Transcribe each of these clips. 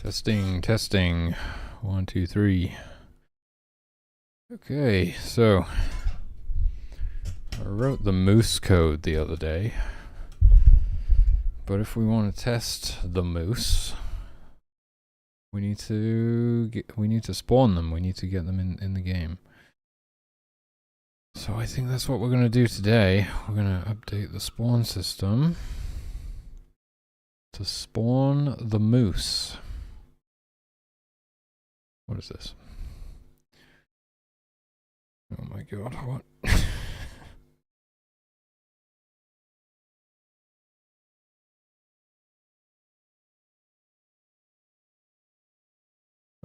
Testing, testing. 1, 2, 3. Okay, so I wrote the moose code the other day, but if we want to test the moose, we need to spawn them. We need to get them in the game. So I think that's what we're going to do today. We're going to update the spawn system to spawn the moose. What is this? Oh my god, what?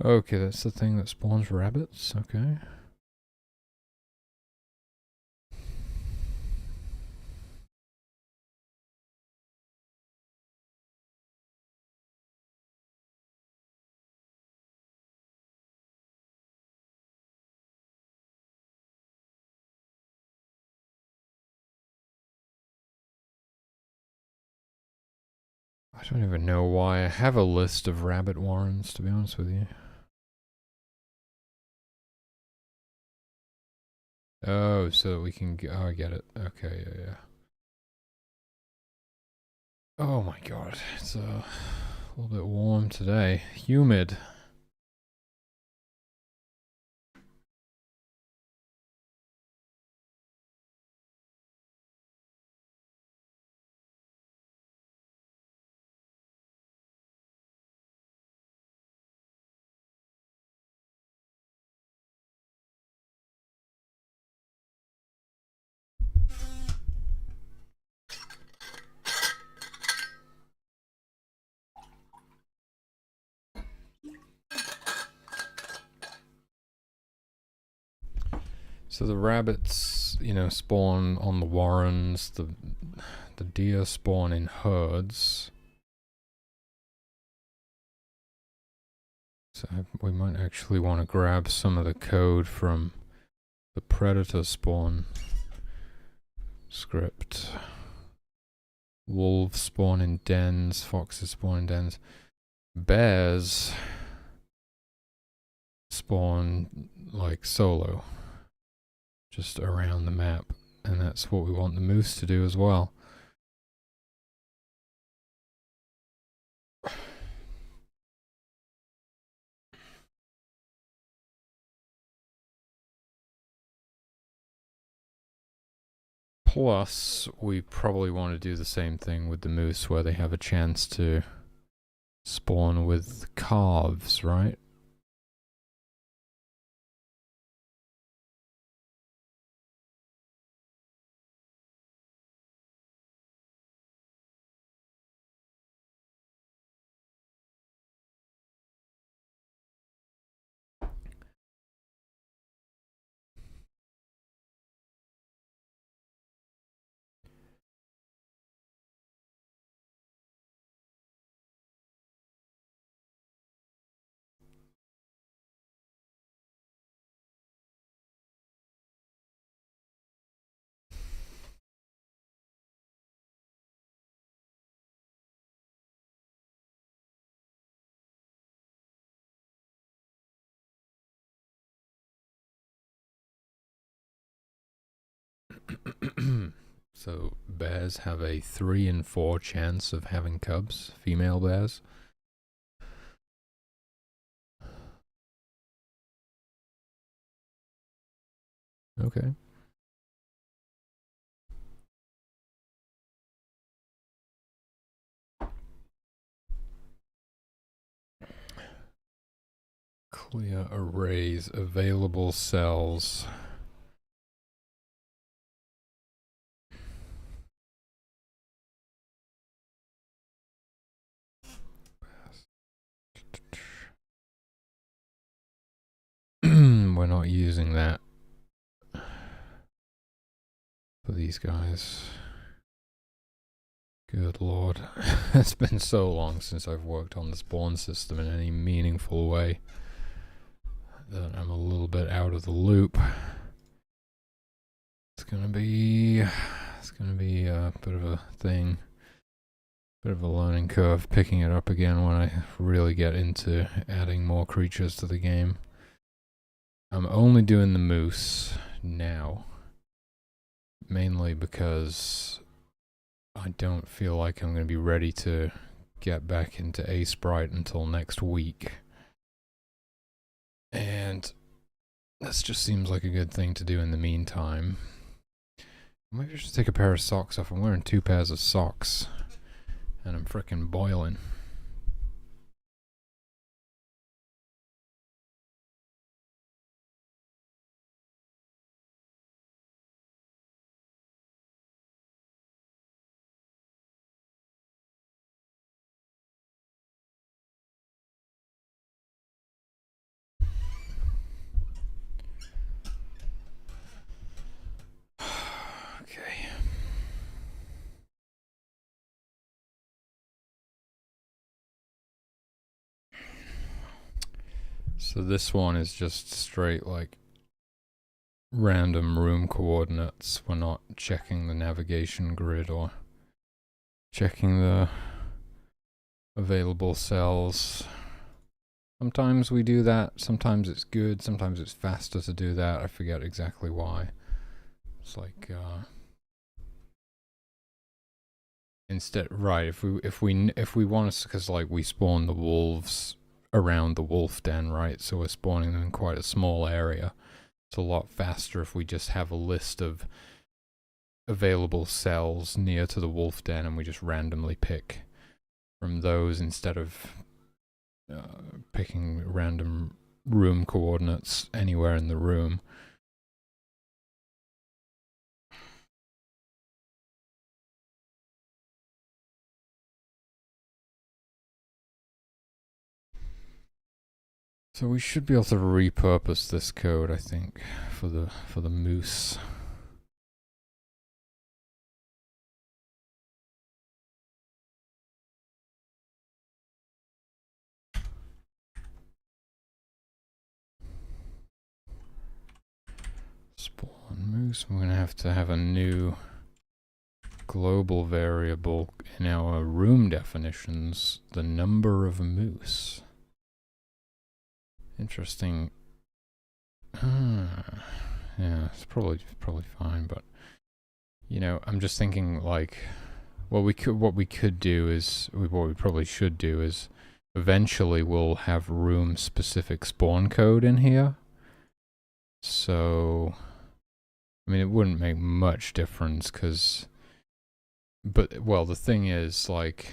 Okay, that's the thing that spawns rabbits, okay. I don't even know why I have a list of rabbit warrens, to be honest with you. Oh, so that we can get, oh, I get it. Okay, yeah. Oh my god, it's a little bit warm today. Humid. So the rabbits, you know, spawn on the warrens, the deer spawn in herds. So we might actually want to grab some of the code from the predator spawn script. Wolves spawn in dens, foxes spawn in dens. Bears spawn like solo, just around the map, and that's what we want the moose to do as well. Plus, we probably want to do the same thing with the moose where they have a chance to spawn with calves, right? So bears have a 3 in 4 chance of having cubs, female bears. Okay. Clear arrays, available cells. We're not using that for these guys. Good lord. It's been so long since I've worked on the spawn system in any meaningful way that I'm a little bit out of the loop. It's gonna be a bit of a thing. Bit of a learning curve picking it up again when I really get into adding more creatures to the game. I'm only doing the moose now, mainly because I don't feel like I'm going to be ready to get back into A-Sprite until next week. And this just seems like a good thing to do in the meantime. Maybe I should take a pair of socks off. I'm wearing 2 pairs of socks. And I'm frickin' boiling. Okay. So this one is just straight like random room coordinates. We're not checking the navigation grid or checking the available cells. Sometimes we do that, sometimes it's good, sometimes it's faster to do that. I forget exactly why. It's like instead, right, if we want to, because like we spawn the wolves around the wolf den, right? So we're spawning them in quite a small area. It's a lot faster if we just have a list of available cells near to the wolf den and we just randomly pick from those instead of picking random room coordinates anywhere in the room. So we should be able to repurpose this code, I think, for the moose. Spawn moose. We're gonna have to have a new global variable in our room definitions, the number of moose. Interesting. Yeah, it's probably fine, but you know, I'm just thinking like what we could do is what we probably should do is eventually we'll have room specific spawn code in here. So I mean, it wouldn't make much difference but well, the thing is like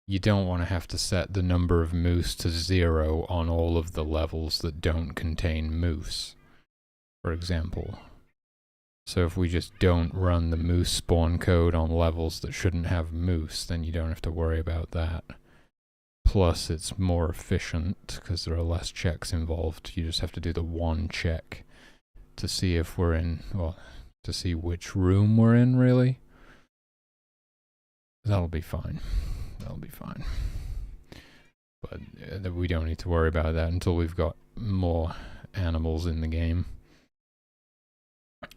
you don't want to have to set the number of moose to 0 on all of the levels that don't contain moose, for example. So if we just don't run the moose spawn code on levels that shouldn't have moose, then you don't have to worry about that. Plus, it's more efficient because there are less checks involved. You just have to do the one check to see if we're in, well, to see which room we're in, really. That'll be fine. That'll be fine. But we don't need to worry about that until we've got more animals in the game.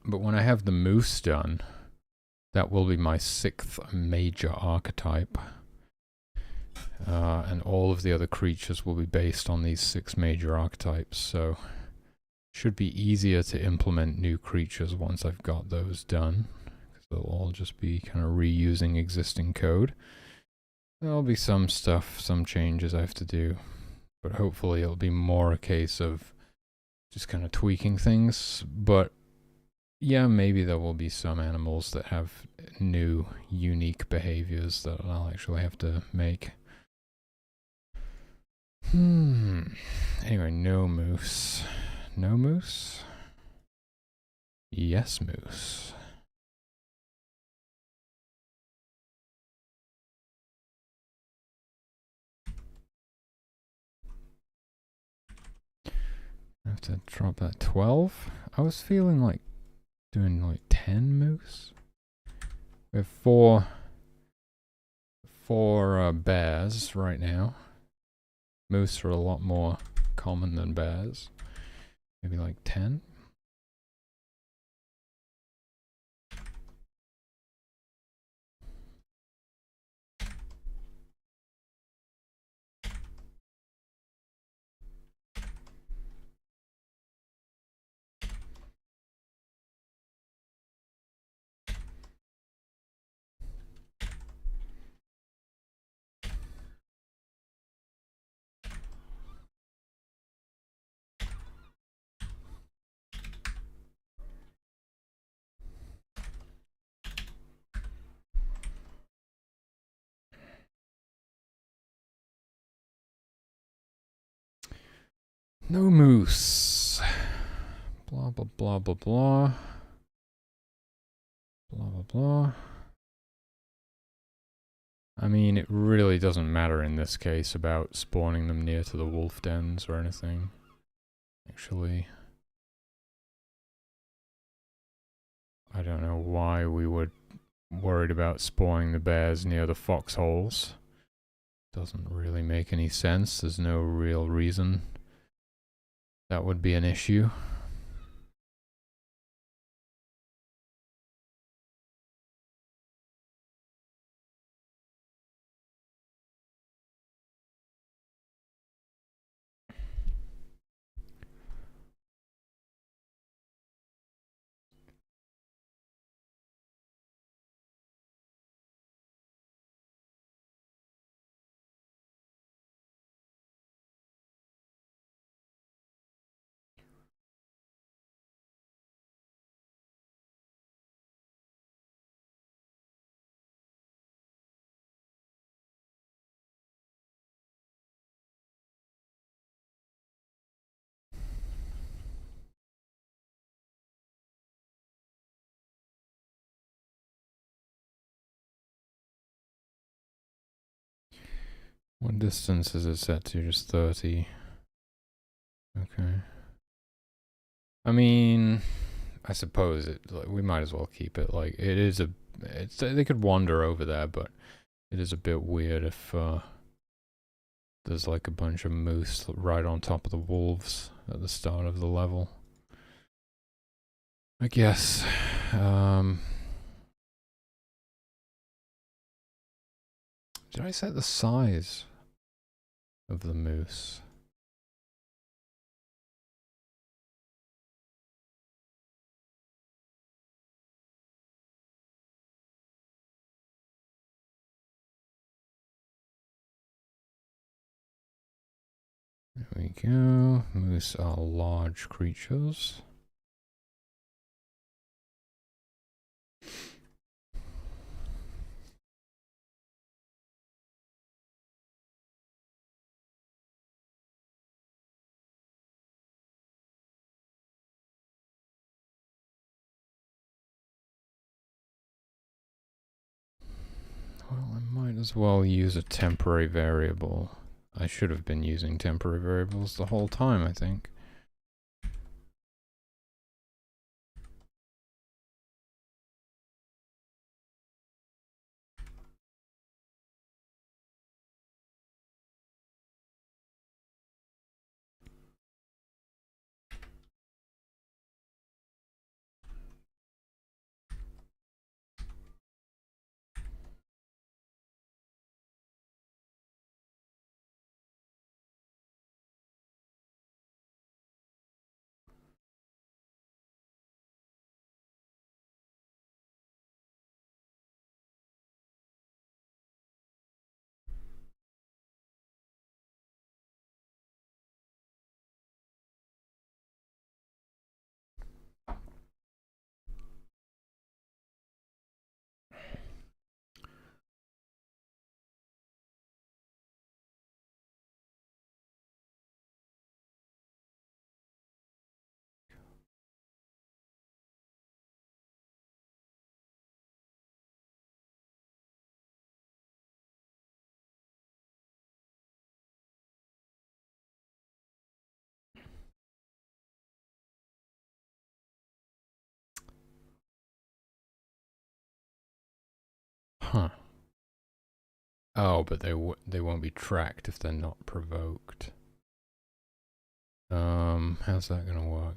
But when I have the moose done, that will be my 6th major archetype. And all of the other creatures will be based on these 6 major archetypes, so it should be easier to implement new creatures once I've got those done, because they'll all just be kind of reusing existing code. There'll be some stuff, some changes I have to do, but hopefully it'll be more a case of just kind of tweaking things. But yeah, maybe there will be some animals that have new, unique behaviors that I'll actually have to make. Anyway, no moose. No moose? Yes, moose. I have to drop that 12. I was feeling like doing like 10 moose. We have four bears right now. Moose are a lot more common than bears. Maybe like 10. No moose. Blah, blah, blah, blah, blah. Blah, blah, blah. I mean, it really doesn't matter in this case about spawning them near to the wolf dens or anything. Actually, I don't know why we were worried about spawning the bears near the foxholes. Doesn't really make any sense. There's no real reason that would be an issue. What distance is it set to? Just 30. Okay. I mean, I suppose we might as well keep it. Like, it is they could wander over there, but it is a bit weird if there's like a bunch of moose right on top of the wolves at the start of the level. I guess. Did I set the size of the moose? There we go. Moose are large creatures. Well, I might as well use a temporary variable. I should have been using temporary variables the whole time, I think. Huh. Oh, but they won't be tracked if they're not provoked. How's that gonna work?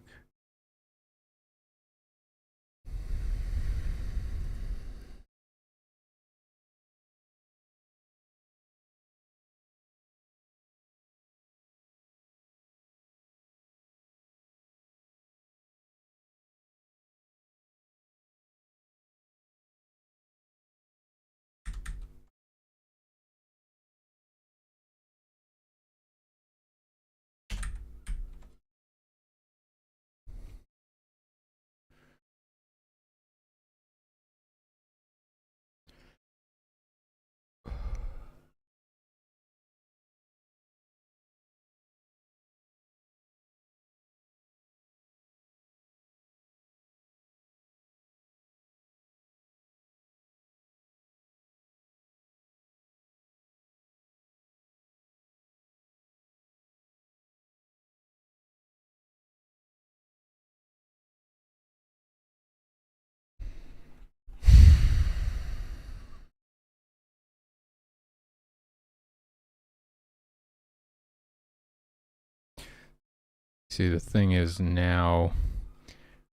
See, the thing is now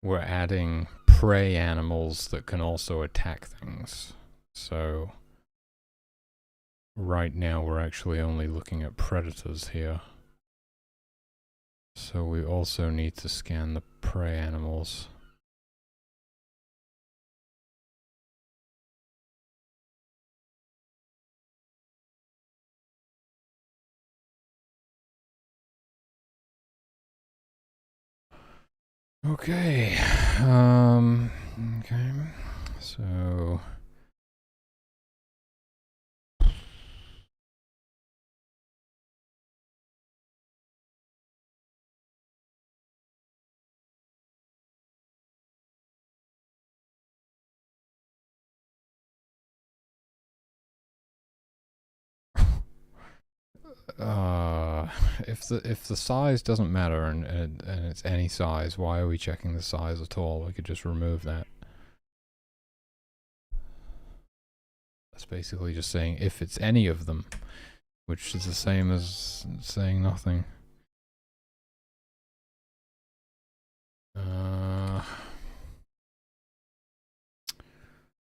we're adding prey animals that can also attack things. So right now we're actually only looking at predators here. So we also need to scan the prey animals. Okay. Okay. So if the size doesn't matter and it's any size, why are we checking the size at all? We could just remove that. That's basically just saying if it's any of them, which is the same as saying nothing.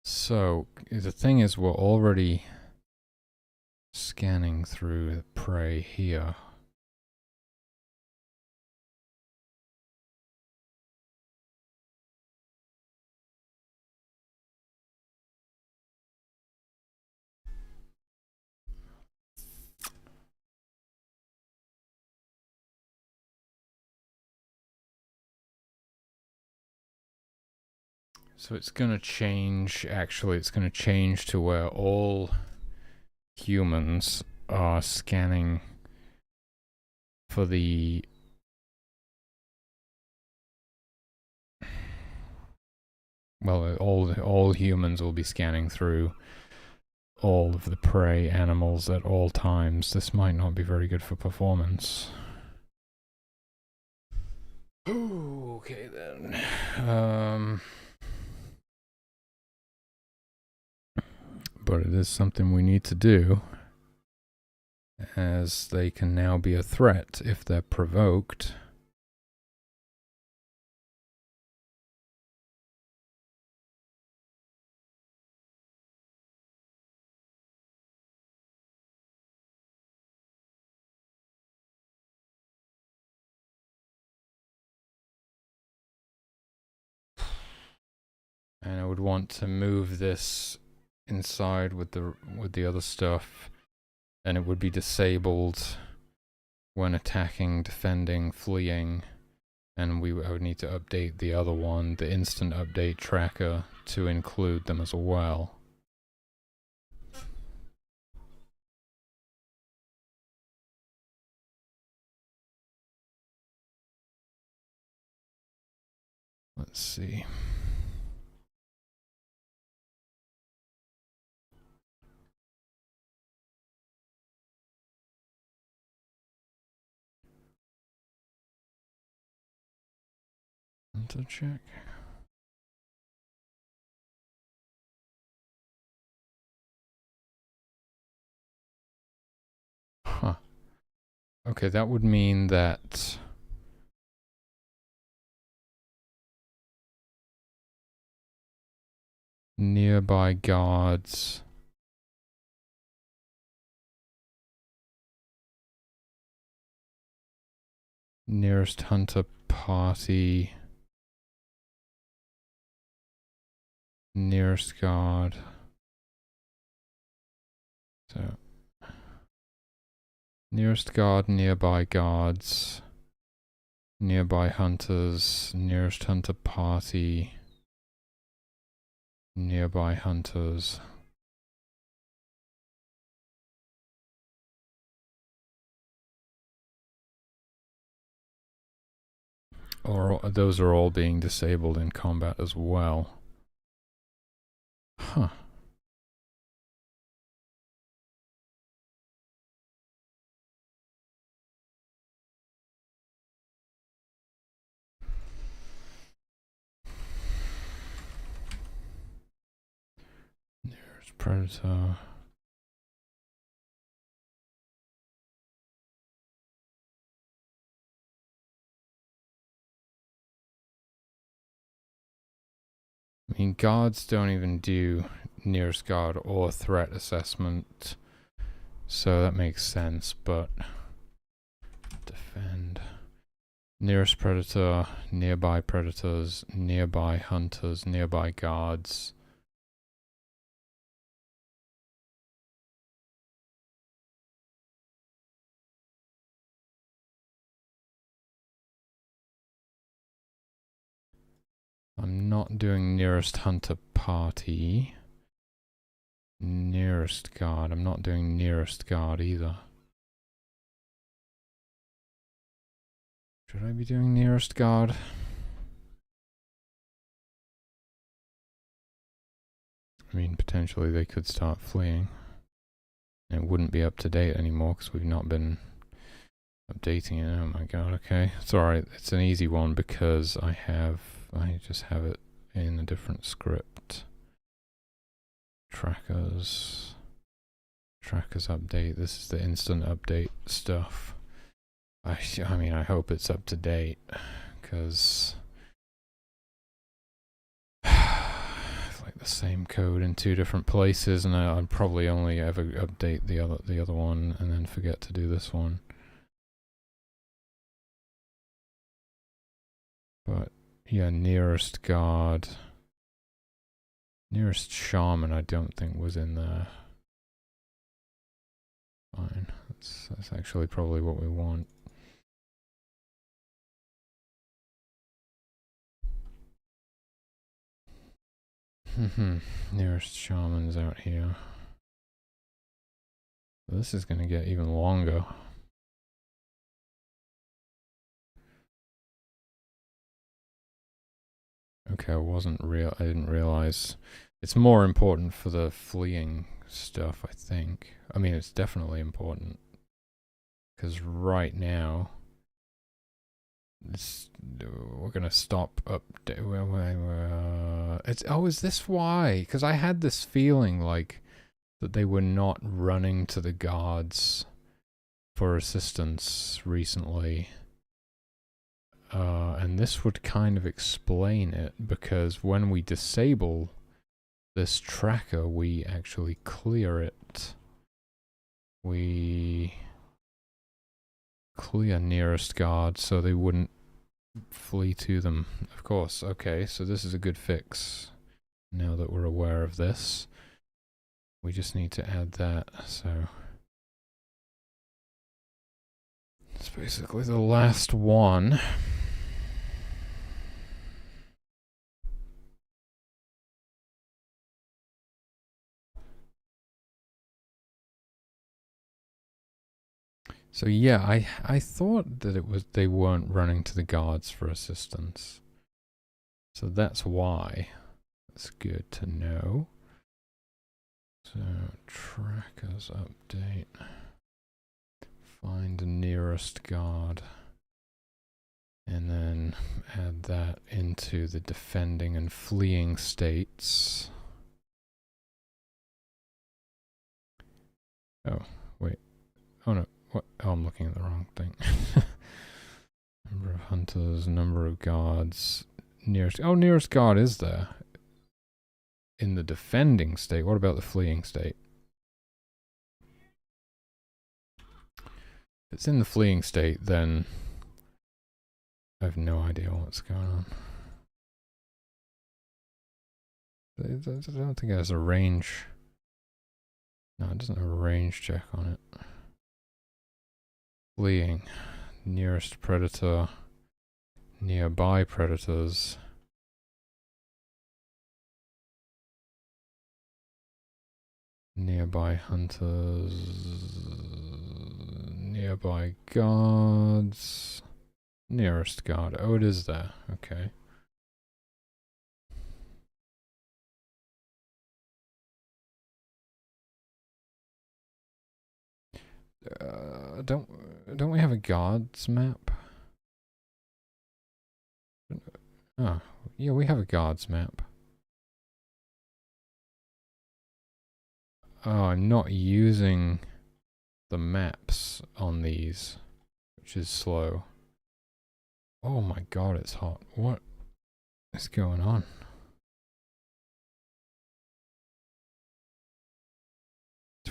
So the thing is, we're already scanning through the prey here. So it's going to change, actually, it's going to change to where all humans are scanning for the... Well, all humans will be scanning through all of the prey animals at all times. This might not be very good for performance. Ooh, okay then. But it is something we need to do, as they can now be a threat if they're provoked. And I would want to move this inside with the other stuff, and it would be disabled when attacking, defending, fleeing, and I would need to update the other one, the instant update tracker, to include them as well. Let's see. To check. Huh. Okay, that would mean that nearby guards nearest hunter party, nearest guard. So nearest guard, nearby guards, nearby hunters, nearest hunter party, nearby hunters. Or those are all being disabled in combat as well. Huh. There's Predator. I mean, guards don't even do nearest guard or threat assessment, so that makes sense, but defend. Nearest predator, nearby predators, nearby hunters, nearby guards. I'm not doing nearest hunter party. Nearest guard. I'm not doing nearest guard either. Should I be doing nearest guard? I mean, potentially they could start fleeing. It wouldn't be up to date anymore because we've not been updating it. Oh my god, okay. It's alright. It's an easy one because I just have it in a different script. Trackers update. This is the instant update stuff. I mean, I hope it's up to date because it's like the same code in two different places, and I'd probably only ever update the other one and then forget to do this one. But yeah, nearest guard, nearest shaman, I don't think was in there. Fine, that's actually probably what we want. Nearest shaman's out here. This is gonna get even longer. Okay, I didn't realize. It's more important for the fleeing stuff, I think. I mean, it's definitely important. Because right now, we're gonna stop is this why? Because I had this feeling like that they were not running to the guards for assistance recently. And this would kind of explain it, because when we disable this tracker, we actually clear it. We clear nearest guard so they wouldn't flee to them. Of course, okay, so this is a good fix. Now that we're aware of this, we just need to add that, so it's basically the last one. So yeah, I thought that it was they weren't running to the guards for assistance. So that's why. That's good to know. So trackers update. Find the nearest guard. And then add that into the defending and fleeing states. Oh, wait. Oh no. What? Oh, I'm looking at the wrong thing. Number of hunters, number of guards. Nearest. Oh, nearest guard is there. In the defending state. What about the fleeing state? If it's in the fleeing state, then I have no idea what's going on. I don't think it has a range. No, it doesn't have a range check on it. Fleeing. Nearest predator. Nearby predators. Nearby hunters. Nearby guards. Nearest guard. Oh, it is there. Okay. Don't we have a guards map? Oh, yeah, we have a guards map. Oh, I'm not using the maps on these, which is slow. Oh my god, it's hot. What is going on?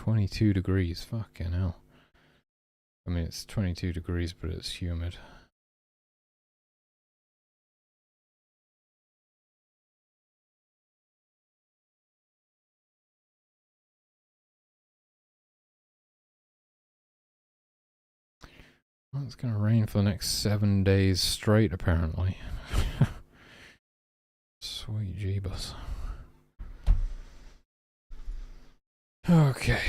22 degrees, fucking hell. I mean, it's 22 degrees, but it's humid. Well, it's going to rain for the next 7 days straight, apparently. Sweet jeebus. Okay.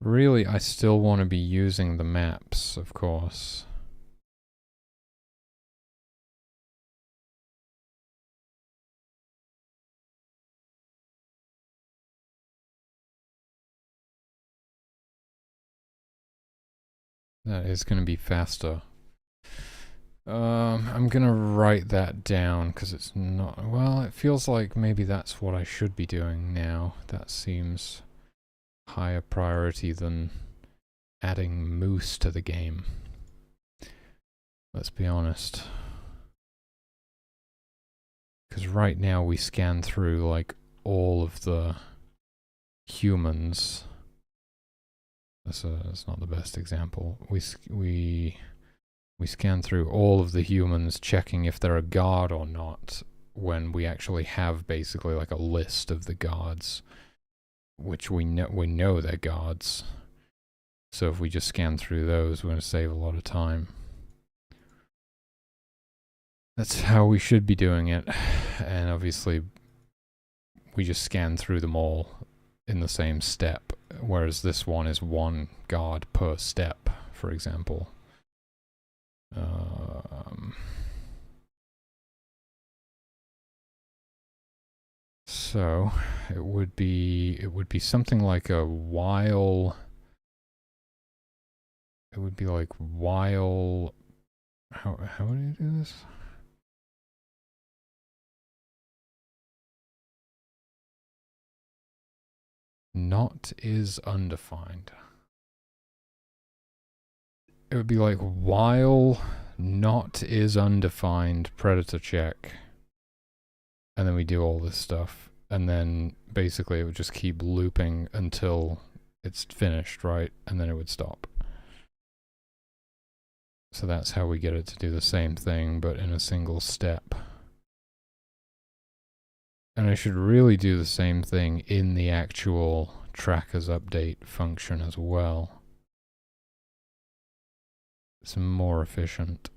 Really, I still want to be using the maps, of course. That is going to be faster. I'm going to write that down because it's not... Well, it feels like maybe that's what I should be doing now. That seems higher priority than adding moose to the game. Let's be honest. Because right now we scan through like all of the humans. That's not the best example. We scan through all of the humans, checking if they're a guard or not, when we actually have basically like a list of the guards, which we know they're guards. So if we just scan through those, we're going to save a lot of time. That's how we should be doing it. And obviously, we just scan through them all in the same step, whereas this one is one guard per step, for example. So it would be something like a while. It would be like while. How would you do this? Not is undefined. It would be like while not is undefined predator check. And then we do all this stuff. And then basically it would just keep looping until it's finished, right? And then it would stop. So that's how we get it to do the same thing, but in a single step. And I should really do the same thing in the actual trackers update function as well. It's more efficient.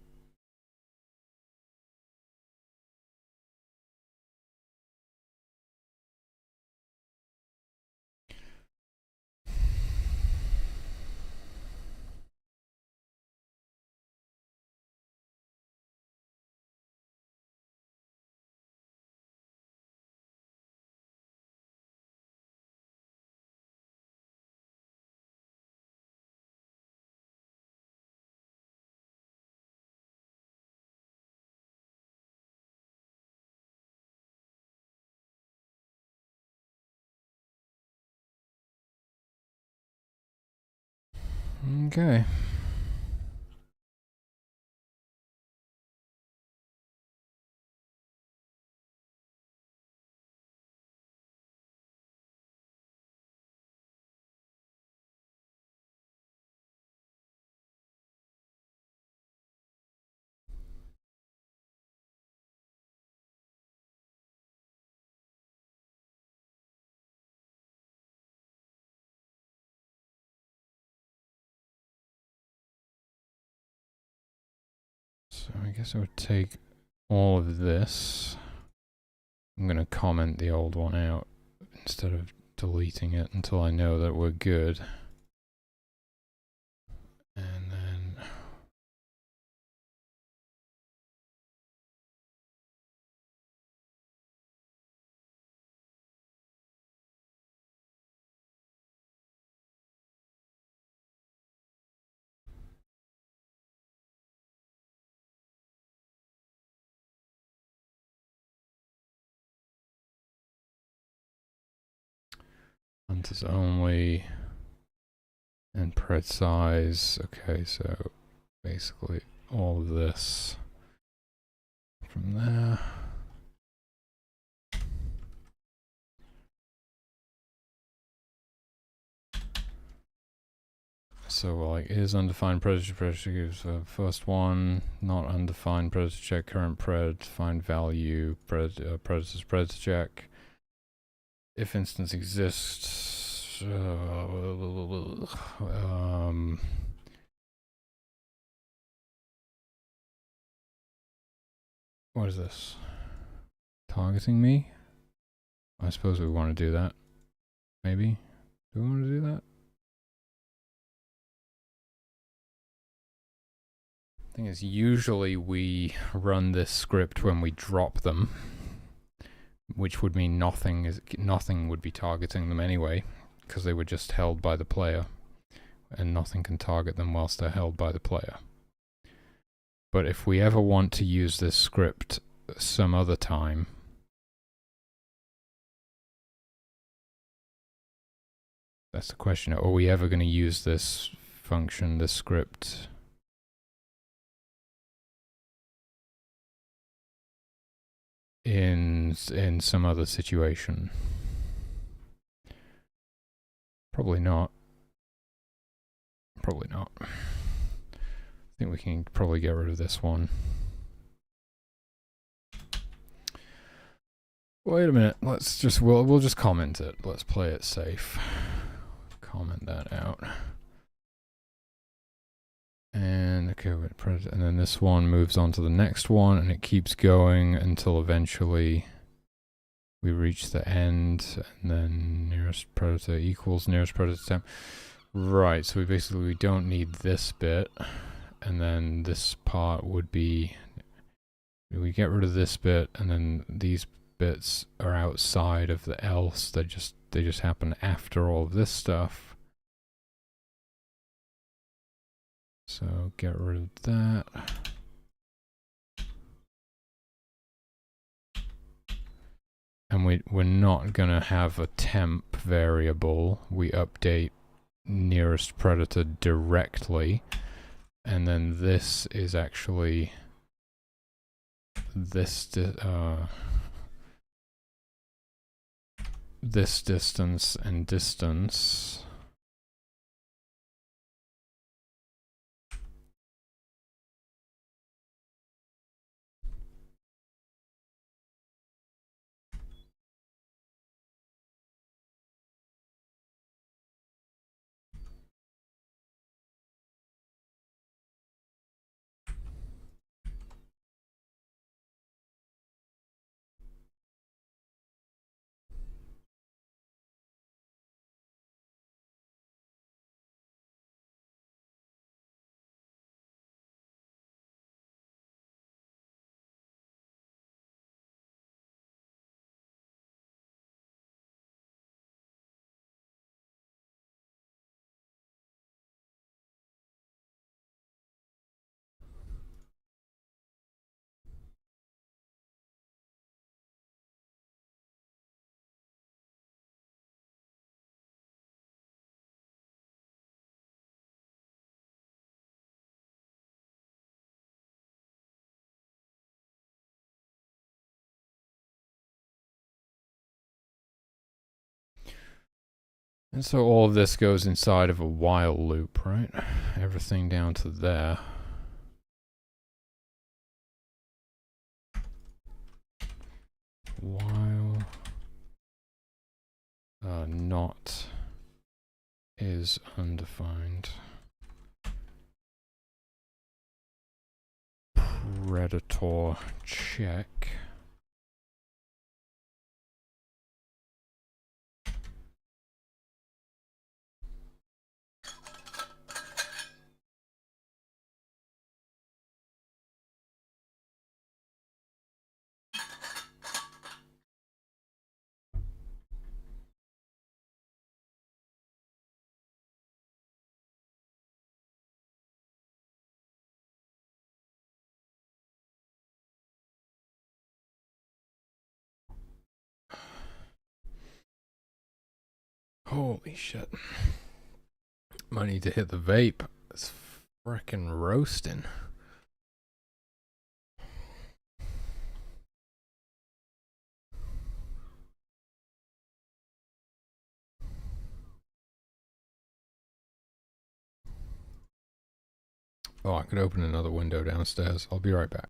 Okay. So I guess I would take all of this. I'm going to comment the old one out instead of deleting it until I know that we're good. And then Hunters only. And pred size. Okay, so basically all of this from there. So like is undefined predator gives first one, not undefined predator check, current pred, find value, predator's predator check. If instance exists, what is this? Targeting me? I suppose we want to do that. Maybe? Do we want to do that? Thing is, usually we run this script when we drop them, which would mean nothing would be targeting them anyway, because they were just held by the player, and nothing can target them whilst they're held by the player. But if we ever want to use this script some other time, that's the question. Are we ever going to use this function, this script, in some other situation? Probably not. Probably not. I think we can probably get rid of this one. Wait a minute. Let's just we'll just comment it. Let's play it safe. Comment that out. And okay, and then this one moves on to the next one, and it keeps going until eventually we reach the end, and then nearest predator equals nearest predator temp. Right, so we don't need this bit, and then this part would be, we get rid of this bit, and then these bits are outside of the else. They just happen after all of this stuff. So get rid of that. And we're not gonna have a temp variable. We update nearest predator directly, and then this is actually this distance and distance. And so all of this goes inside of a while loop, right? Everything down to there. While not is undefined. Predator check. Holy shit. Might need to hit the vape. It's frickin' roasting. Oh, I could open another window downstairs. I'll be right back.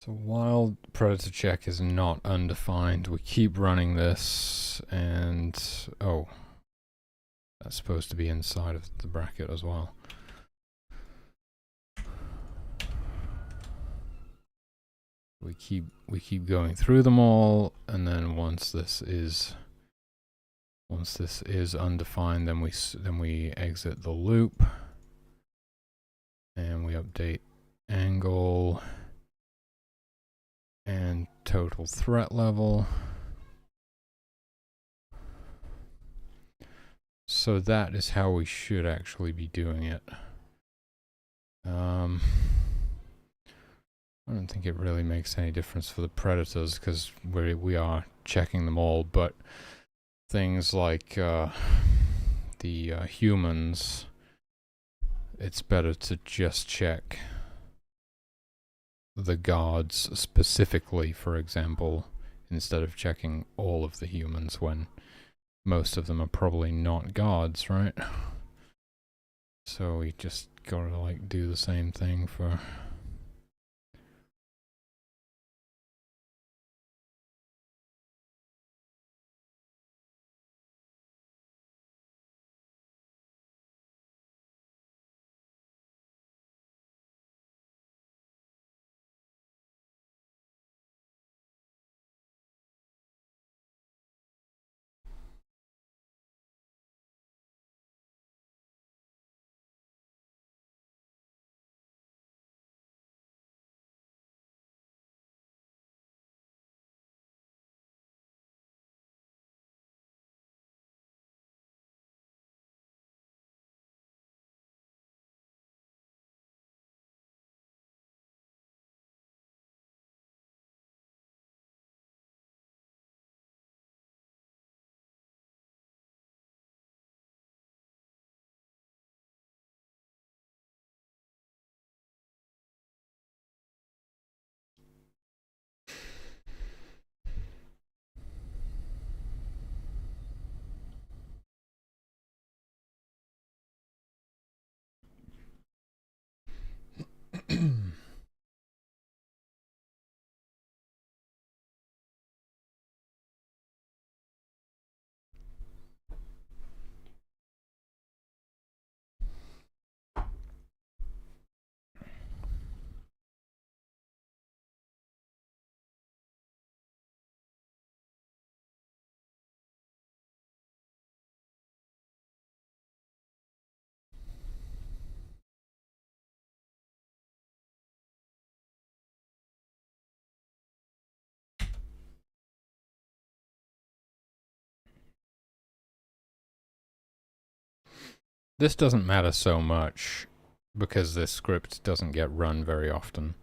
So while predator check is not undefined, we keep running this, and oh, that's supposed to be inside of the bracket as well. We keep going through them all, and then once this is undefined, then we exit the loop, and we update angle and total threat level. So that is how we should actually be doing it. I don't think it really makes any difference for the predators because we are checking them all, but things like the humans, it's better to just check the guards specifically, for example, instead of checking all of the humans when most of them are probably not guards, right? So we just gotta like do the same thing for this doesn't matter so much because this script doesn't get run very often.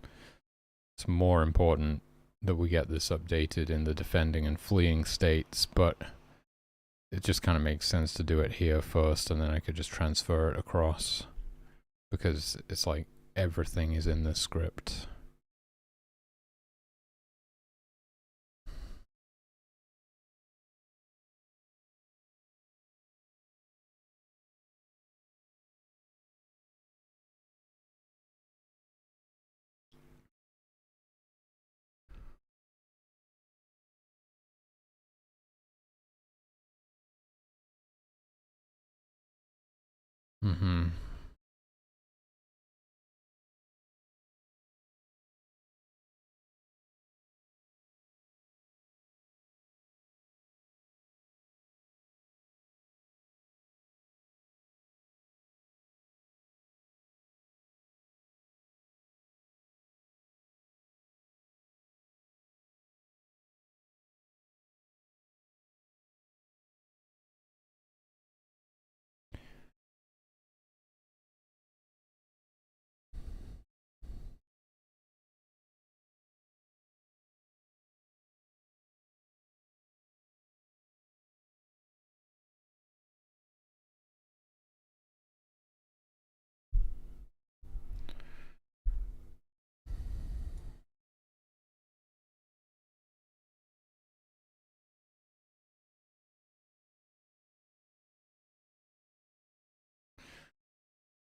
It's more important that we get this updated in the defending and fleeing states, but it just kind of makes sense to do it here first, and then I could just transfer it across because it's like everything is in this script. Mm-hmm.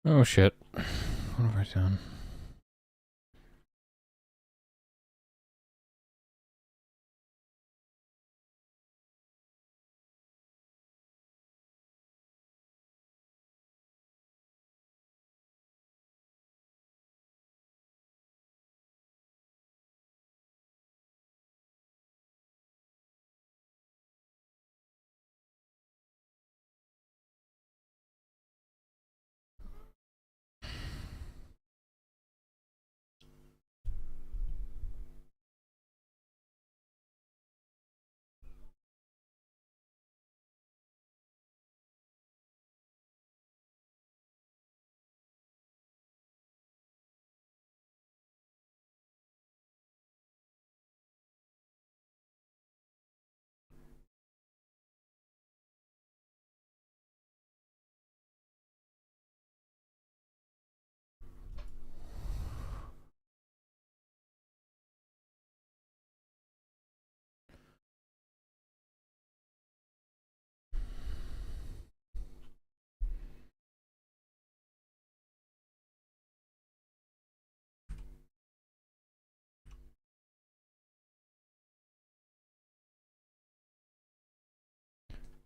Oh shit. What have I done?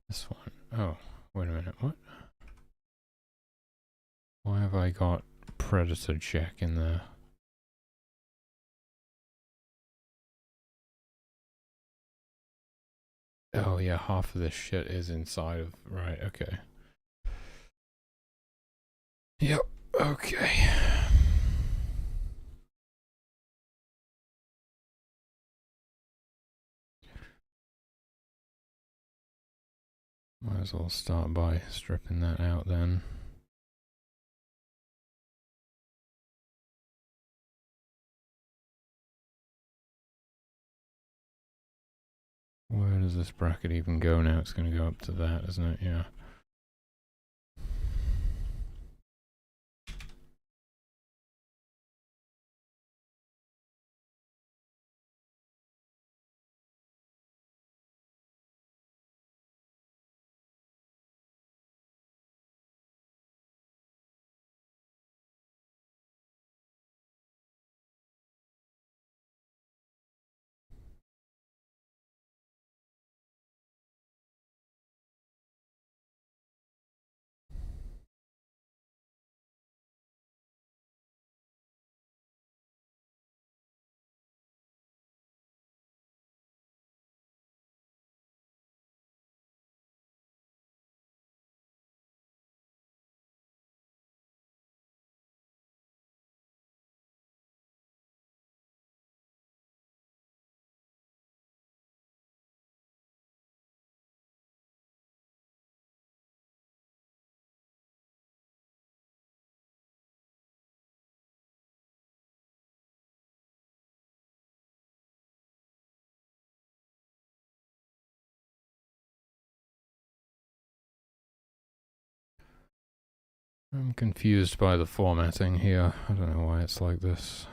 This one. Oh, wait a minute. What? Why have I got predator check in there? Oh yeah, half of this shit is inside of... Right, okay. Yep, okay. Might as well start by stripping that out then. Where does this bracket even go now? It's going to go up to that, isn't it? Yeah. I'm confused by the formatting here. I don't know why it's like this.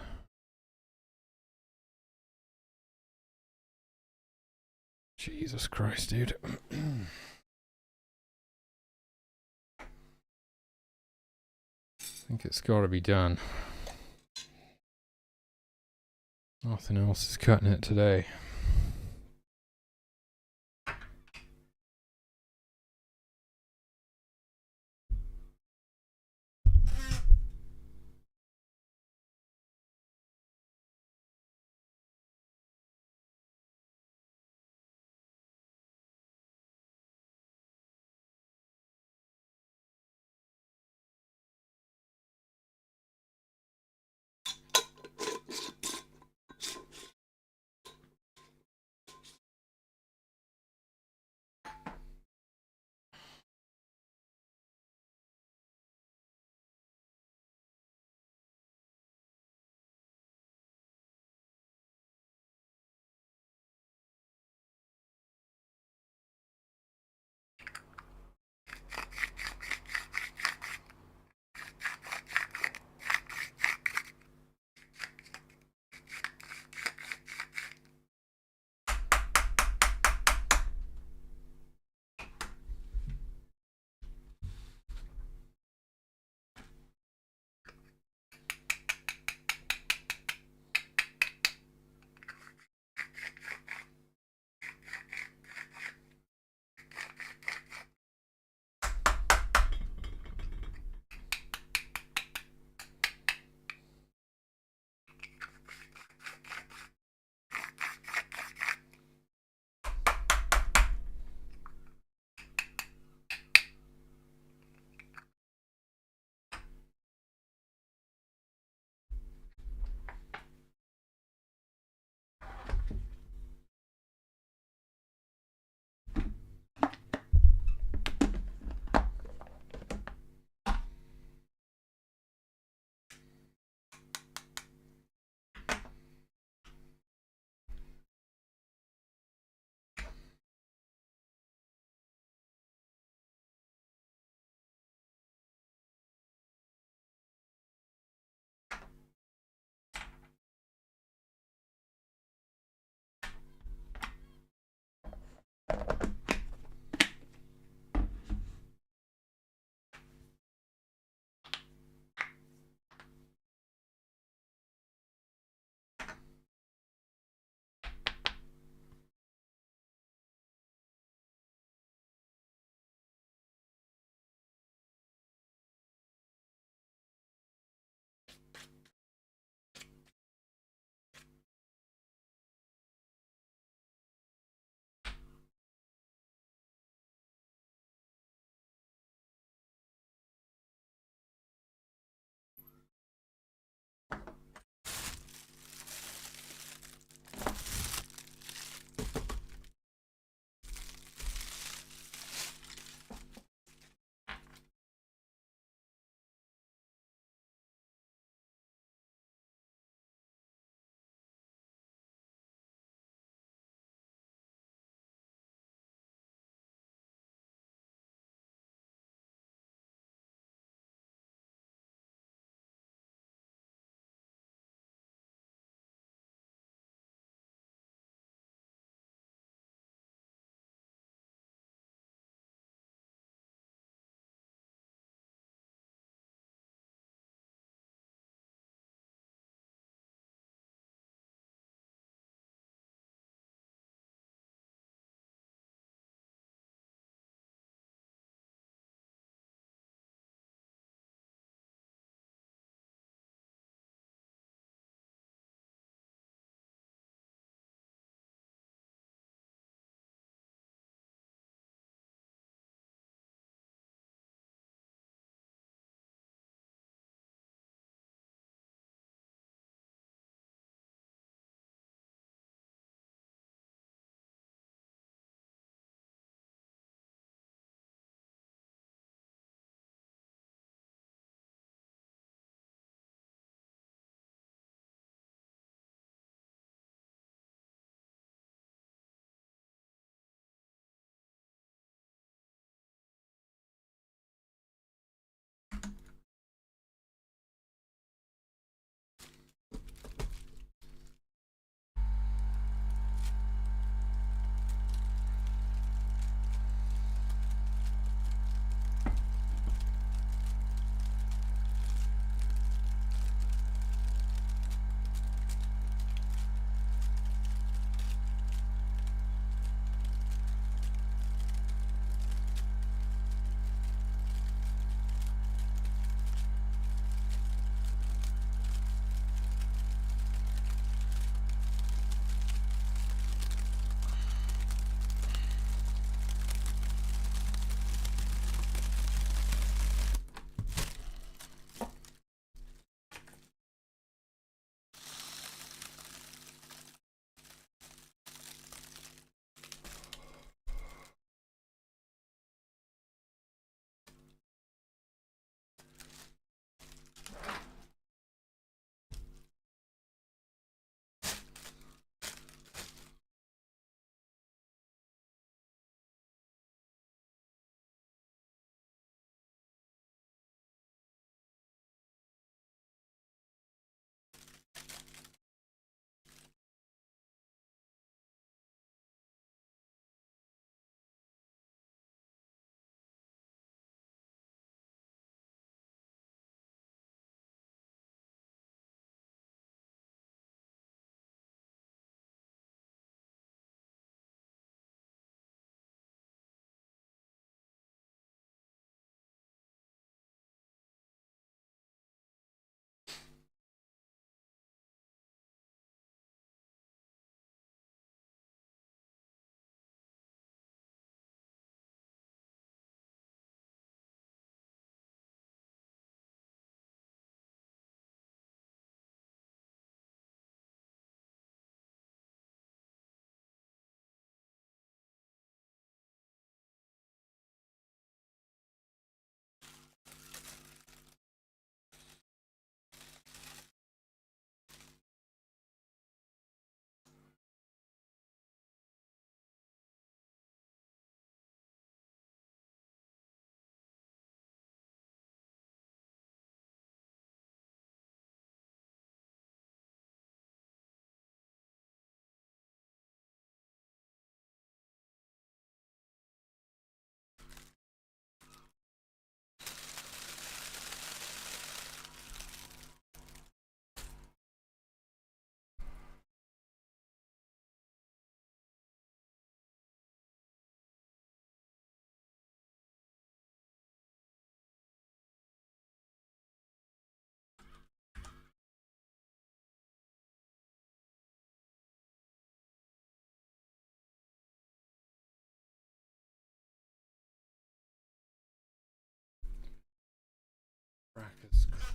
Jesus Christ, dude. I think it's got to be done. Nothing else is cutting it today.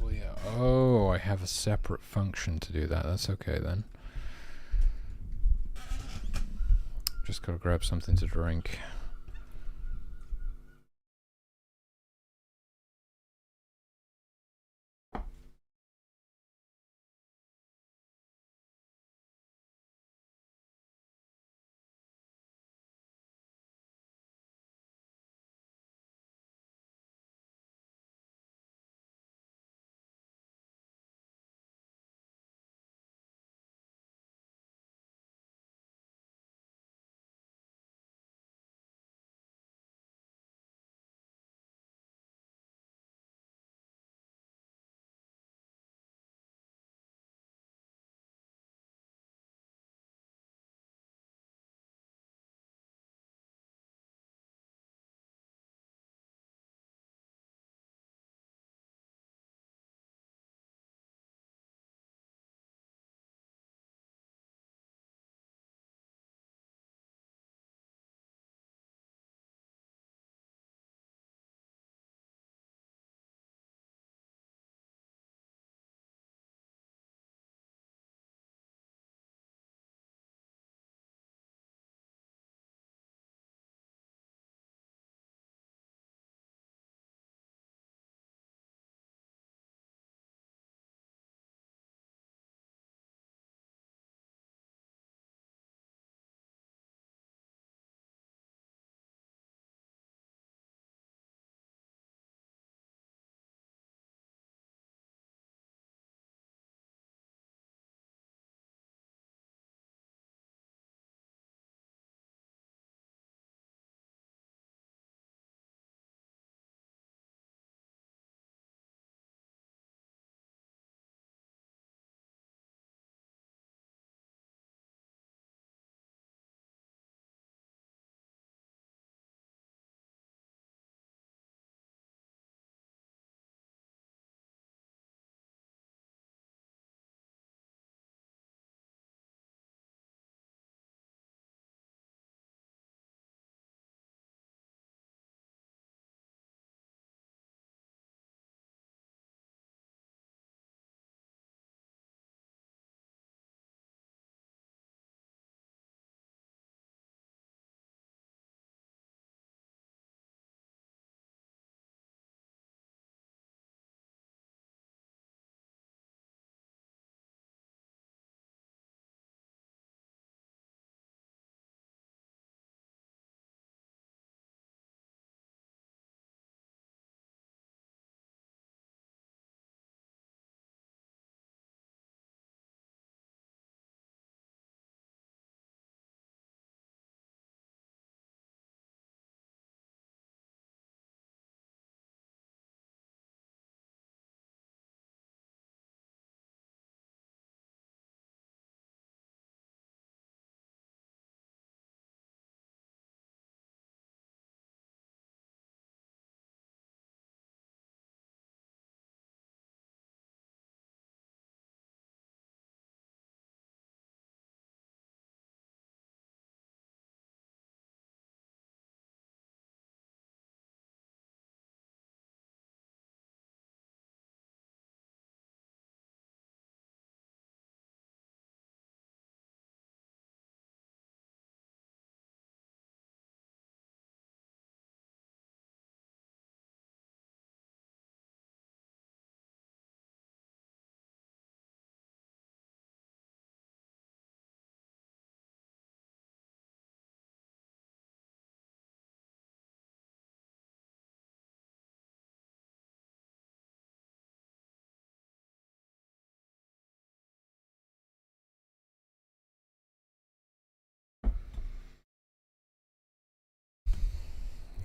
actually... Oh, I have a separate function to do that. That's okay then. Just gotta grab something to drink.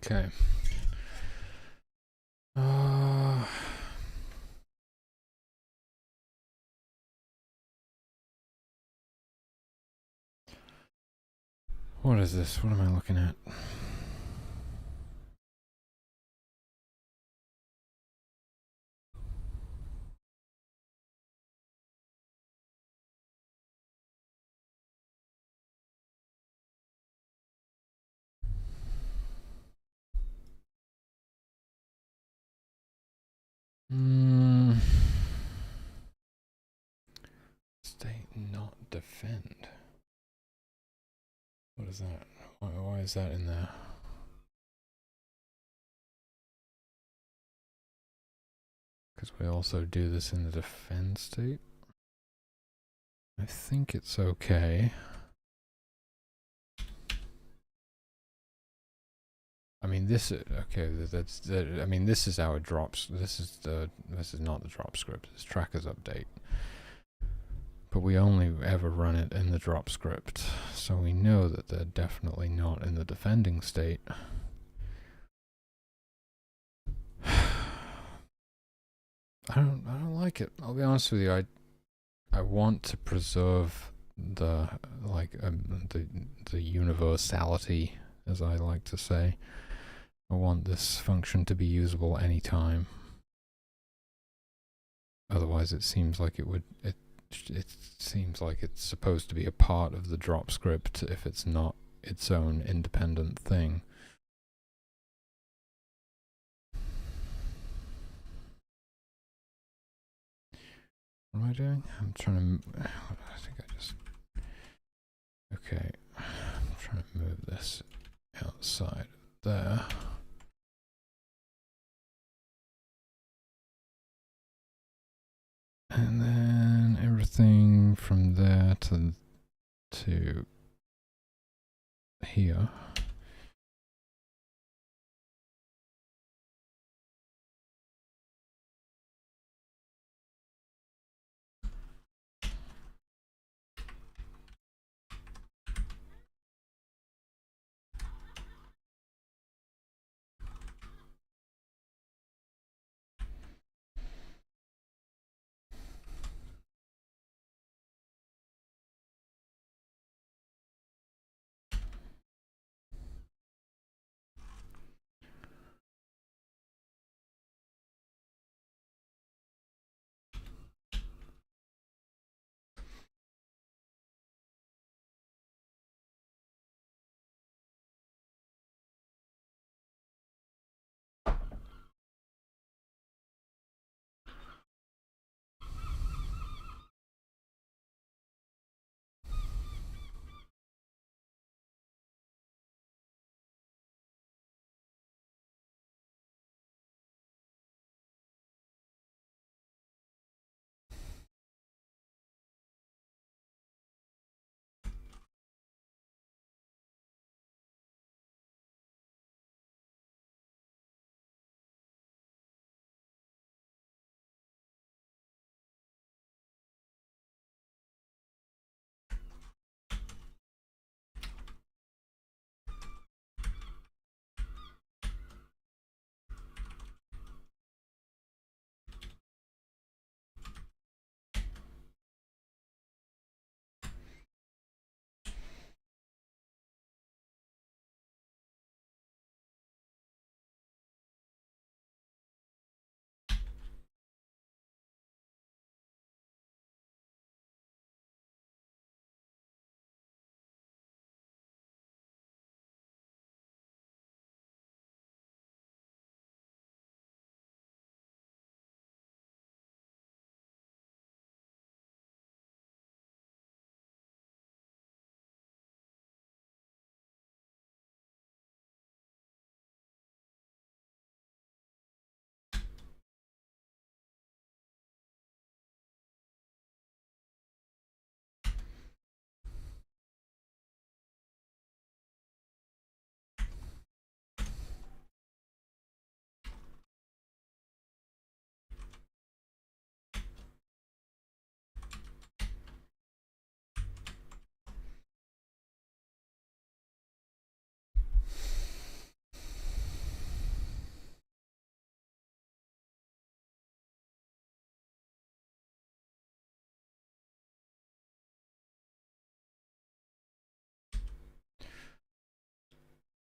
Okay. What is this? What am I looking at? defend. What is that? Why is that in there? Because we also do this in the defend state. I think it's okay. I mean, this is okay. I mean, this is our drops. This is not the drop script. It's trackers update. But we only ever run it in the drop script, so we know that they're definitely not in the defending state. I don't like it. I'll be honest with you. I want to preserve the the universality, as I like to say. I want this function to be usable anytime. Otherwise, it seems like it seems like it's supposed to be a part of the drop script if it's not its own independent thing. What am I doing? I'm trying to... I think I just... Okay. I'm trying to move this outside there. And then everything from there to here.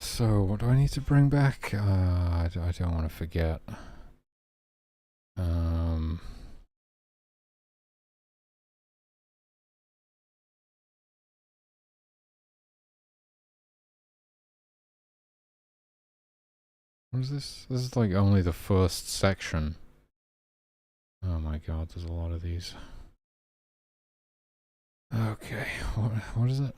So, what do I need to bring back? I don't want to forget. What is this? This is like only the first section. Oh my god, there's a lot of these. Okay, what is it?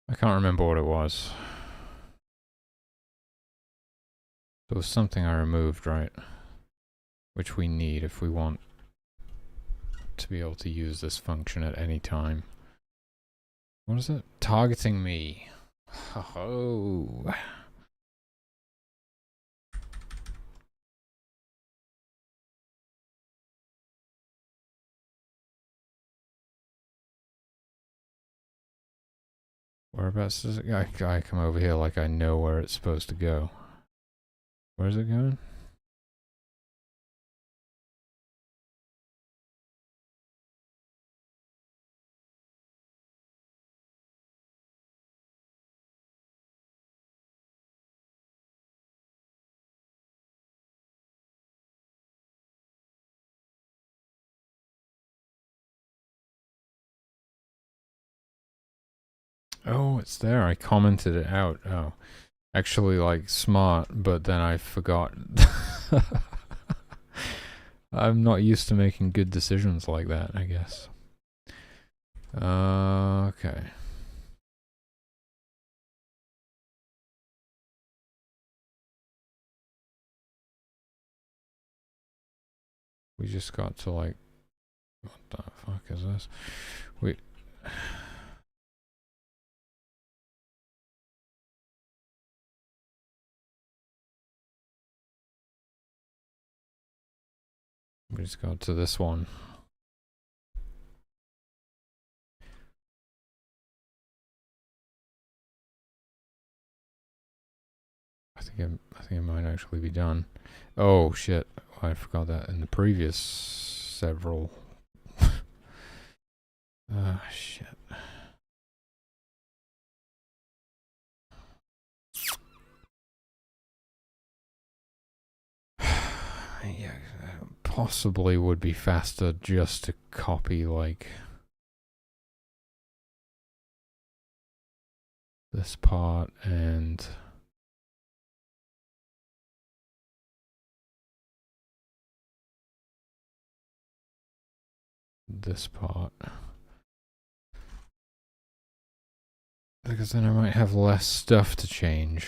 I can't remember what it was. There was something I removed, right? Which we need if we want to be able to use this function at any time. What is it? Targeting me. Oh. Whereabouts does it go? I come over here like I know where it's supposed to go. Where's it going? Oh, it's there. I commented it out. Oh. Actually, like, smart, but then I forgot. I'm not used to making good decisions like that, I guess. Okay. We just got to, like, what the fuck is this? We just got to this one. I think it might actually be done. Oh shit! I forgot that in the previous several. Shit. Yeah, possibly would be faster just to copy like this part and this part, because then I might have less stuff to change.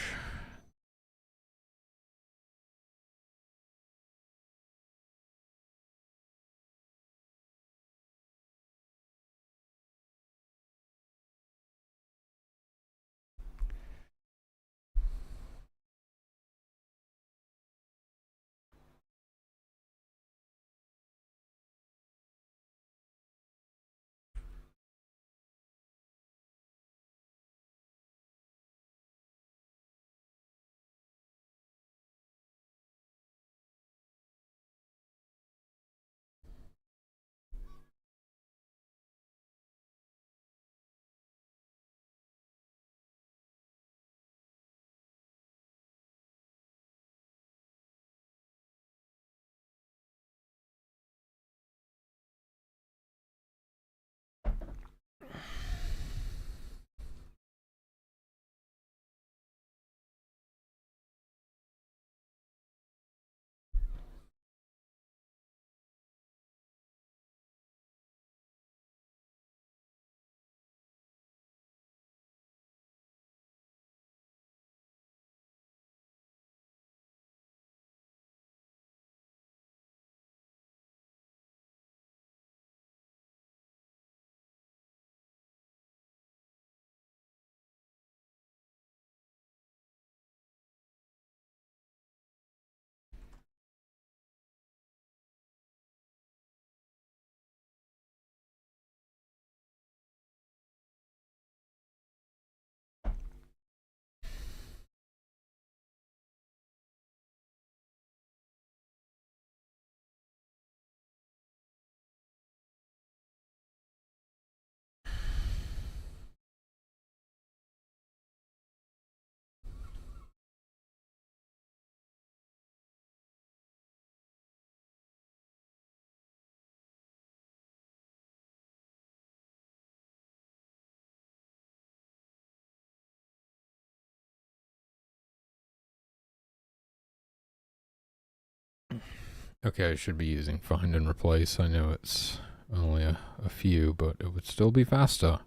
Okay, I should be using find and replace. I know it's only a few, but it would still be faster.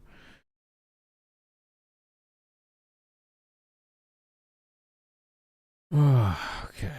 Okay.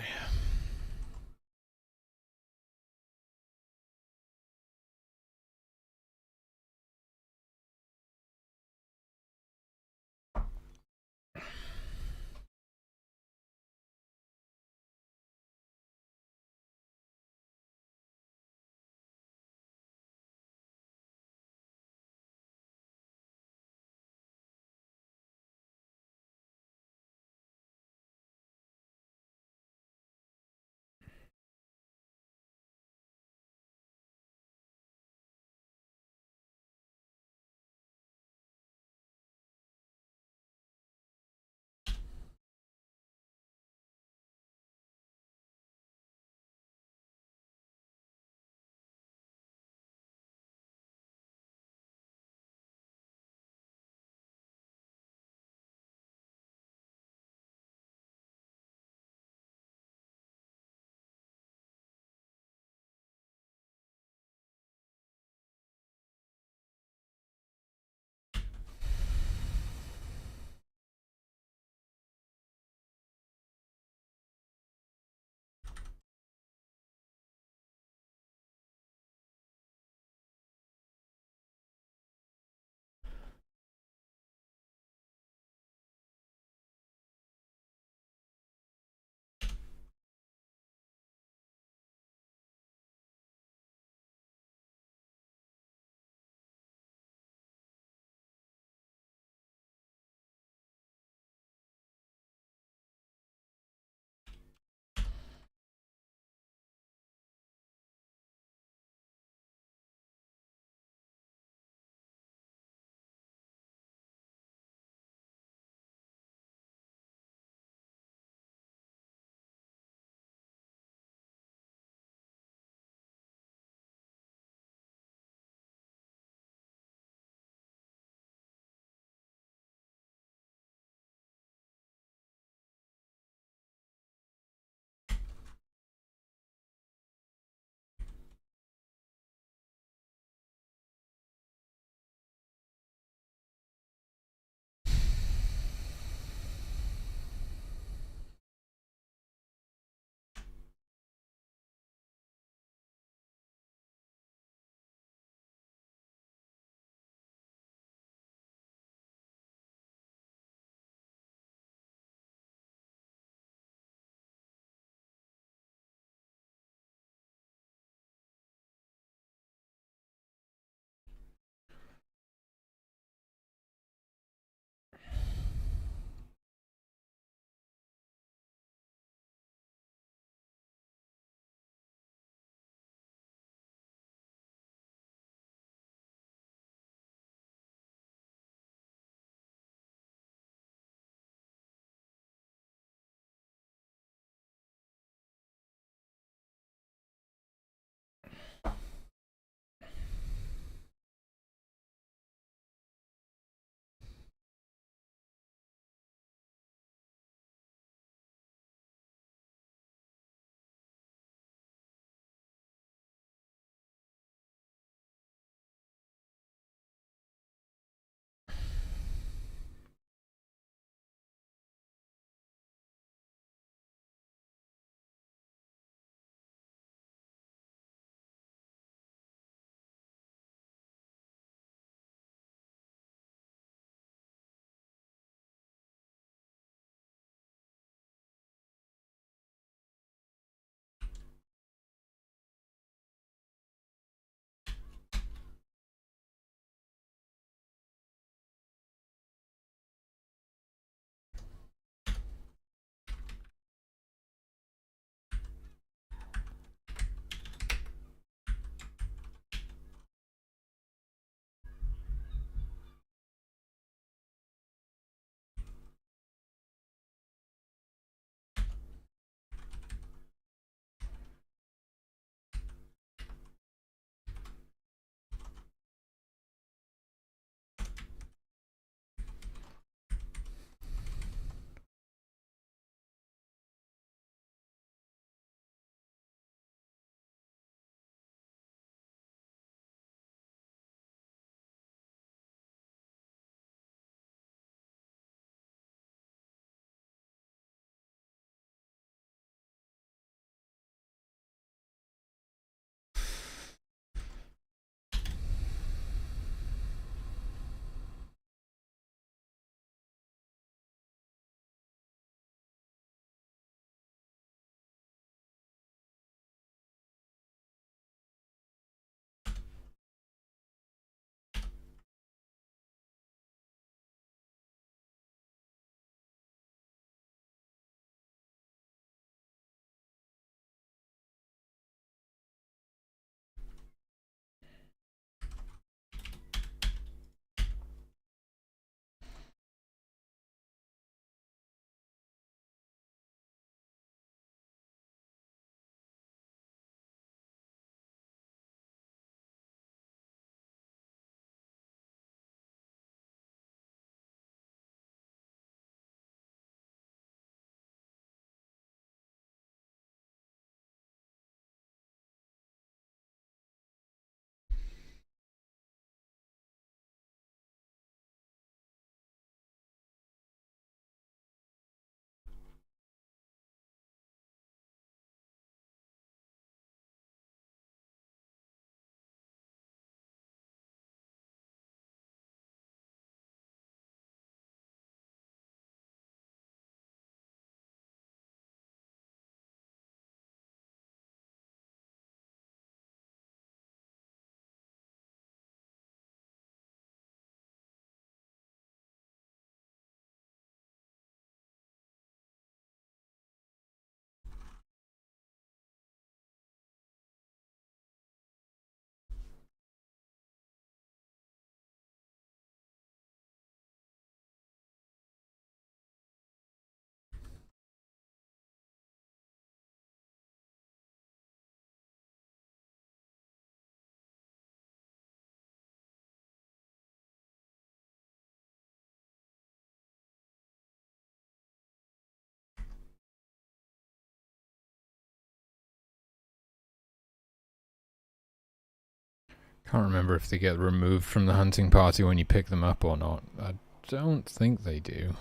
Can't remember if they get removed from the hunting party when you pick them up or not. I don't think they do.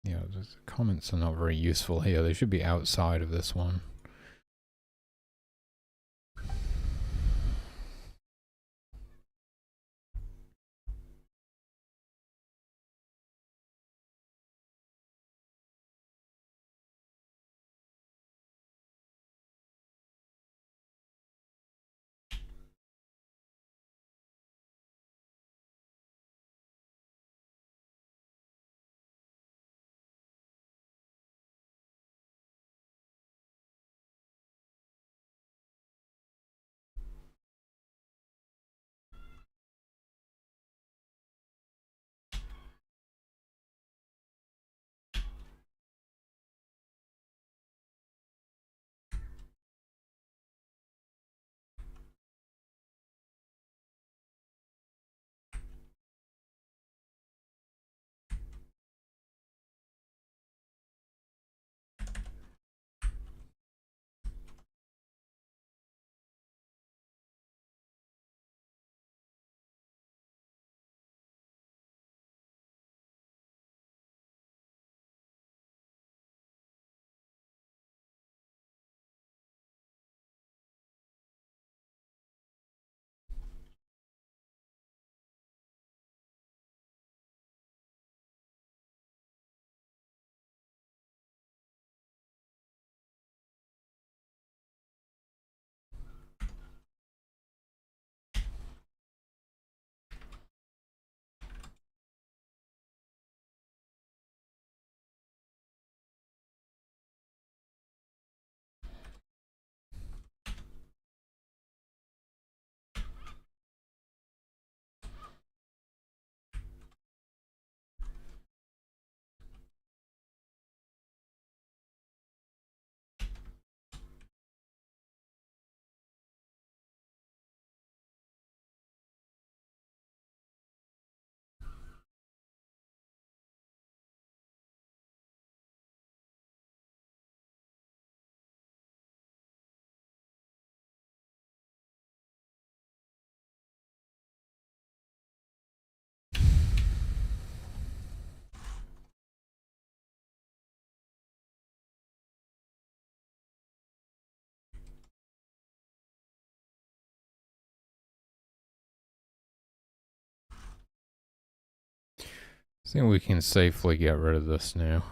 Yeah, the comments are not very useful here. They should be outside of this one. I think we can safely get rid of this now.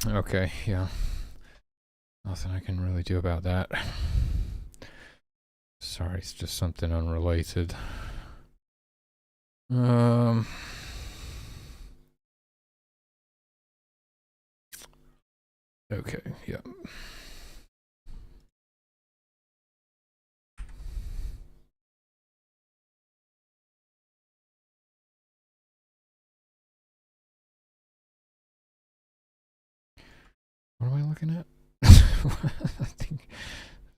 Okay, yeah. Nothing I can really do about that. Sorry, it's just something unrelated. Okay, yeah. What am I looking at? I think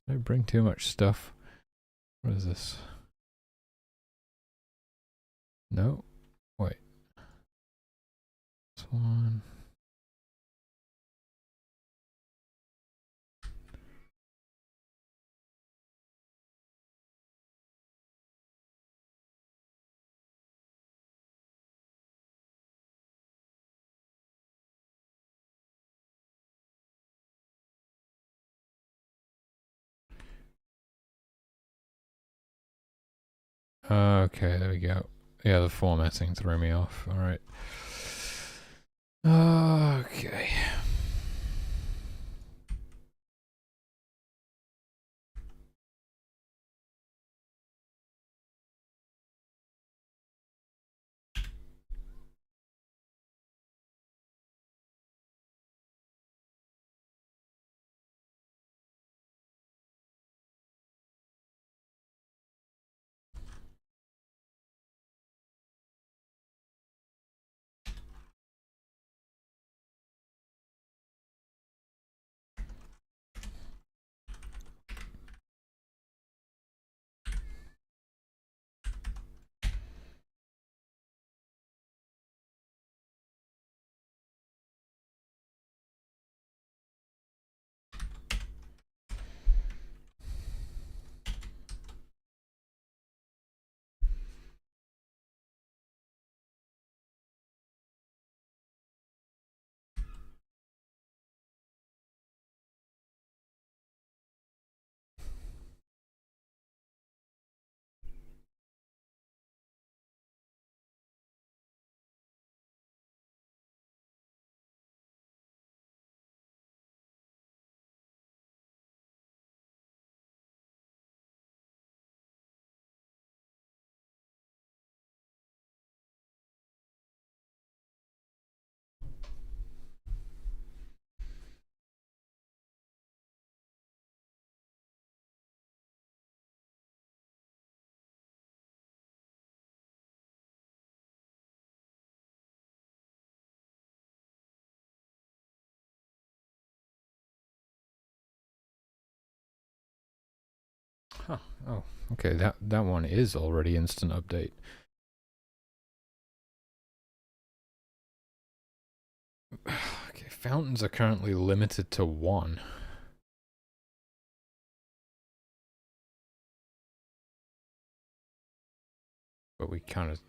I bring too much stuff. What is this? No. Wait. This one. Okay, there we go. Yeah, the formatting threw me off. Alright. Okay. Huh. Oh, okay. That one is already instant update. Okay, fountains are currently limited to 1. But we kind of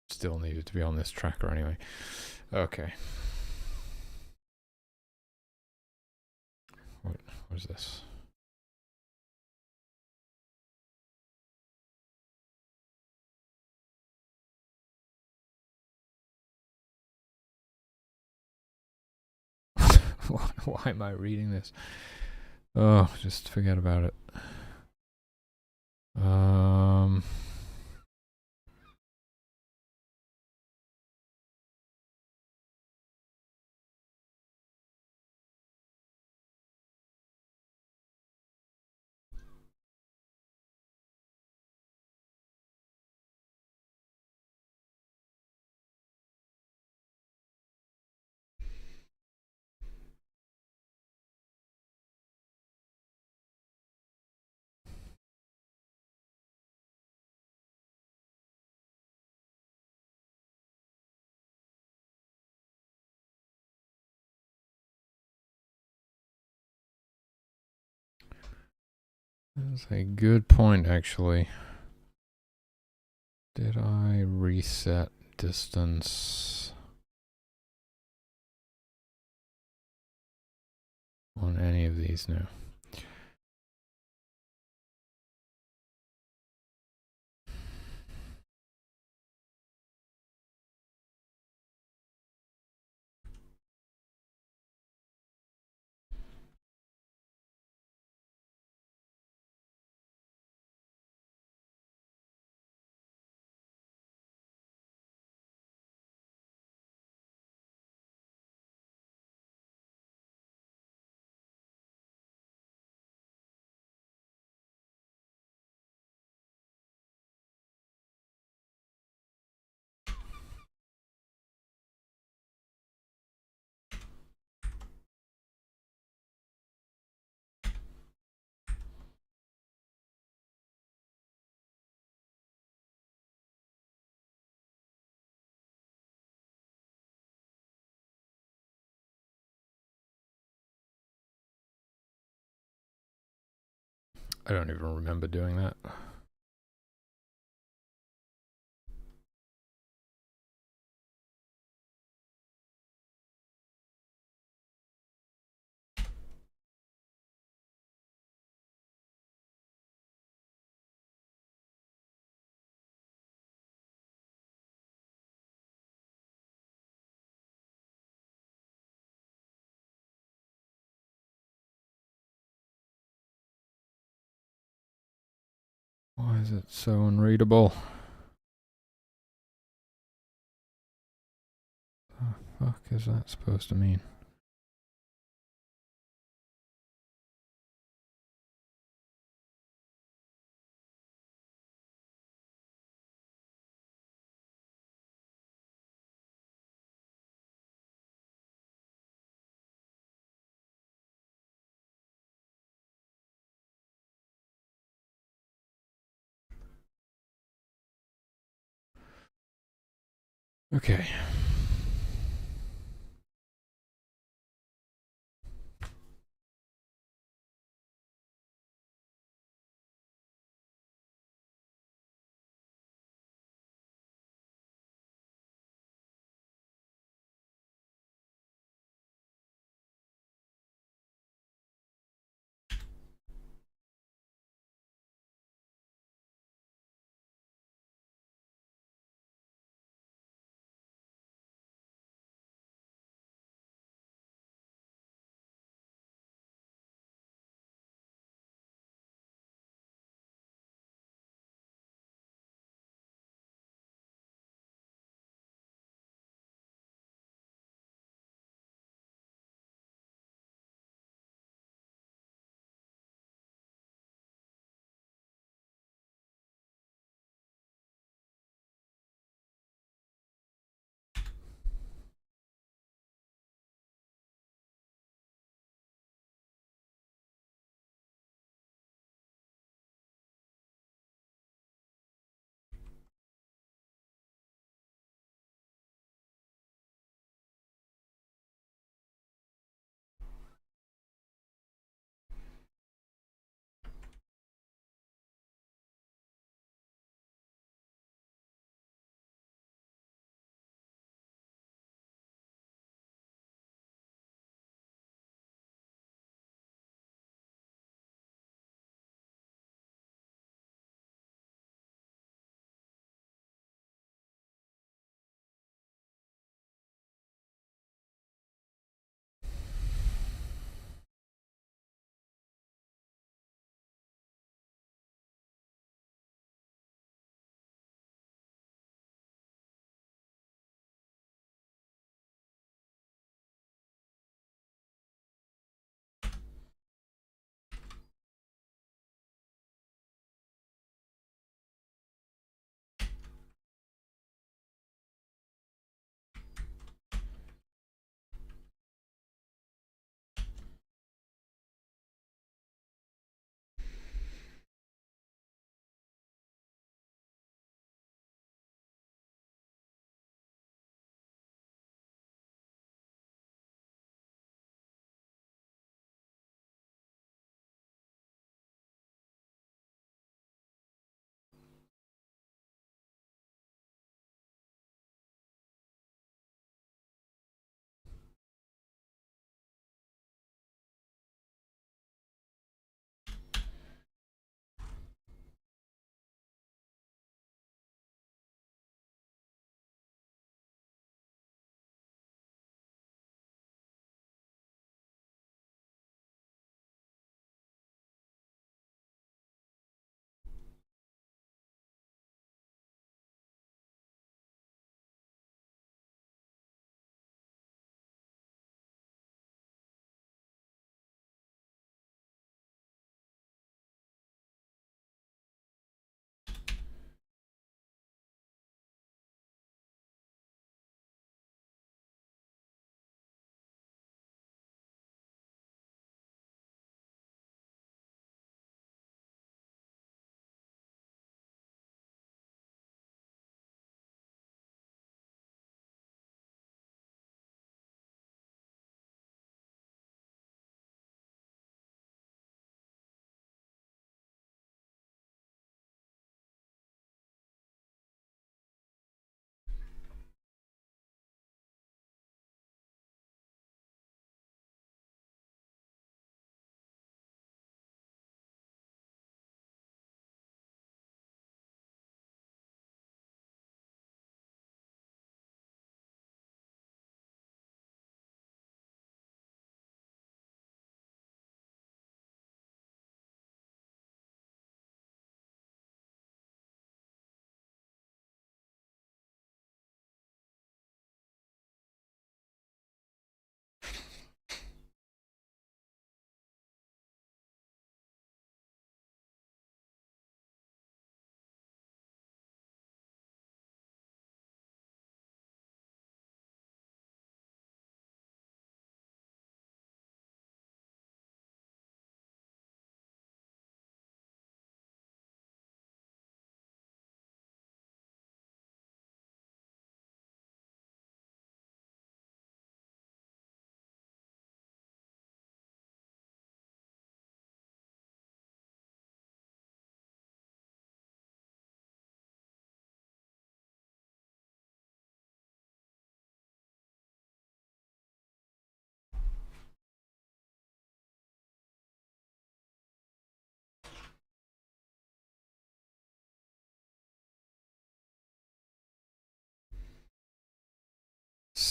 still needed to be on this tracker anyway. Okay. What is this? Why am I reading this? Oh, just forget about it. That's a good point, actually. Did I reset distance on any of these now? I don't even remember doing that. Why is it so unreadable? What the fuck is that supposed to mean? Okay.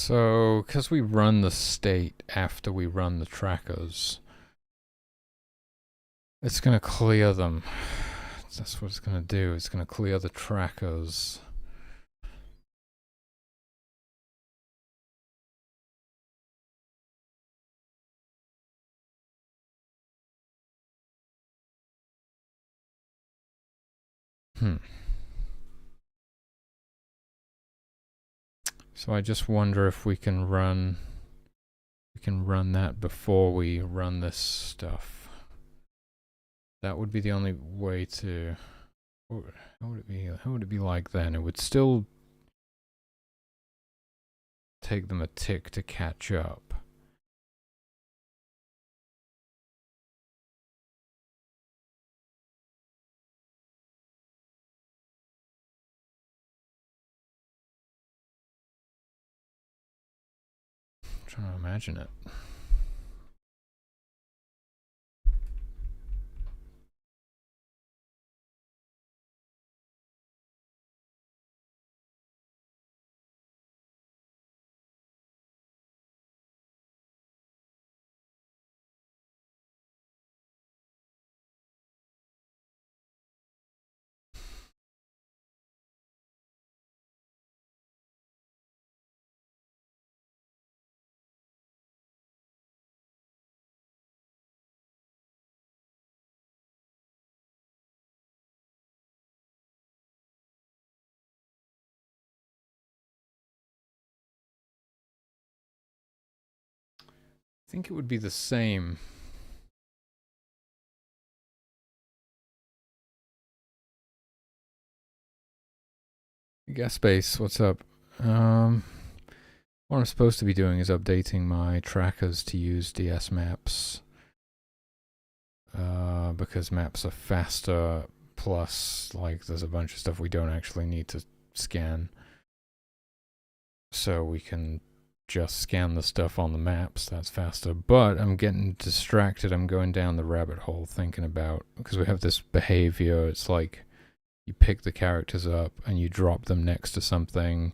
So, because we run the state after we run the trackers, it's going to clear them. That's what it's going to do. It's going to clear the trackers. So I just wonder if we can run that before we run this stuff. That would be the only way to. How would it be? How would it be like then? It would still take them a tick to catch up. I'm trying to imagine it. I think it would be the same. Gas space, what's up? What I'm supposed to be doing is updating my trackers to use DS maps. Because maps are faster, plus, like, there's a bunch of stuff we don't actually need to scan. So we can just scan the stuff on the maps, that's faster. But I'm getting distracted, I'm going down the rabbit hole thinking about, because we have this behavior, it's like, you pick the characters up and you drop them next to something,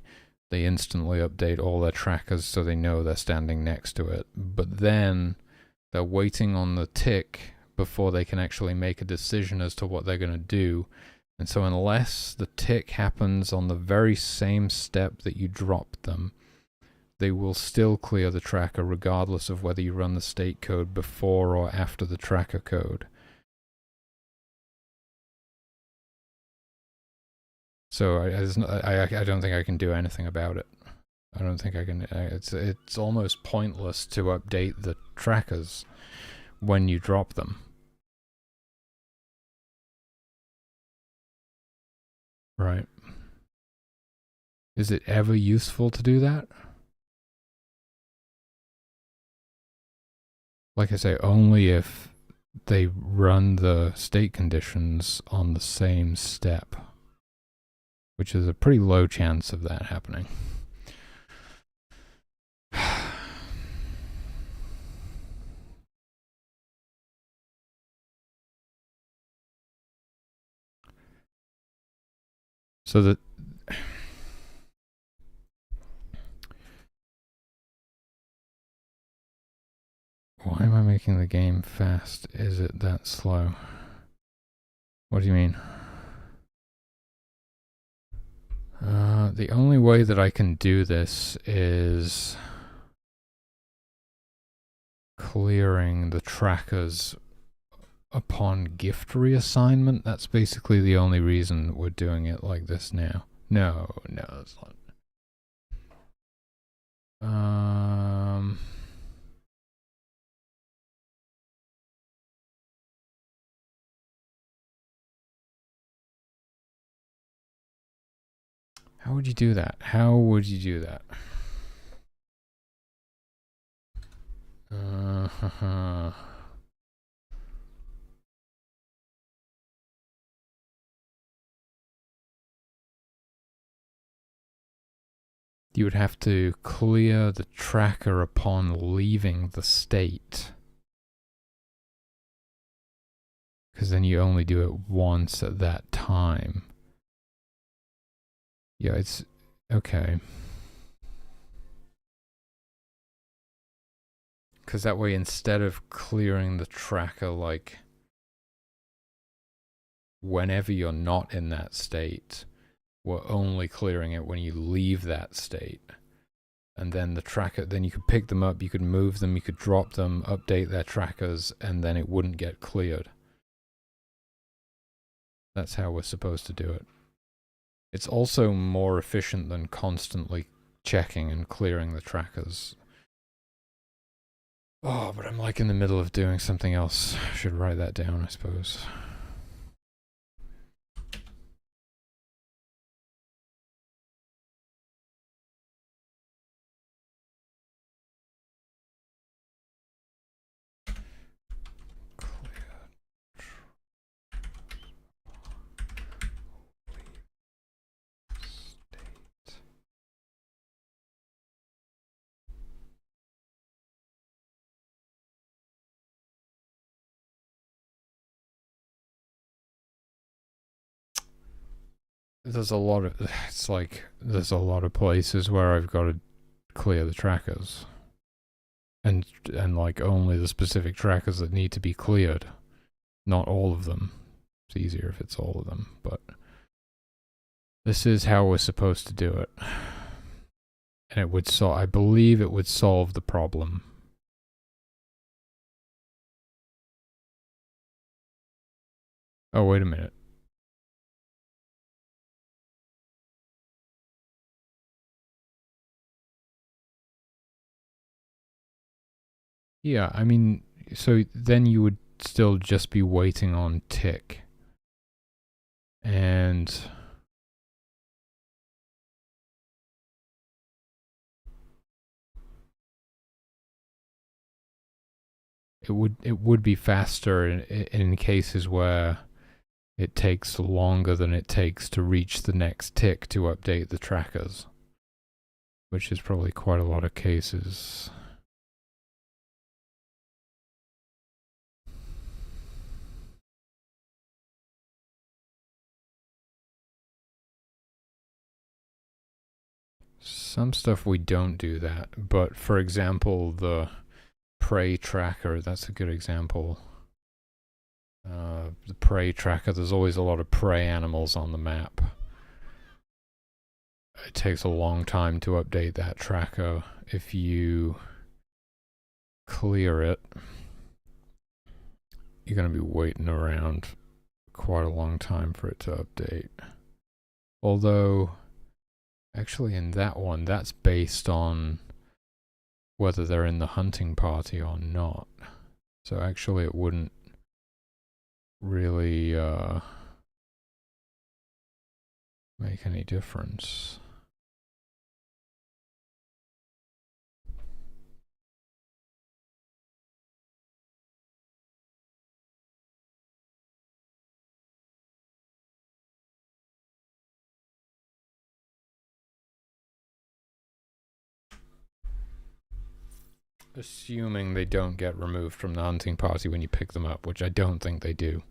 they instantly update all their trackers so they know they're standing next to it. But then they're waiting on the tick before they can actually make a decision as to what they're going to do. And so unless the tick happens on the very same step that you dropped them, they will still clear the tracker regardless of whether you run the state code before or after the tracker code. So I don't think I can do anything about it. I don't think I can. It's almost pointless to update the trackers when you drop them. Right. Is it ever useful to do that? Like I say, only if they run the state conditions on the same step, which is a pretty low chance of that happening. So that why am I making the game fast? Is it that slow? What do you mean? The only way that I can do this is clearing the trackers upon gift reassignment. That's basically the only reason we're doing it like this now. No, that's not. How would you do that? How would you do that? You would have to clear the tracker upon leaving the state. Because then you only do it once at that time. Yeah, it's okay. because that way instead of clearing the tracker like whenever you're not in that state, we're only clearing it when you leave that state. And then the tracker, then you could pick them up, you could move them, you could drop them, update their trackers, and then it wouldn't get cleared. That's how we're supposed to do it. It's also more efficient than constantly checking and clearing the trackers. Oh, but I'm like in the middle of doing something else. I should write that down, I suppose. There's a lot of, it's like, there's a lot of places where I've got to clear the trackers. And like only the specific trackers that need to be cleared. Not all of them. It's easier if it's all of them, but this is how we're supposed to do it. And it would I believe it would solve the problem. Oh, wait a minute. Yeah, I mean, so then you would still just be waiting on tick. And it would be faster in cases where it takes longer than it takes to reach the next tick to update the trackers, which is probably quite a lot of cases. Some stuff we don't do that, but for example, the prey tracker, that's a good example. The prey tracker, there's always a lot of prey animals on the map. It takes a long time to update that tracker. If you clear it, you're going to be waiting around quite a long time for it to update. Although, actually in that one, that's based on whether they're in the hunting party or not. So actually it wouldn't really make any difference. Assuming they don't get removed from the hunting party when you pick them up, which I don't think they do.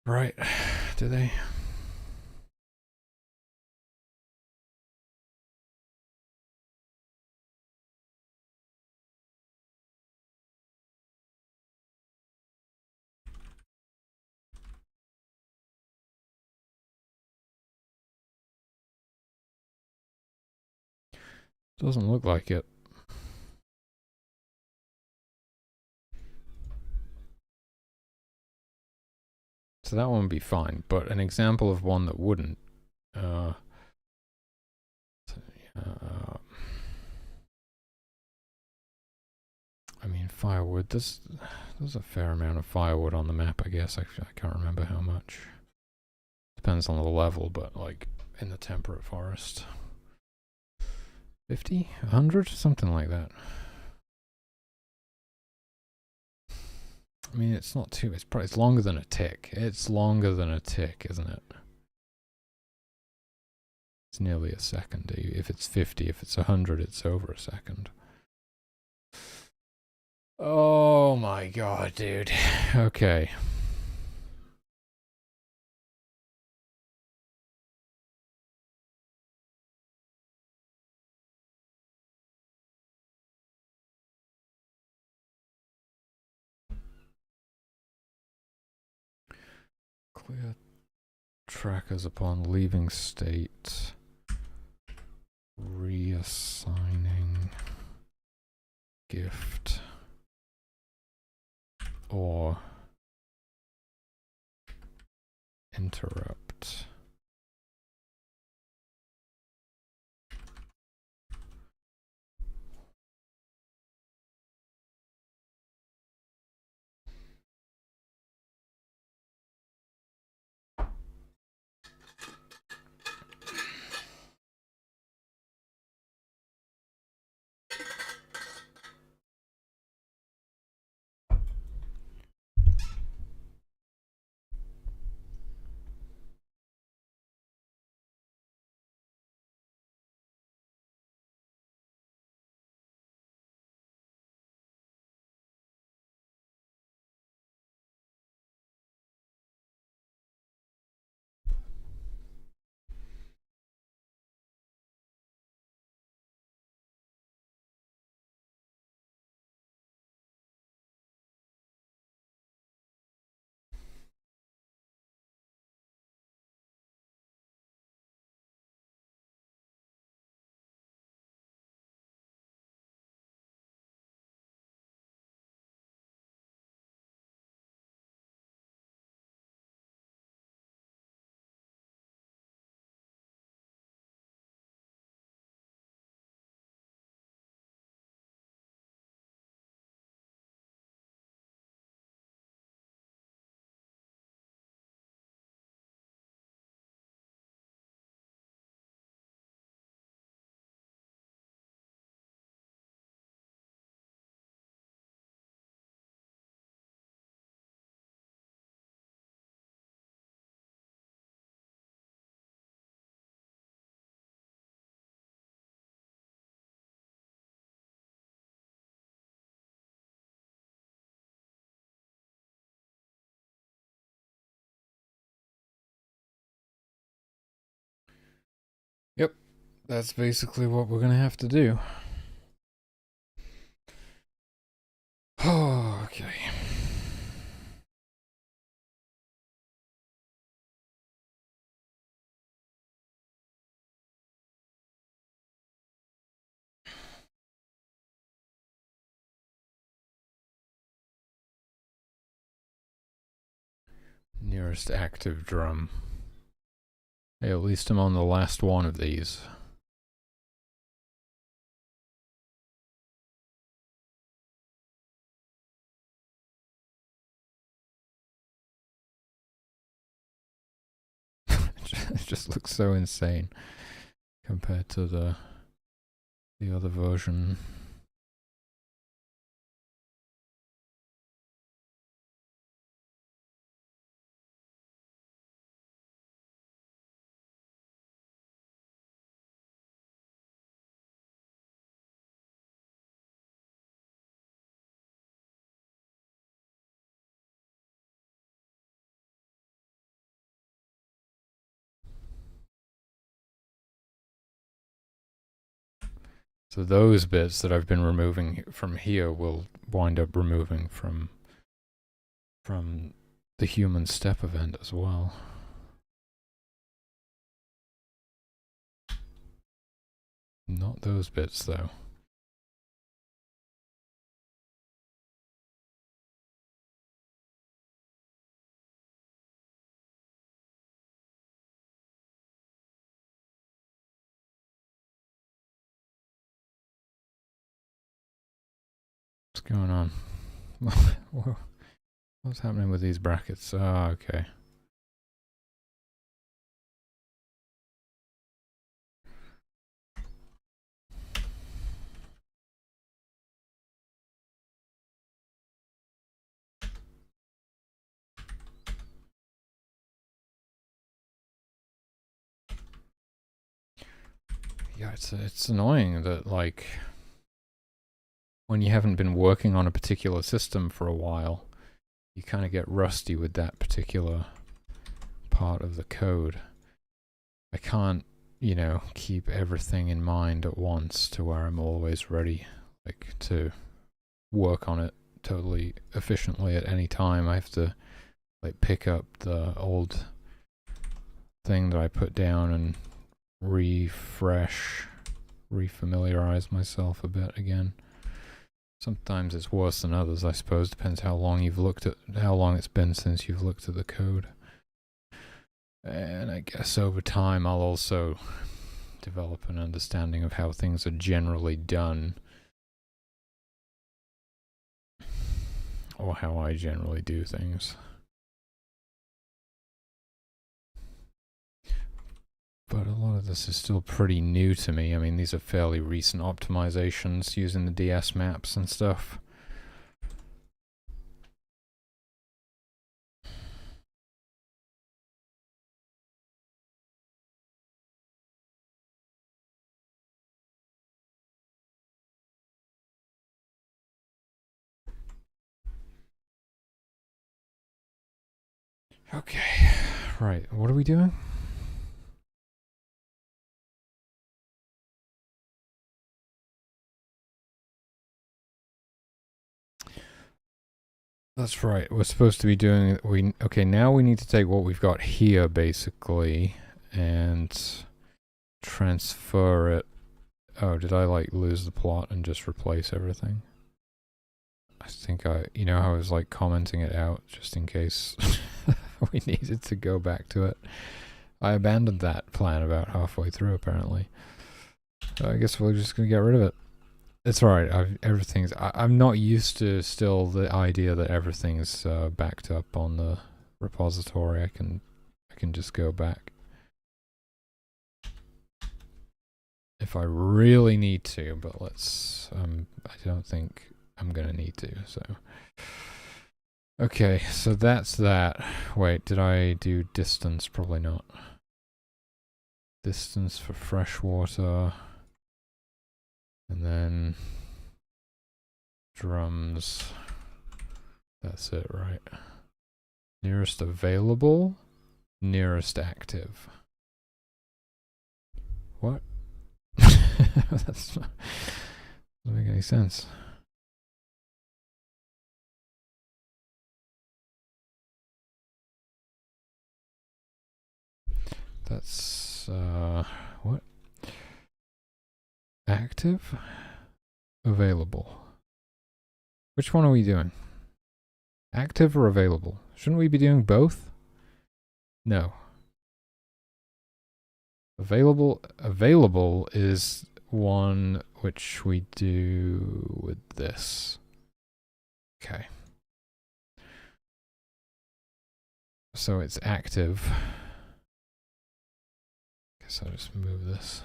Right, do they? Doesn't look like it. So that one would be fine, but an example of one that wouldn't. I mean, firewood. There's a fair amount of firewood on the map, I guess. I can't remember how much. Depends on the level, but like in the temperate forest. 50? 100? Something like that. I mean, it's not too, it's longer than a tick. It's longer than a tick, isn't it? It's nearly a second. If it's 50, if it's 100, it's over a second. Oh my god, dude. Okay. Clear trackers upon leaving state. Reassigning gift or interrupt. Yep, that's basically what we're gonna have to do. Oh, okay. Nearest active drum. Hey, at least I'm on the last one of these. It just looks so insane compared to the other version. So those bits that I've been removing from here will wind up removing from the human step event as well. Not those bits though. What's going on? What's happening with these brackets? Ah, okay. Yeah, it's annoying that, like, when you haven't been working on a particular system for a while, you kind of get rusty with that particular part of the code. I can't, you know, keep everything in mind at once to where I'm always ready, like, to work on it totally efficiently at any time. I have to, like pick up the old thing that I put down and refamiliarize myself a bit again. Sometimes it's worse than others, I suppose. Depends how long it's been since you've looked at the code. And I guess over time I'll also develop an understanding of how things are generally done, or how I generally do things. But a lot of this is still pretty new to me. I mean, these are fairly recent optimizations using the DS maps and stuff. Okay, right, what are we doing? That's right, we're supposed to be doing, okay, now we need to take what we've got here, basically, and transfer it. Oh, did I, like, lose the plot and just replace everything? I think you know how I was, like, commenting it out, just in case we needed to go back to it. I abandoned that plan about halfway through, apparently. So I guess we're just gonna get rid of it. It's alright, I'm not used to still the idea that everything's backed up on the repository. I can just go back if I really need to, but I don't think I'm gonna need to, so. Okay, so that's that. Wait, did I do distance? Probably not. Distance for fresh water. And then drums. That's it, right? Nearest available, nearest active. What? That doesn't make any sense. That's what? Active, available. Which one are we doing? Active or available? Shouldn't we be doing both? No. Available is one which we do with this. Okay. So it's active. Guess I'll just move this.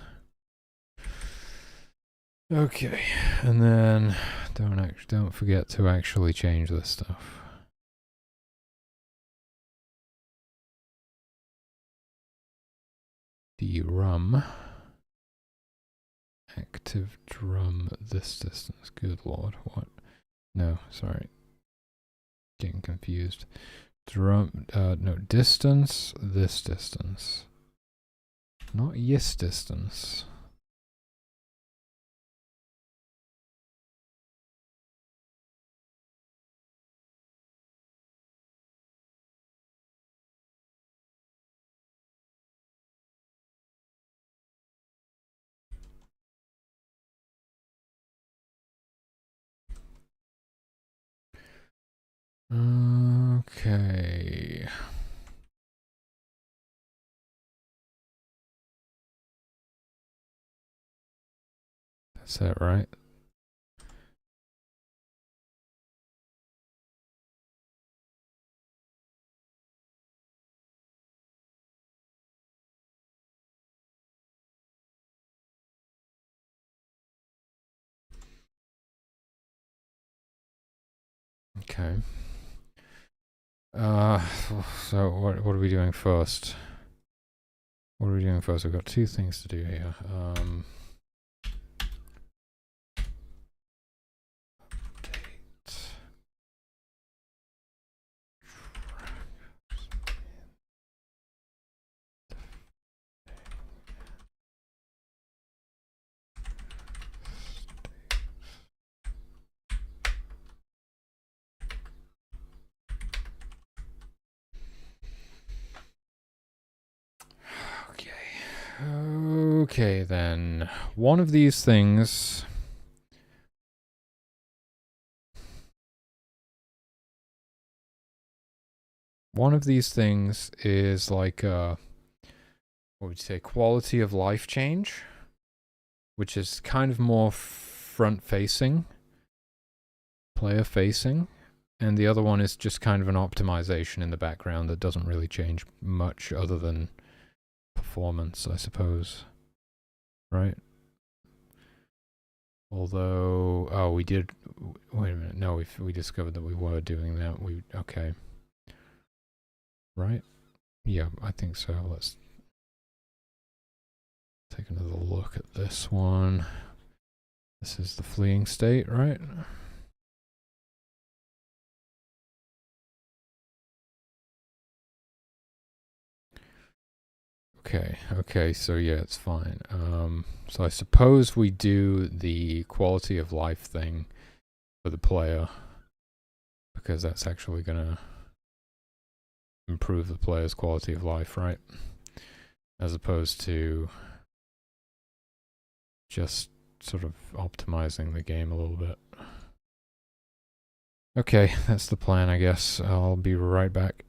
Okay, and then don't forget to actually change this stuff. Drum. Active drum this distance. Good lord, what? No, sorry. Getting confused. Drum, no, distance, this distance. Not yes distance. Okay. That's it, right? Okay. So what are we doing first? What are we doing first? We've got two things to do here. Okay, then. One of these things... One of these things is like what would you say, quality of life change, which is kind of more front-facing, player-facing, and the other one is just kind of an optimization in the background that doesn't really change much other than performance, I suppose. Right? Although, oh, we did, wait a minute, no, we discovered that we were doing that. Okay. Right? Yeah, I think so. Let's take another look at this one. This is the fleeing state, right? Okay, so yeah, it's fine. So I suppose we do the quality of life thing for the player, because that's actually gonna improve the player's quality of life, right? As opposed to just sort of optimizing the game a little bit. Okay, that's the plan, I guess. I'll be right back.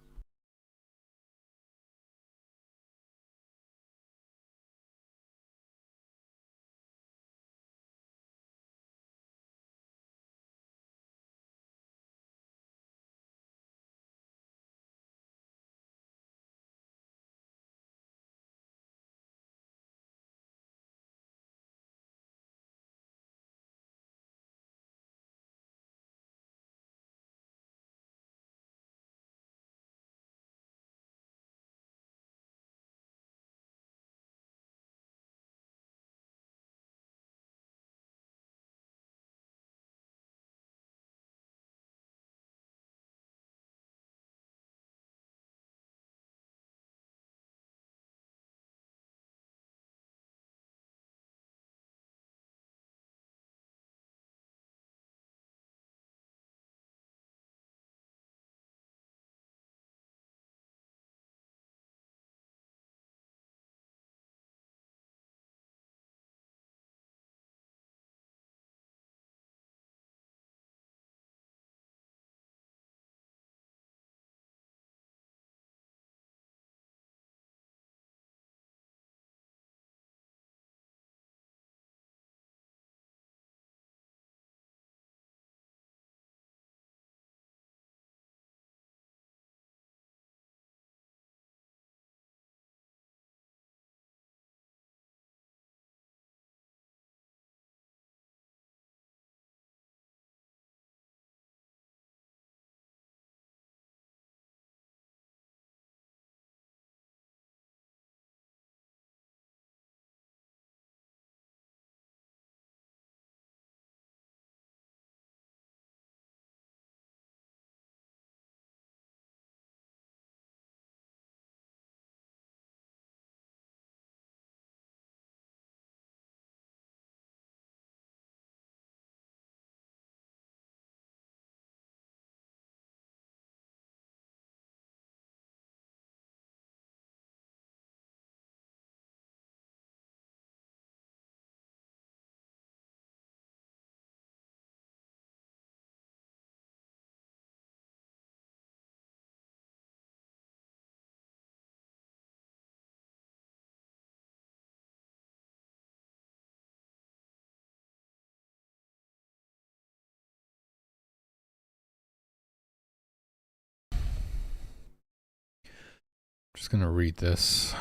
Just gonna read this.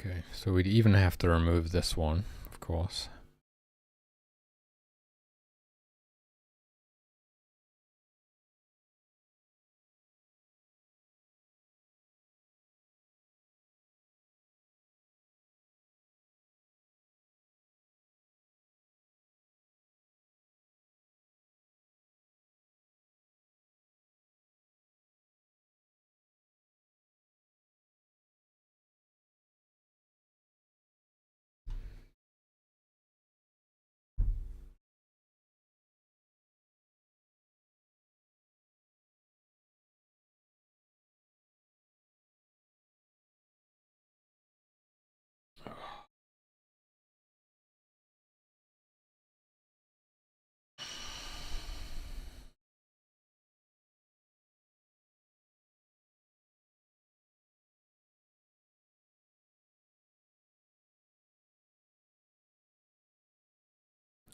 Okay, so we'd even have to remove this one, of course.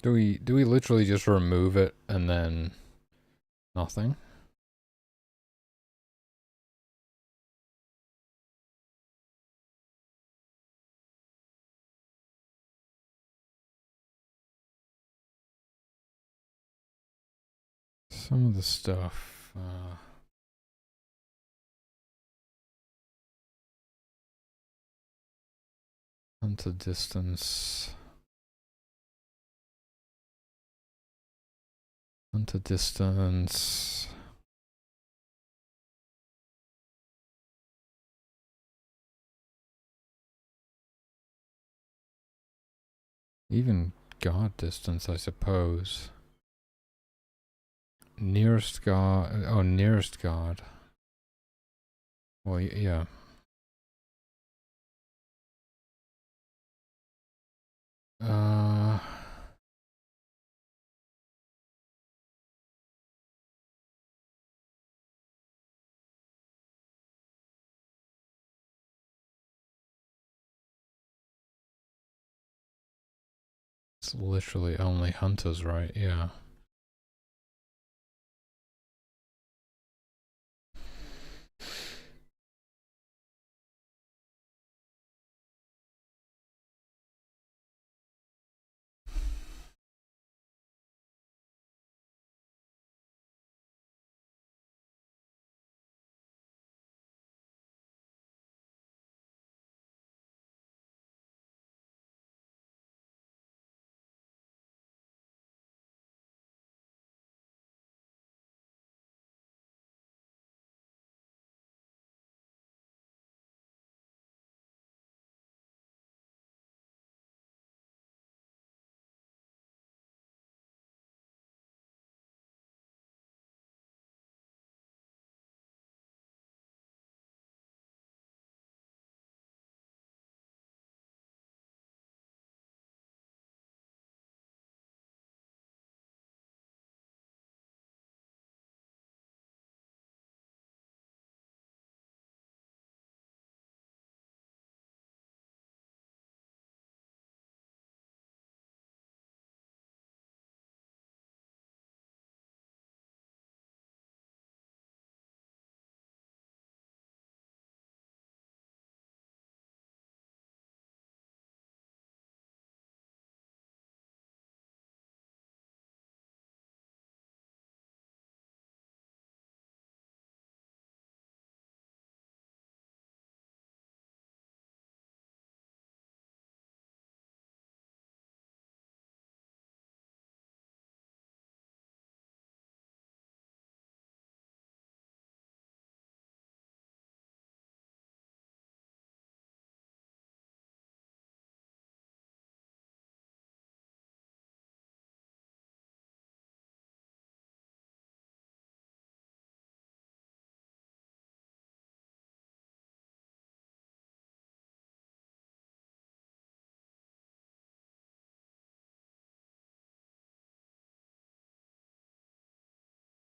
Do we literally just remove it and then nothing? Some of the stuff, hunter distance, hunter distance. Even guard distance, I suppose. Nearest guard. Oh, nearest guard. Well, yeah. It's literally only hunters, right? Yeah.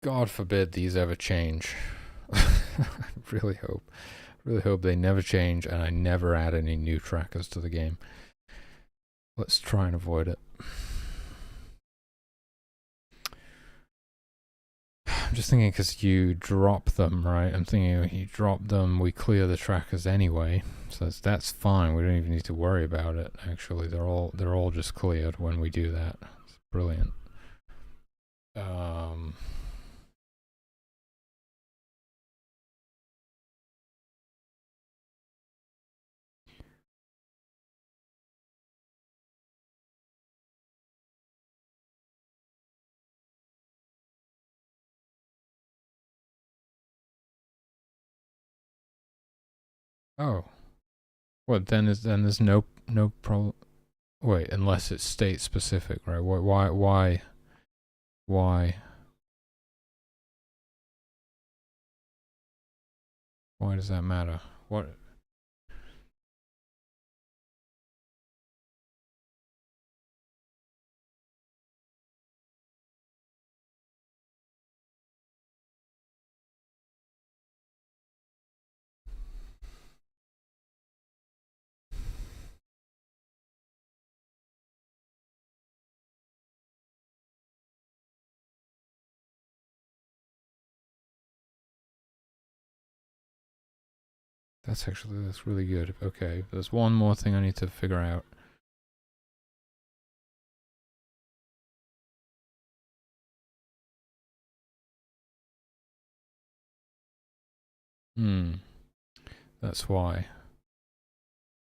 God forbid these ever change. I really hope. Really hope they never change and I never add any new trackers to the game. Let's try and avoid it. I'm just thinking because you drop them, right? I'm thinking you drop them, we clear the trackers anyway, so that's fine. We don't even need to worry about it. Actually, they're all just cleared when we do that. It's brilliant. Oh, what then? There's no problem. Wait, unless it's state specific, right? Why why does that matter? What? That's really good. Okay, there's one more thing I need to figure out. That's why.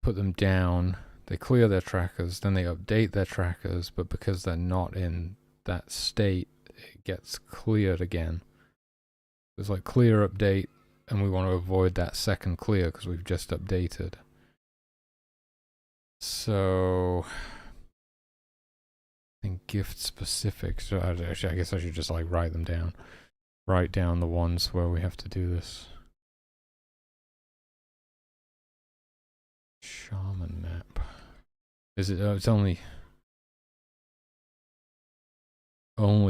Put them down, they clear their trackers, then they update their trackers, but because they're not in that state, it gets cleared again. It's like clear, update, and we want to avoid that second clear because we've just updated. So I think gift specific. So I guess I should just like write them down. Write down the ones where we have to do this. Shaman map. Is it? It's only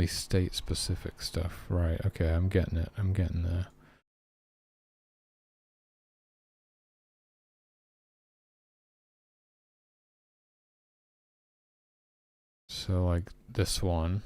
state specific stuff. Right. Okay. I'm getting it. I'm getting there. So like this one.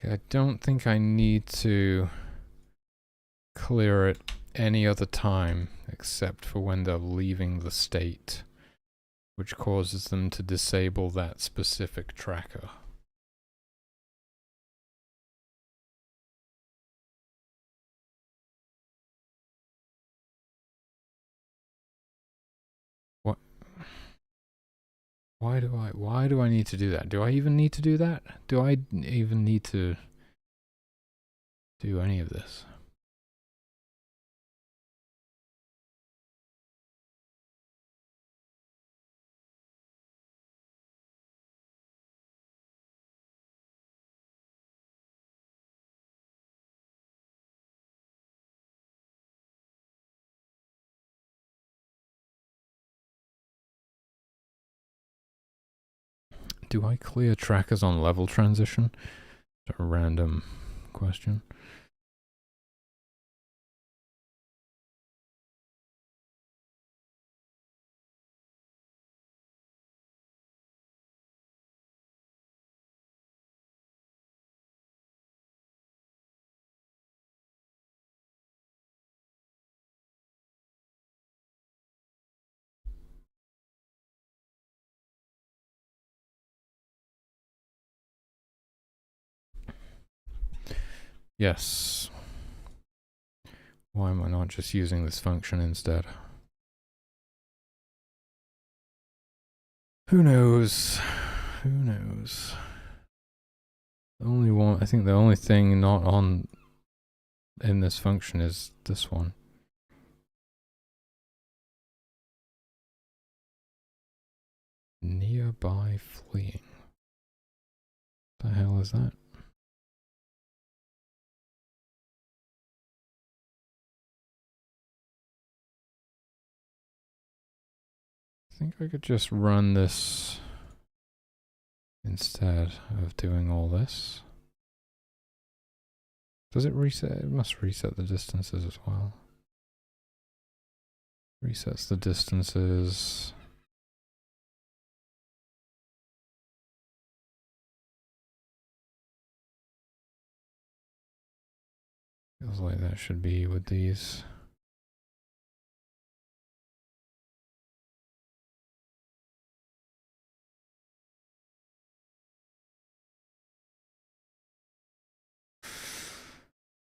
I don't think I need to clear it any other time except for when they're leaving the state, which causes them to disable that specific tracker. What? Why do I need to do that? Do I even need to do that? Do I even need to do any of this? Do I clear trackers on level transition? It's a random question. Yes. Why am I not just using this function instead? Who knows? Who knows? The only one, I think the only thing not on in this function is this one. Nearby fleeing. The hell is that? I think I could just run this instead of doing all this. Does it reset? It must reset the distances as well. Resets the distances. Feels like that should be with these.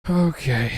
Okay.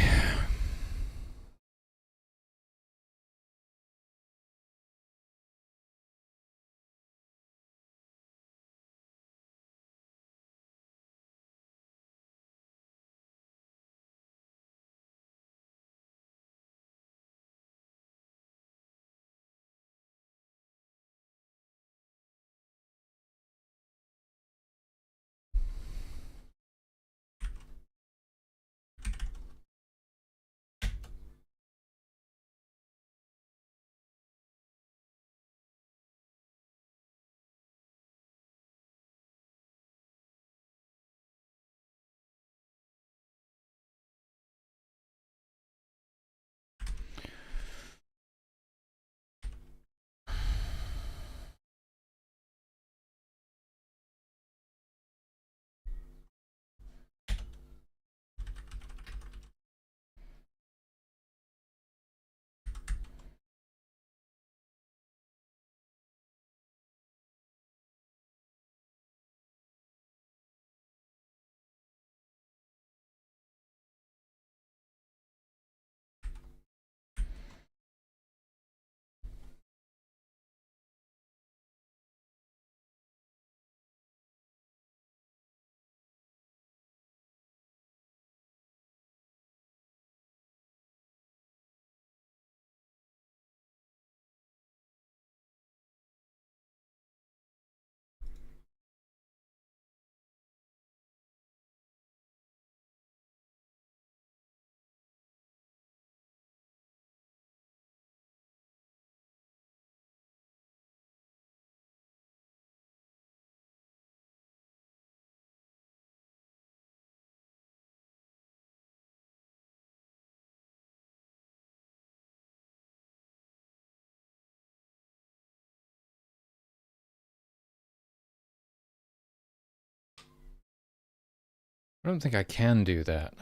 I don't think I can do that.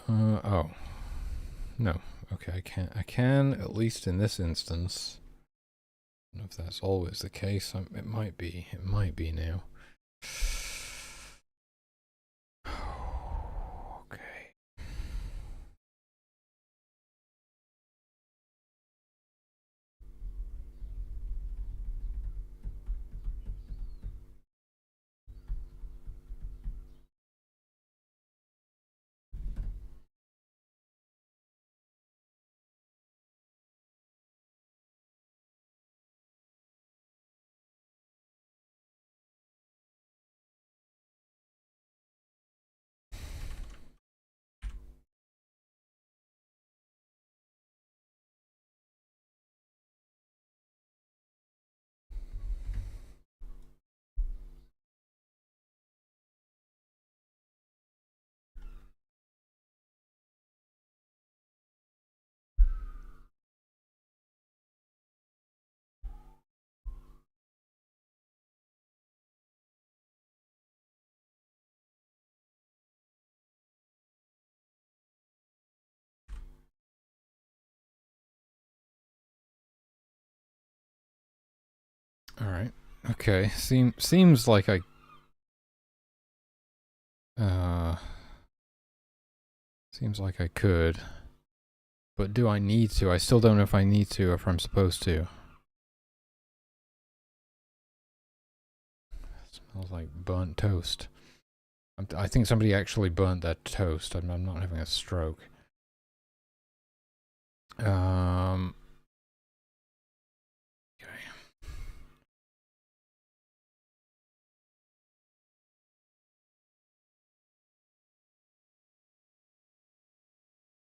Oh. No. Okay, I can, at least in this instance. I don't know if that's always the case. It might be. It might be now. Okay. Alright. Okay. Seems like I... Seems like I could. But do I need to? I still don't know if I need to or if I'm supposed to. It smells like burnt toast. I think somebody actually burnt that toast. I'm not having a stroke. Okay.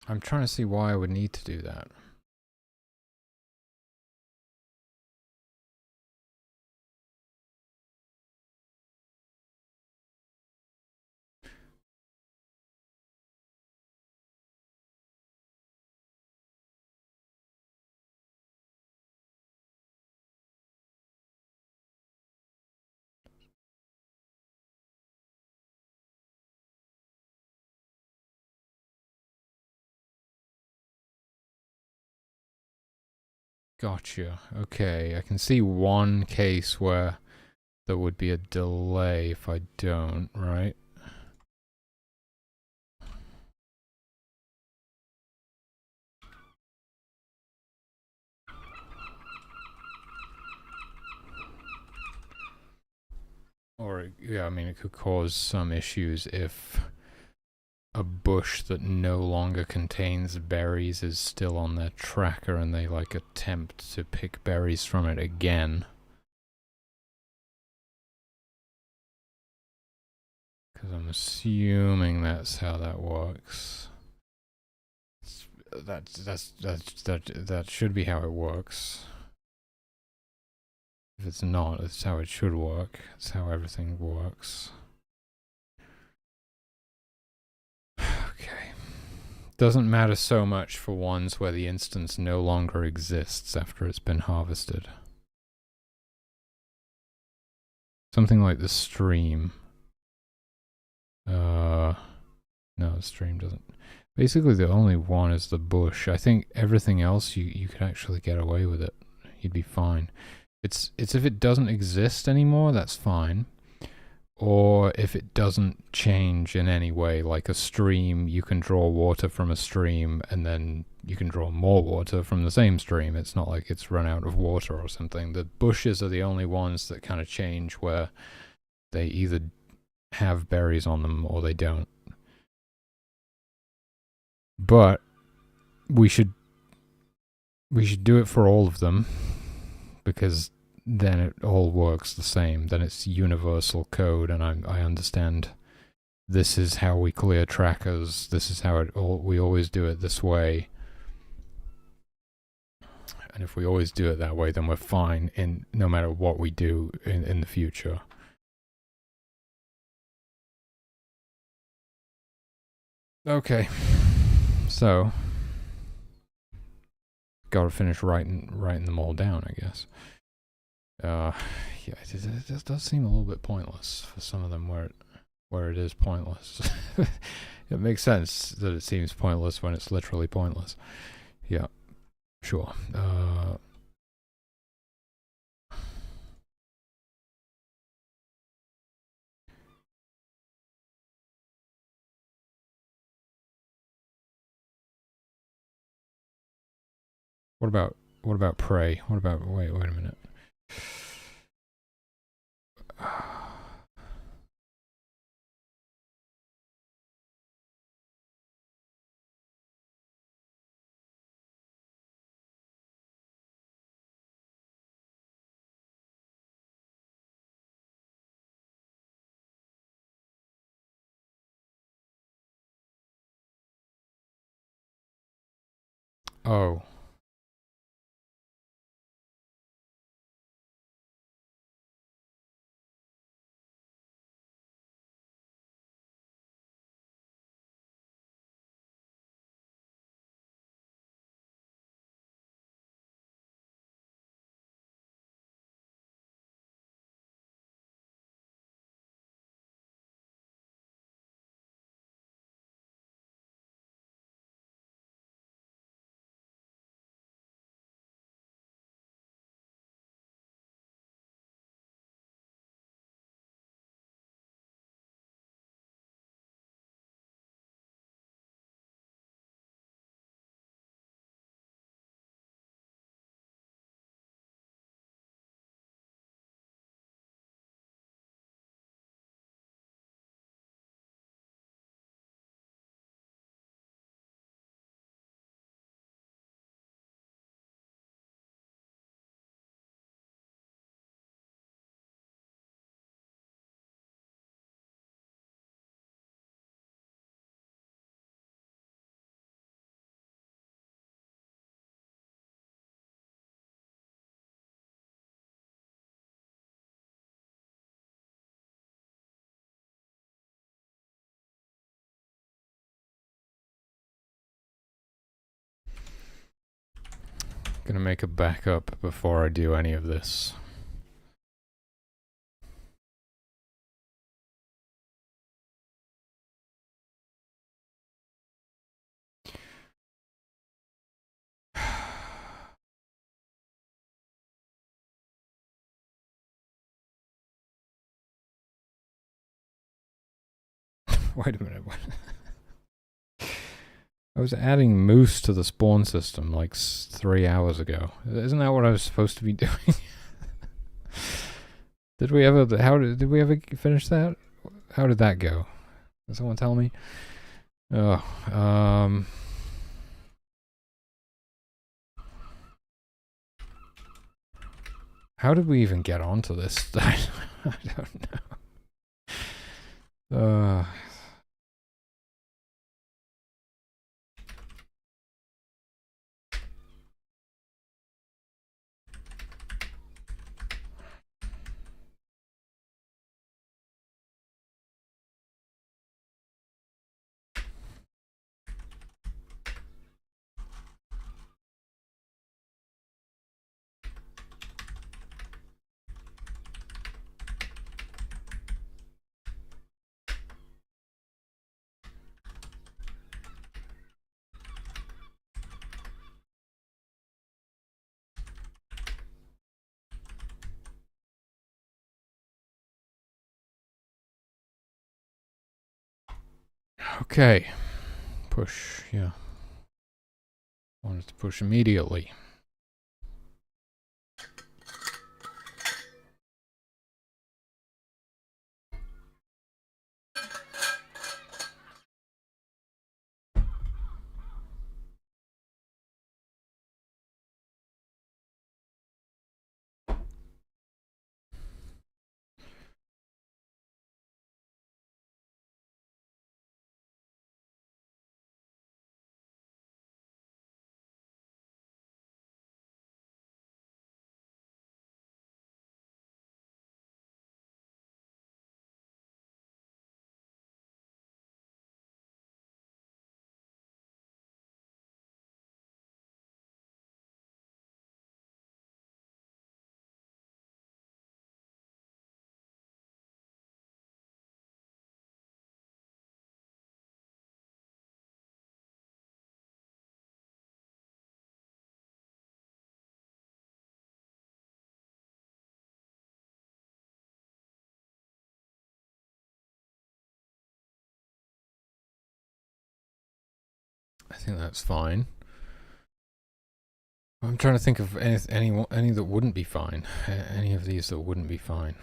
I'm trying to see why I would need to do that. Gotcha. Okay, I can see one case where there would be a delay if I don't, right? Or, yeah, I mean, it could cause some issues if a bush that no longer contains berries is still on their tracker and they, like, attempt to pick berries from it again. Because I'm assuming that's how that works. That should be how it works. If it's not, it's how it should work. It's how everything works. Okay. Doesn't matter so much for ones where the instance no longer exists after it's been harvested. Something like the stream. No, the stream doesn't. Basically, the only one is the bush. I think everything else, you could actually get away with it. You'd be fine. It's if it doesn't exist anymore, that's fine. Or if it doesn't change in any way, like a stream, you can draw water from a stream and then you can draw more water from the same stream. It's not like it's run out of water or something. The bushes are the only ones that kind of change where they either have berries on them or they don't. But we should do it for all of them because then it all works the same. Then it's universal code, and I understand this is how we clear trackers. This is how we always do it this way. And if we always do it that way, then we're fine in no matter what we do in the future. Okay, so gotta finish writing them all down, I guess. Yeah, it does seem a little bit pointless for some of them where it is pointless. It makes sense that it seems pointless when it's literally pointless. Yeah, sure. What about pray? What about wait a minute. Oh. Gonna make a backup before I do any of this. Wait a minute. I was adding moose to the spawn system like 3 hours ago. Isn't that what I was supposed to be doing? Did we ever finish that? How did that go? Can someone tell me? Oh, how did we even get onto this? I don't know. Okay. Push, yeah. Wanted to push immediately. I think that's fine. I'm trying to think of any that wouldn't be fine. Any of these that wouldn't be fine.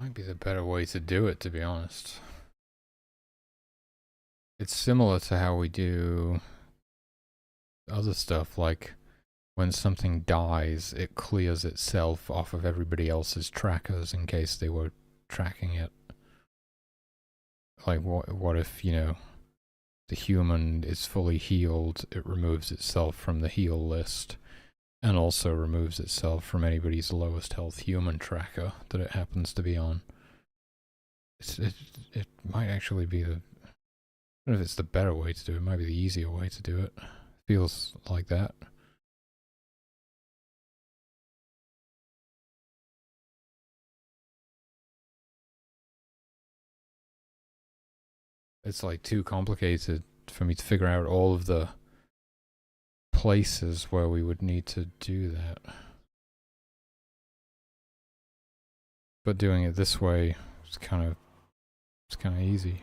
Might be the better way to do it, to be honest. It's similar to how we do other stuff, like when something dies, it clears itself off of everybody else's trackers in case they were tracking it. Like, what if, you know, the human is fully healed, it removes itself from the heal list, and also removes itself from anybody's lowest health human tracker that it happens to be on. It might actually be the, I don't know if it's the better way to do it, it might be the easier way to do it. Feels like that. It's like too complicated for me to figure out all of the places where we would need to do that. But doing it this way is kind of easy.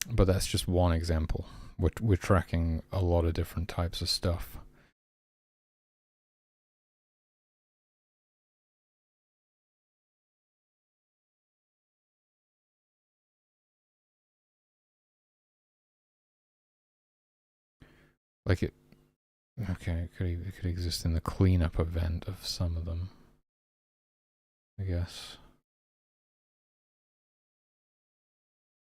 But that's just one example. We're tracking a lot of different types of stuff. Like it, okay, it could exist in the cleanup event of some of them, I guess.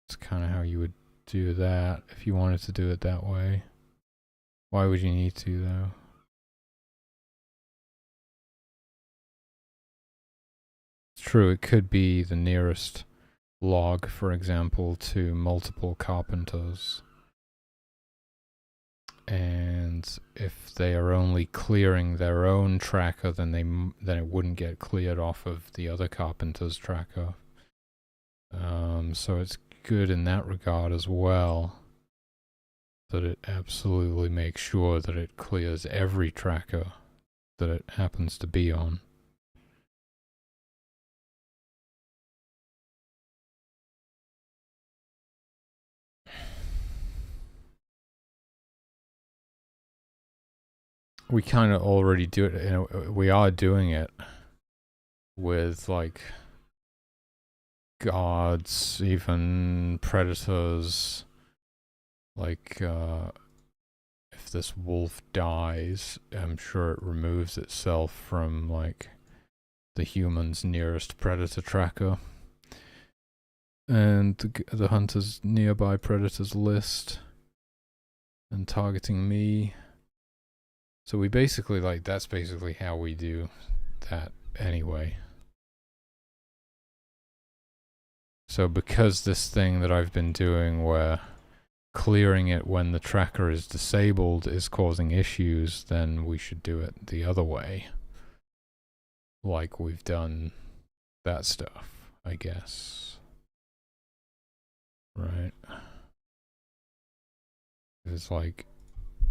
It's kind of how you would do that if you wanted to do it that way. Why would you need to, though? It's true, it could be the nearest log, for example, to multiple carpenters. And if they are only clearing their own tracker, then it wouldn't get cleared off of the other carpenter's tracker. So it's good in that regard as well, that it absolutely makes sure that it clears every tracker that it happens to be on. We kind of already do it, you know, we are doing it with like gods, even predators. Like, if this wolf dies, I'm sure it removes itself from like the human's nearest predator tracker and the hunter's nearby predators list and targeting me. So we basically, like, that's basically how we do that anyway. So because this thing that I've been doing where clearing it when the tracker is disabled is causing issues, then we should do it the other way. Like we've done that stuff, I guess. Right? It's like,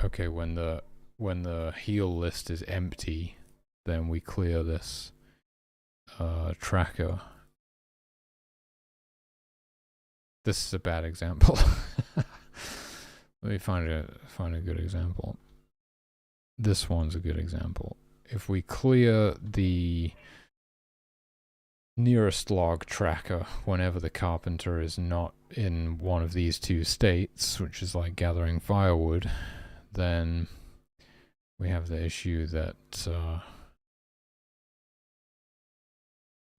okay, when the heal list is empty, then we clear this tracker. This is a bad example. Let me find a good example. This one's a good example. If we clear the nearest log tracker whenever the carpenter is not in one of these two states, which is like gathering firewood, then we have the issue that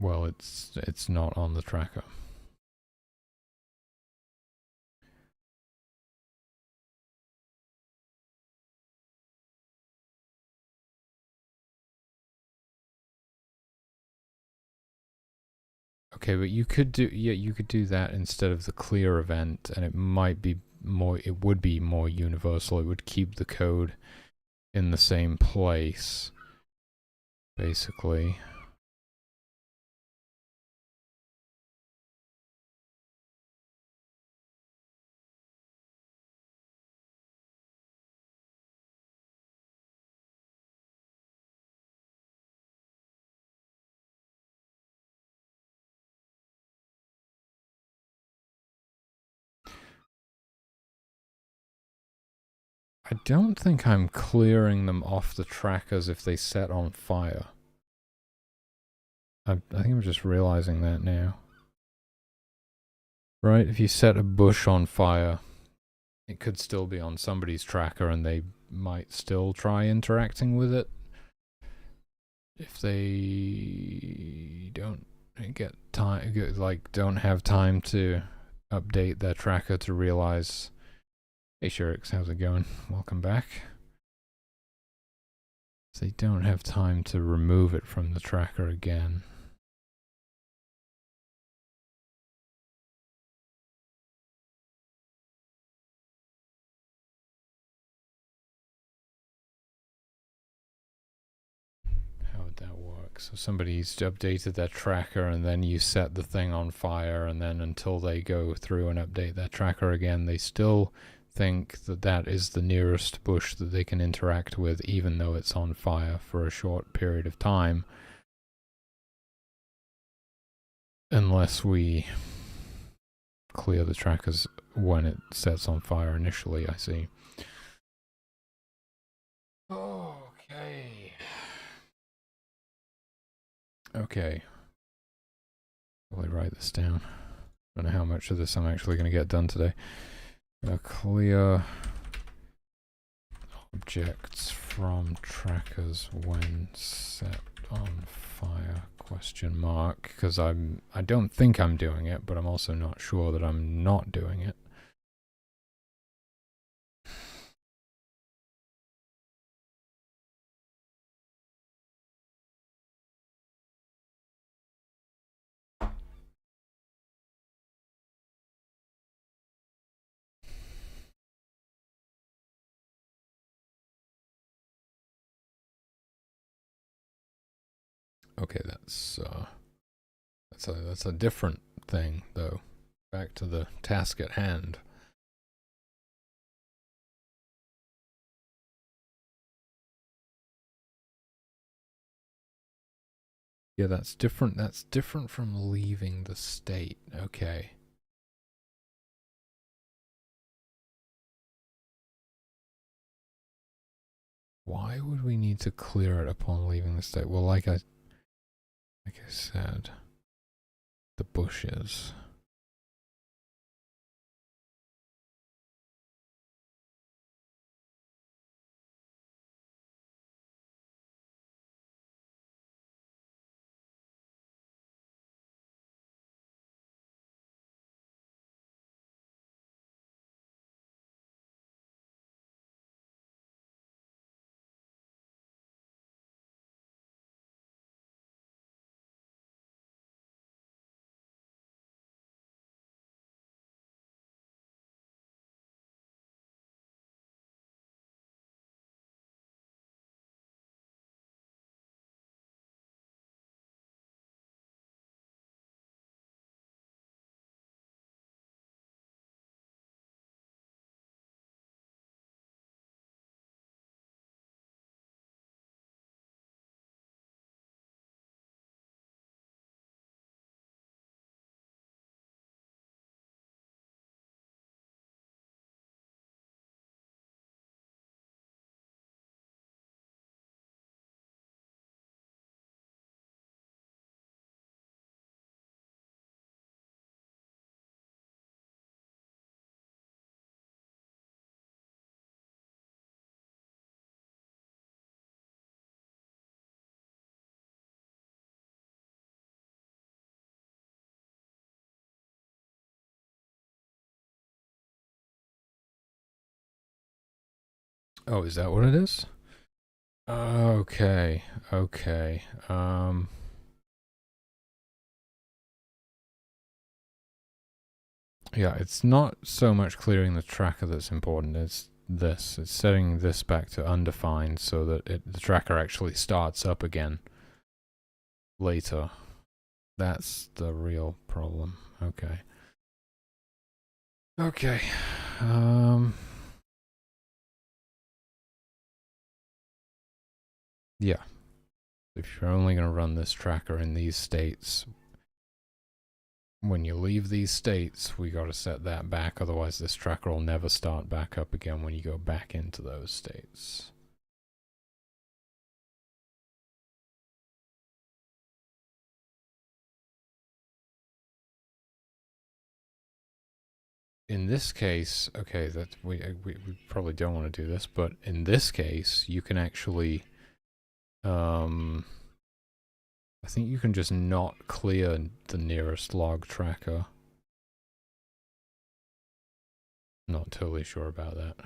well, it's not on the tracker. Okay, but you could do that instead of the clear event, and it would be more universal. It would keep the code in the same place, basically. I don't think I'm clearing them off the trackers if they set on fire. I think I'm just realizing that now. Right, if you set a bush on fire, it could still be on somebody's tracker and they might still try interacting with it. If they don't get time, like don't have time to update their tracker to realize, hey Shurix, how's it going? Welcome back. If they don't have time to remove it from the tracker again. How would that work? So somebody's updated their tracker and then you set the thing on fire, and then until they go through and update their tracker again, they still think that that is the nearest bush that they can interact with, even though it's on fire for a short period of time. Unless we clear the trackers when it sets on fire initially, I see. Okay. Okay. Really write this down. I don't know how much of this I'm actually going to get done today. Clear objects from trackers when set on fire, question mark, because I don't think I'm doing it, but I'm also not sure that I'm not doing it. Okay, that's a different thing though. Back to the task at hand. Yeah, that's different. That's different from leaving the state. Okay. Why would we need to clear it upon leaving the state? Well, like I said, the bushes. Oh, is that what it is? Okay. Okay. Yeah, it's not so much clearing the tracker that's important. It's this. It's setting this back to undefined so that the tracker actually starts up again later. That's the real problem. Okay. Okay. Yeah. If you're only going to run this tracker in these states, when you leave these states, we got to set that back, otherwise this tracker will never start back up again when you go back into those states. In this case, okay, that we probably don't want to do this, but in this case, you can actually, I think you can just not clear the nearest log tracker. Not totally sure about that.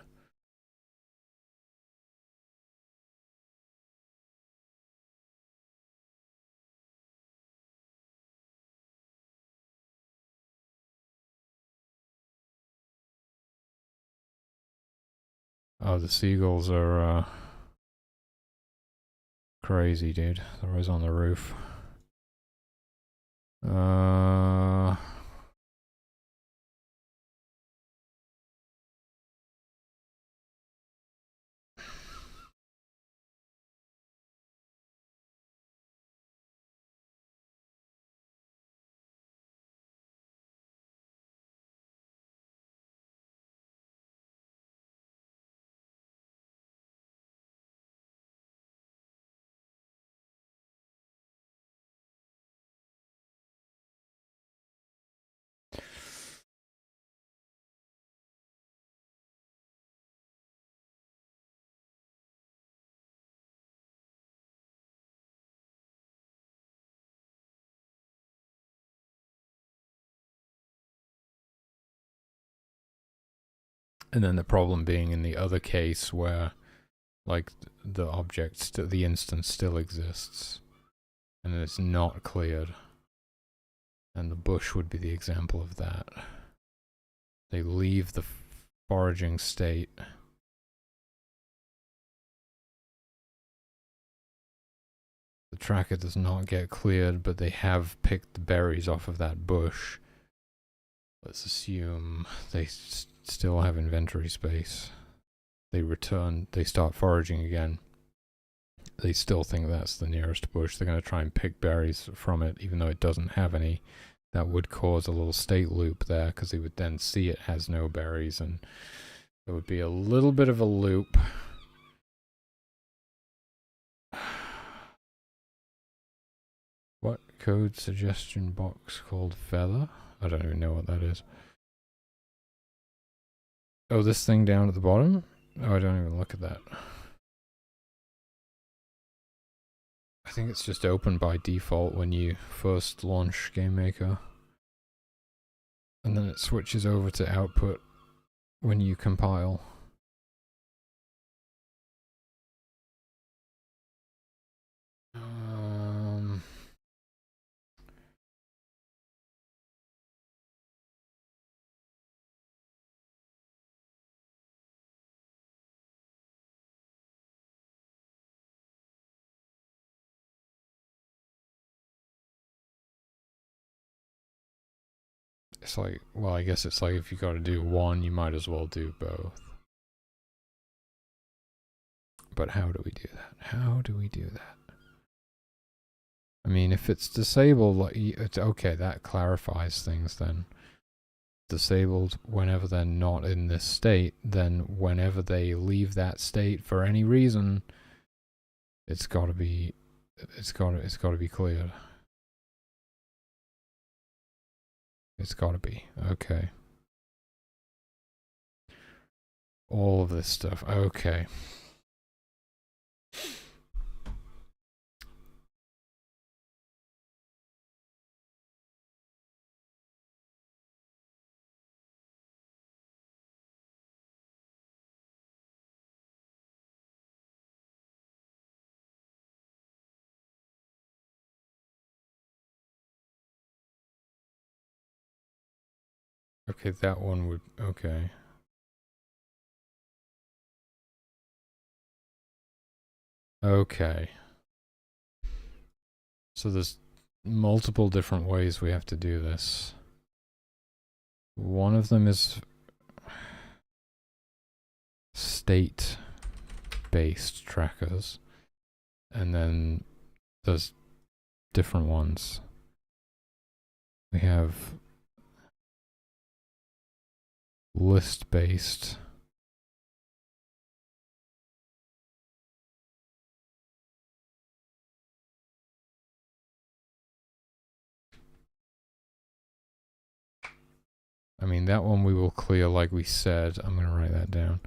Oh, the seagulls are crazy, dude. They're always on the roof. And then the problem being in the other case where, like, the object, the instance still exists, and it's not cleared. And the bush would be the example of that. They leave the foraging state. The tracker does not get cleared, but they have picked the berries off of that bush. Let's assume they still have inventory space. They return, they start foraging again. They still think that's the nearest bush. They're going to try and pick berries from it, even though it doesn't have any. That would cause a little state loop there, because they would then see it has no berries, and there would be a little bit of a loop. What code suggestion box called Feather? I don't even know what that is. Oh, this thing down at the bottom? Oh, I don't even look at that. I think it's just open by default when you first launch GameMaker. And then it switches over to output when you compile. It's like, well, I guess it's like if you got to do one, you might as well do both. But how do we do that? How do we do that? I mean, if it's disabled, like, it's okay, that clarifies things then. Disabled whenever they're not in this state, then whenever they leave that state for any reason, it's got to be cleared. It's got to be. Okay. All of this stuff. Okay. Okay, that one would, okay. Okay. So there's multiple different ways we have to do this. One of them is state-based trackers, and then there's different ones. We have list based. I mean, that one we will clear like we said. I'm going to write that down.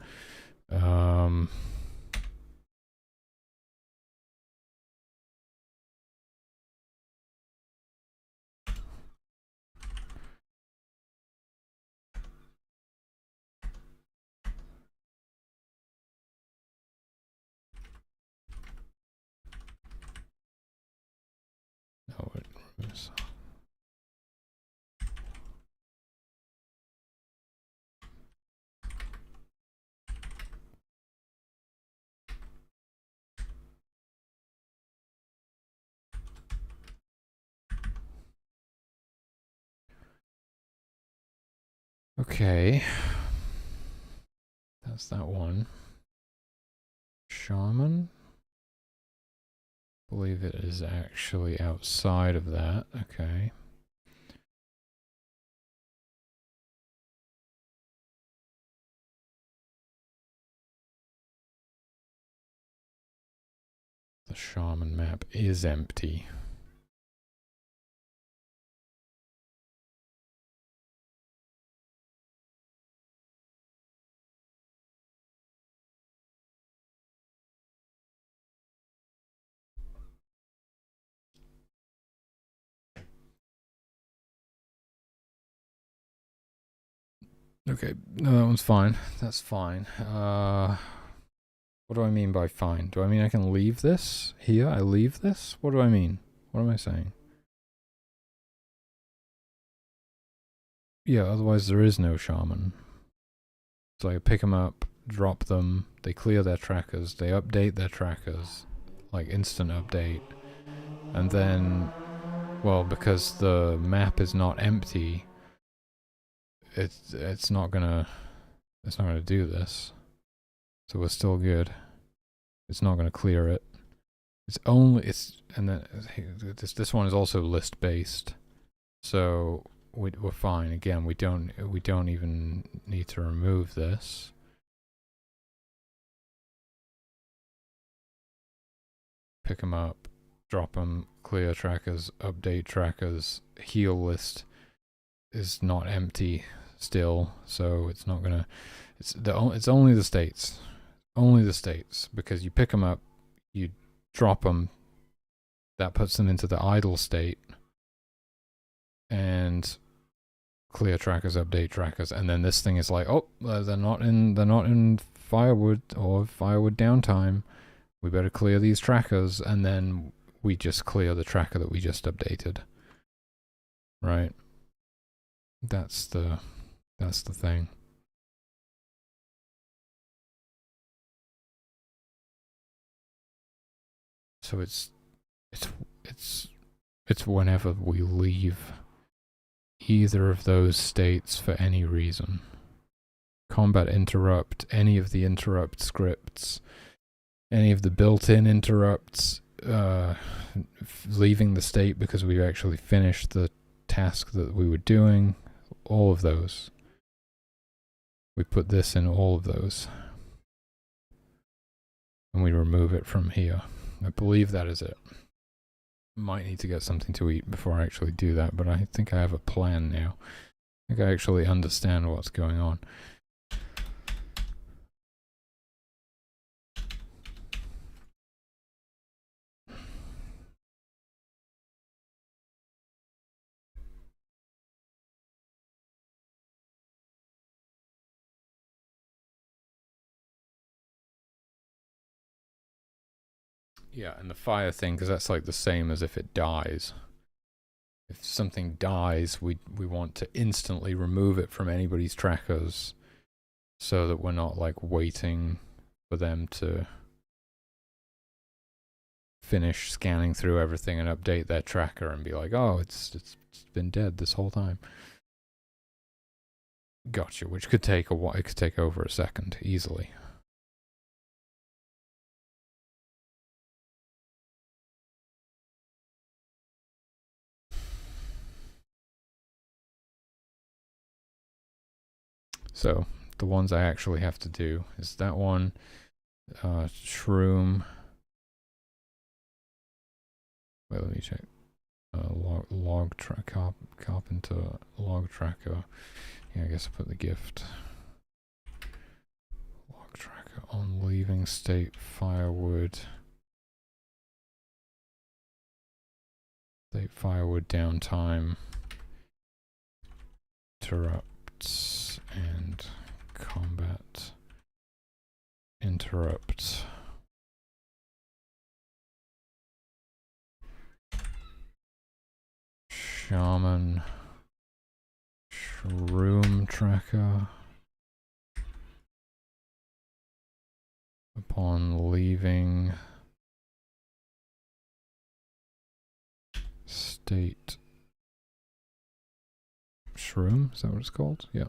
No, it removes. Okay. That's that one. Shaman. I believe it is actually outside of that. Okay. The shaman map is empty. Okay, no, that one's fine. That's fine. What do I mean by fine? Do I mean I can leave this here? I leave this? What do I mean? What am I saying? Yeah, otherwise there is no shaman. So I pick them up, drop them, they clear their trackers, they update their trackers, like instant update, and then, well, because the map is not empty, it's not gonna do this. So we're still good. It's not gonna clear it. And then this one is also list based, so we're fine. Again, we don't even need to remove this. Pick them up, drop them, clear trackers, update trackers. Heal list is not empty still, so it's not gonna. It's only the states, because you pick them up, you drop them. That puts them into the idle state, and clear trackers, update trackers, and then this thing is like, oh, they're not in firewood or firewood downtime. We better clear these trackers, and then we just clear the tracker that we just updated. Right? That's the thing. So it's whenever we leave either of those states for any reason. Combat interrupt, any of the interrupt scripts, any of the built-in interrupts, leaving the state because we've actually finished the task that we were doing, all of those. We put this in all of those. And we remove it from here. I believe that is it. Might need to get something to eat before I actually do that, but I think I have a plan now. I think I actually understand what's going on. Yeah, and the fire thing, because that's like the same as if it dies. If something dies, we want to instantly remove it from anybody's trackers so that we're not like waiting for them to finish scanning through everything and update their tracker and be like, oh, it's been dead this whole time. Gotcha, which could take a while. It could take over a second easily. So the ones I actually have to do is that one, shroom. Wait, let me check. Log tracker, carpenter, log tracker. Yeah, I guess I put the gift. Log tracker on leaving state, firewood. State firewood downtime. Interrupts and combat. Interrupt. Shaman. Shroom tracker. Upon leaving state. Shroom, is that what it's called? Yeah.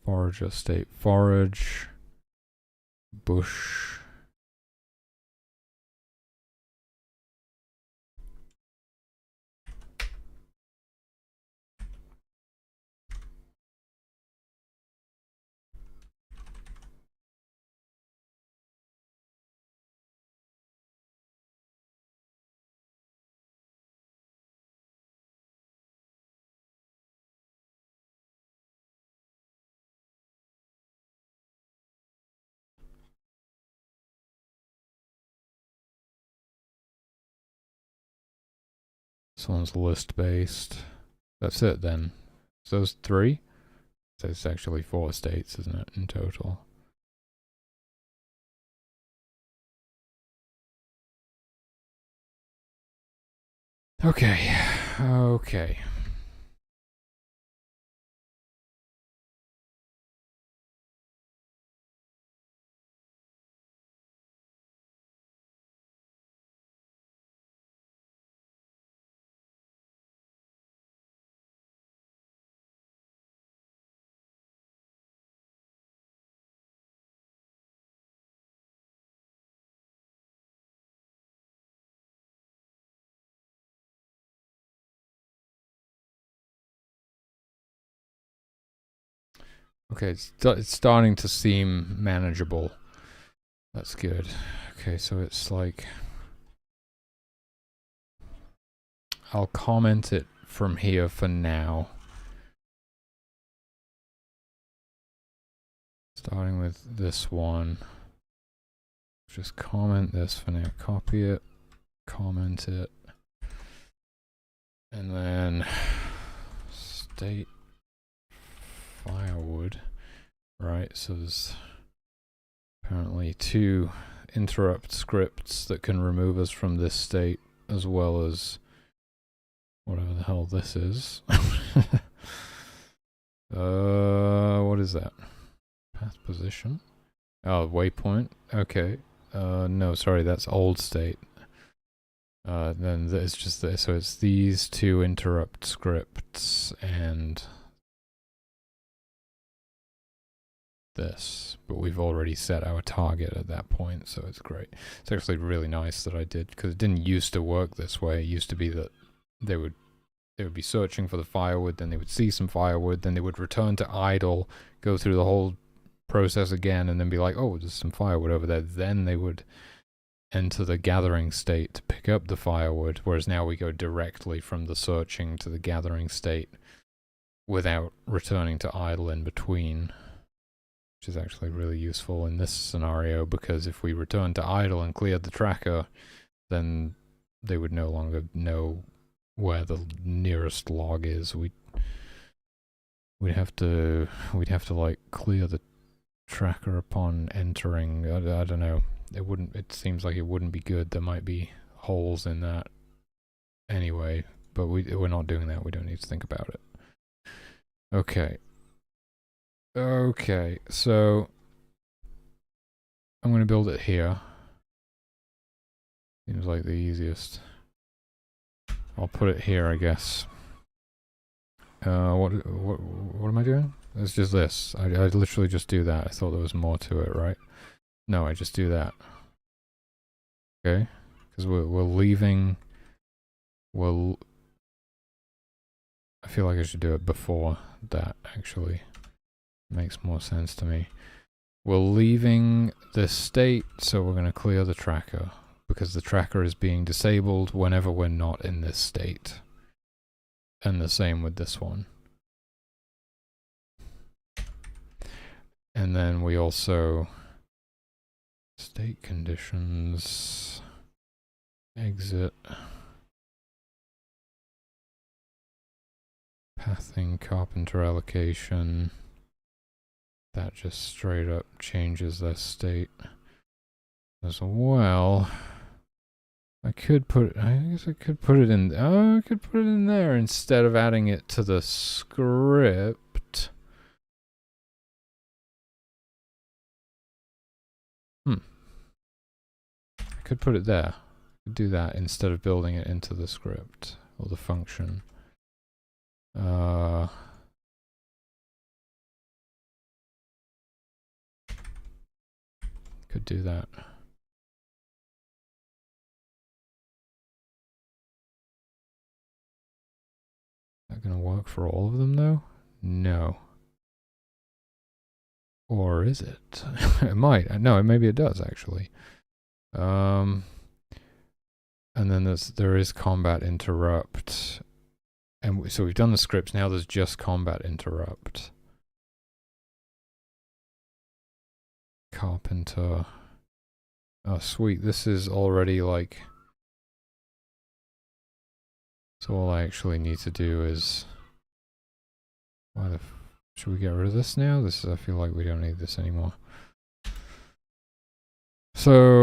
Forager state, forage, bush. This one's list based. That's it then. So those 3? So it's actually 4 states, isn't it, in total? Okay. Okay. Okay, it's starting to seem manageable. That's good. Okay, so it's like... I'll comment it from here for now. Starting with this one. Just comment this for now. Copy it. Comment it. And then... State... Firewood. Right, so there's... apparently 2 interrupt scripts that can remove us from this state, as well as... whatever the hell this is. What is that? Path position? Oh, waypoint. Okay. No, sorry, that's old state. Then it's just this. So it's these 2 interrupt scripts and this. But we've already set our target at that point, so it's great. It's actually really nice that I did, because it didn't used to work this way. It used to be that they would be searching for the firewood, then they would see some firewood, then they would return to idle, go through the whole process again, and then be like, oh, there's some firewood over there. Then they would enter the gathering state to pick up the firewood, whereas now we go directly from the searching to the gathering state without returning to idle in between, which is actually really useful in this scenario, because if we return to idle and cleared the tracker, then they would no longer know where the nearest log is. We'd have to like clear the tracker upon entering. I don't know. It seems like it wouldn't be good. There might be holes in that anyway, but we're not doing that. We don't need to think about it. Okay. Okay, so I'm going to build it here. Seems like the easiest. I'll put it here, I guess. What am I doing? It's just this. I literally just do that. I thought there was more to it, right? No, I just do that. Okay. because we're leaving. I feel like I should do it before that, actually. Makes more sense to me. We're leaving this state, so we're going to clear the tracker, because the tracker is being disabled whenever we're not in this state. And the same with this one. And then we also state conditions, exit, pathing, carpenter allocation. That just straight up changes their state as well. I guess I could put it in. Oh, I could put it in there instead of adding it to the script. I could put it there. Do that instead of building it into the script or the function. Could do that. Is that gonna work for all of them though? No. Or is it? It might. No, maybe it does actually. And then there is combat interrupt. And so we've done the scripts, now there's just combat interrupt. Carpenter. Oh sweet, this is already like... So all I actually need to do is... Should we get rid of this now? I feel like we don't need this anymore. So...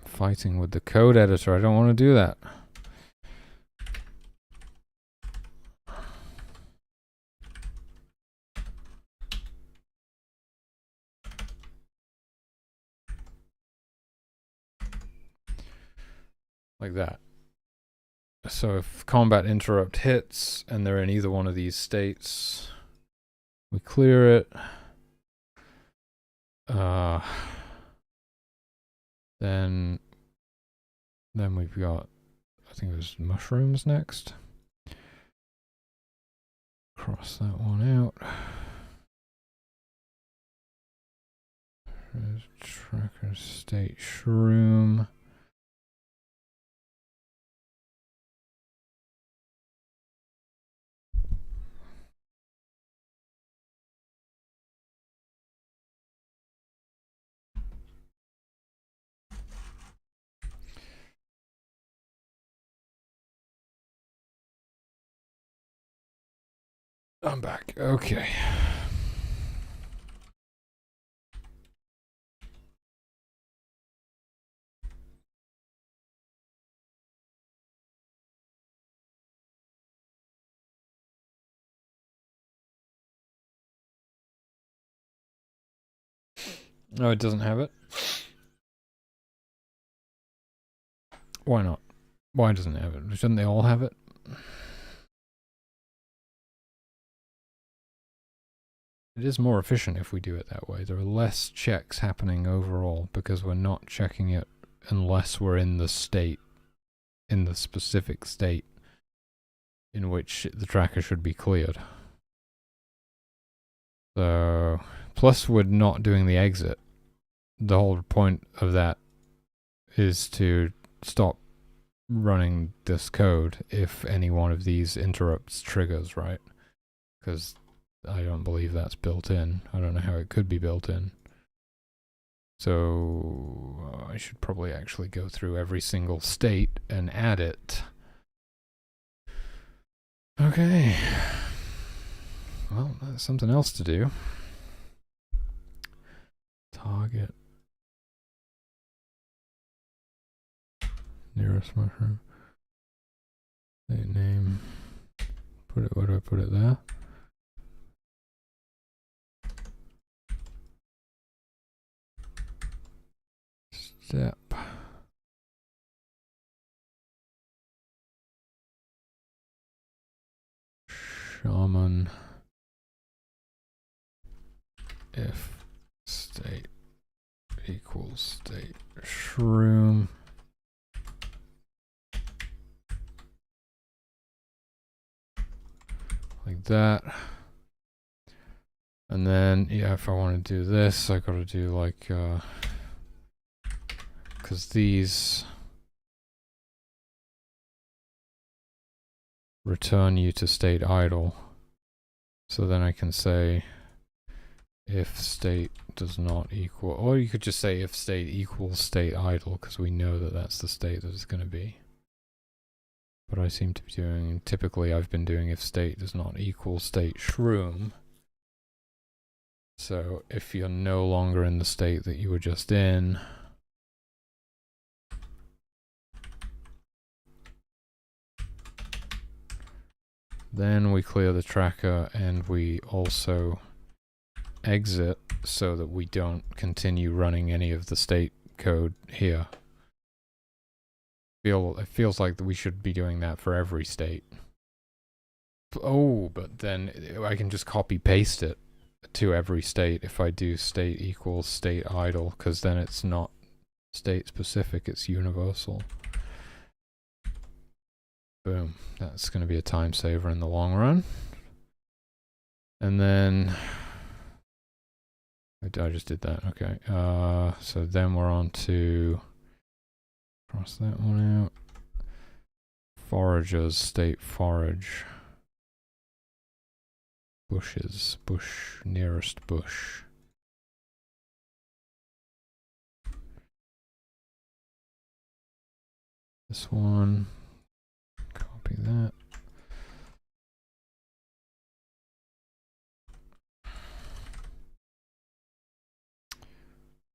Fighting with the code editor. I don't want to do that. Like that. So if combat interrupt hits and they're in either one of these states, we clear it. Then we've got, I think it was mushrooms next. Cross that one out. Tracker state shroom. I'm back. Okay. No, it doesn't have it. Why not? Why doesn't it have it? Shouldn't they all have it? It is more efficient if we do it that way. There are less checks happening overall because we're not checking it unless we're in the state, in the specific state in which the tracker should be cleared. So, plus we're not doing the exit. The whole point of that is to stop running this code if any one of these interrupts triggers, right? Because I don't believe that's built in. I don't know how it could be built in. So I should probably actually go through every single state and add it. Okay. Well, that's something else to do. Target. Nearest mushroom. State name. Put it, where do I put it there? step. Shaman if state equals state shroom. Like that. And then, yeah, if I want to do this, I gotta do like, because these return you to state idle. So then I can say if state does not equal, or you could just say if state equals state idle, because we know that that's the state that it's going to be. But I seem to be doing, typically I've been doing if state does not equal state shroom. So if you're no longer in the state that you were just in, then we clear the tracker and we also exit so that we don't continue running any of the state code here. It feels like we should be doing that for every state. Oh, but then I can just copy paste it to every state if I do state equals state idle, because then it's not state specific, it's universal. Boom. That's going to be a time saver in the long run. And then I just did that. Okay. So then we're on to cross that one out. Foragers, state forage. Bushes, bush, nearest bush. This one. Copy that.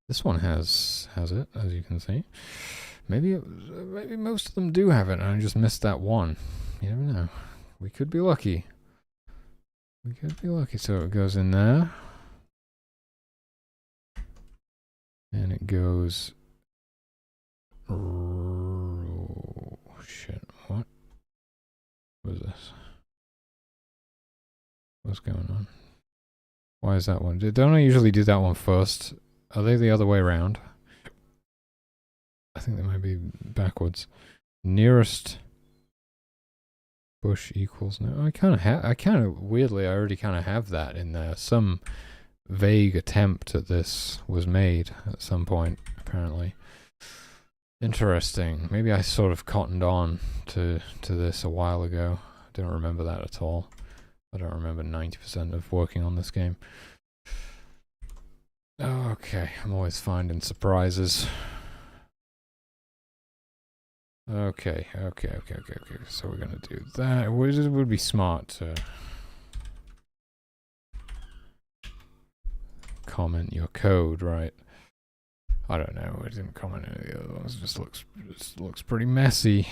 This one has it, as you can see. Maybe most of them do have it, and I just missed that one. You never know. We could be lucky. We could be lucky. So it goes in there, and it goes. Oh shit! What was this? What's going on? Why is that one? Don't I usually do that one first? Are they the other way around? I think they might be backwards. Nearest bush equals no. I kind of weirdly, I already kind of have that in there. Some vague attempt at this was made at some point, apparently. Interesting. Maybe I sort of cottoned on to this a while ago. I don't remember that at all. I don't remember 90% of working on this game. Okay, I'm always finding surprises. Okay. So we're gonna do that. It would be smart to comment your code, right? I don't know. I didn't comment any of the other ones. It just looks pretty messy.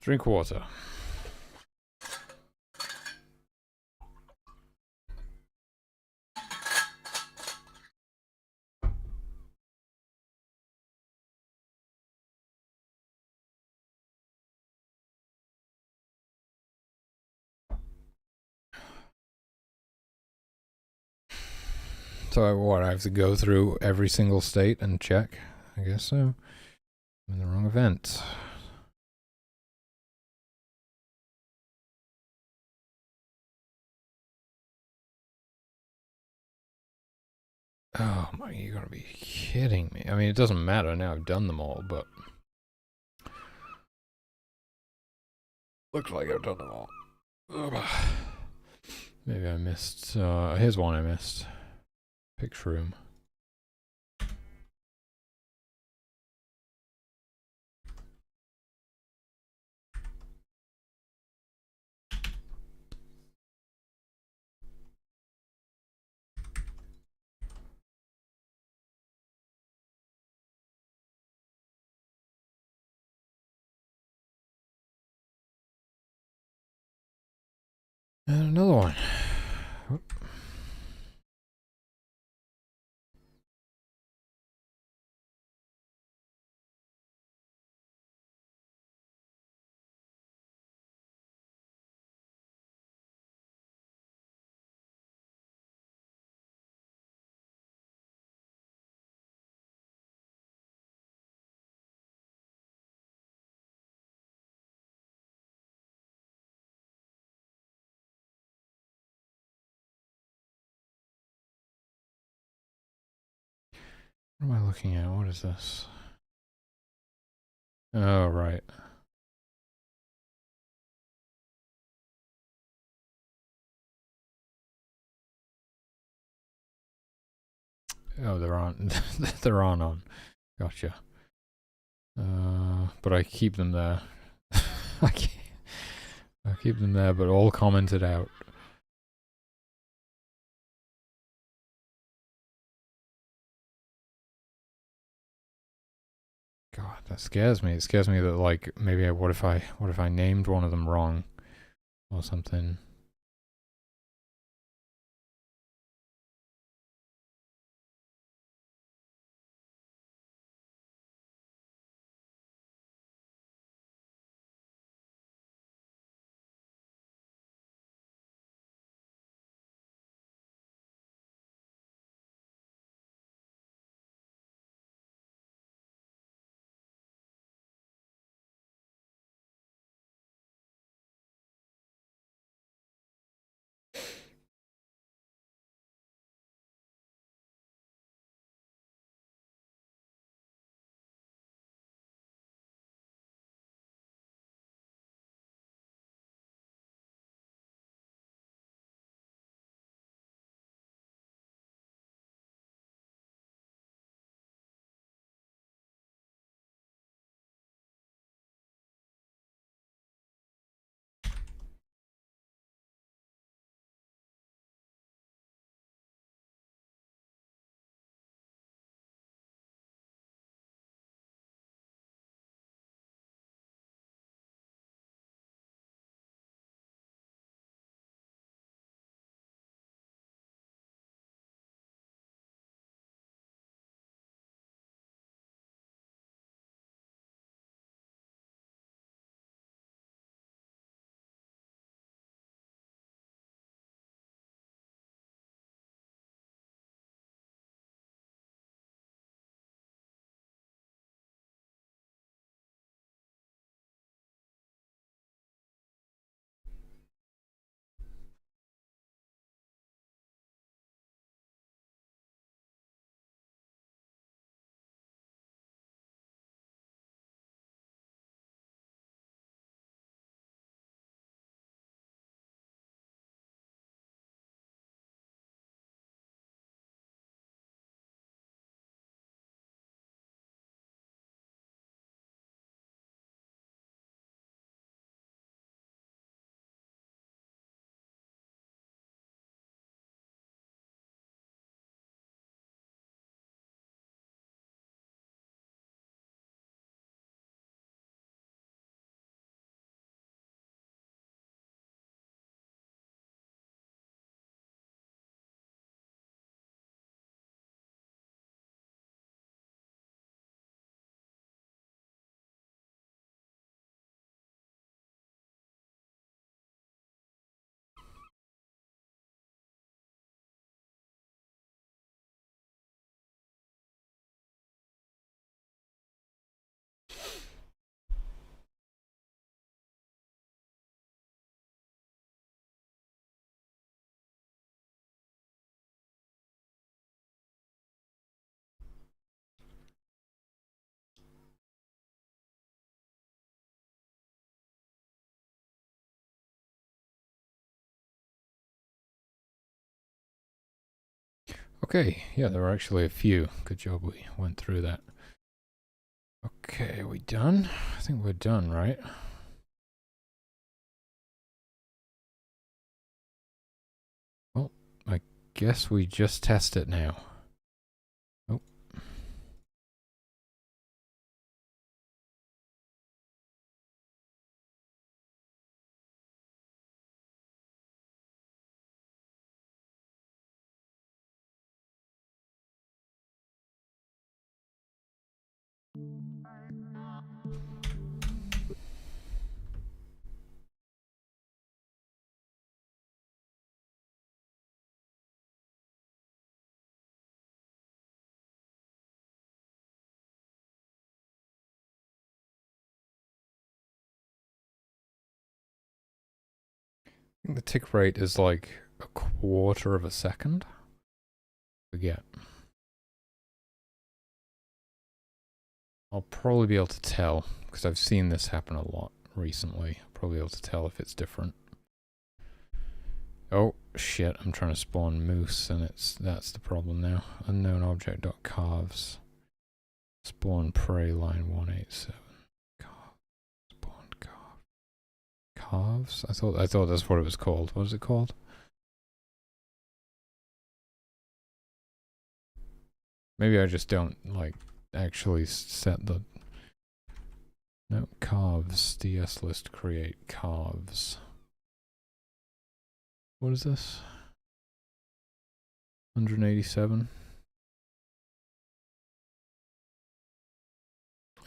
Drink water. So what, I have to go through every single state and check? I guess so. I'm in the wrong event. Oh my, you gotta be kidding me. I mean, it doesn't matter now, I've done them all, but... Looks like I've done them all. Ugh. Maybe I missed, here's one I missed. Picture room. And another one. What am I looking at? What is this? Oh, right. Oh, they're on. They're on. Gotcha. But I keep them there. I keep them there, but all commented out. God, that scares me. It scares me that, like, maybe what if I named one of them wrong or something? Okay, yeah, there were actually a few. Good job we went through that. Okay, are we done? I think we're done, right? Well, I guess we just test it now. Oh. I think the tick rate is like 1/4 of a second. Forget. I'll probably be able to tell, because I've seen this happen a lot recently. I'll probably be able to tell if it's different. Oh shit, I'm trying to spawn moose and that's the problem now. Unknown object.calves. Spawn prey line 187. Spawn calves? I thought that's what it was called. What is it called? Maybe I just don't like actually set the no calves. DS list create calves. What is this? 187.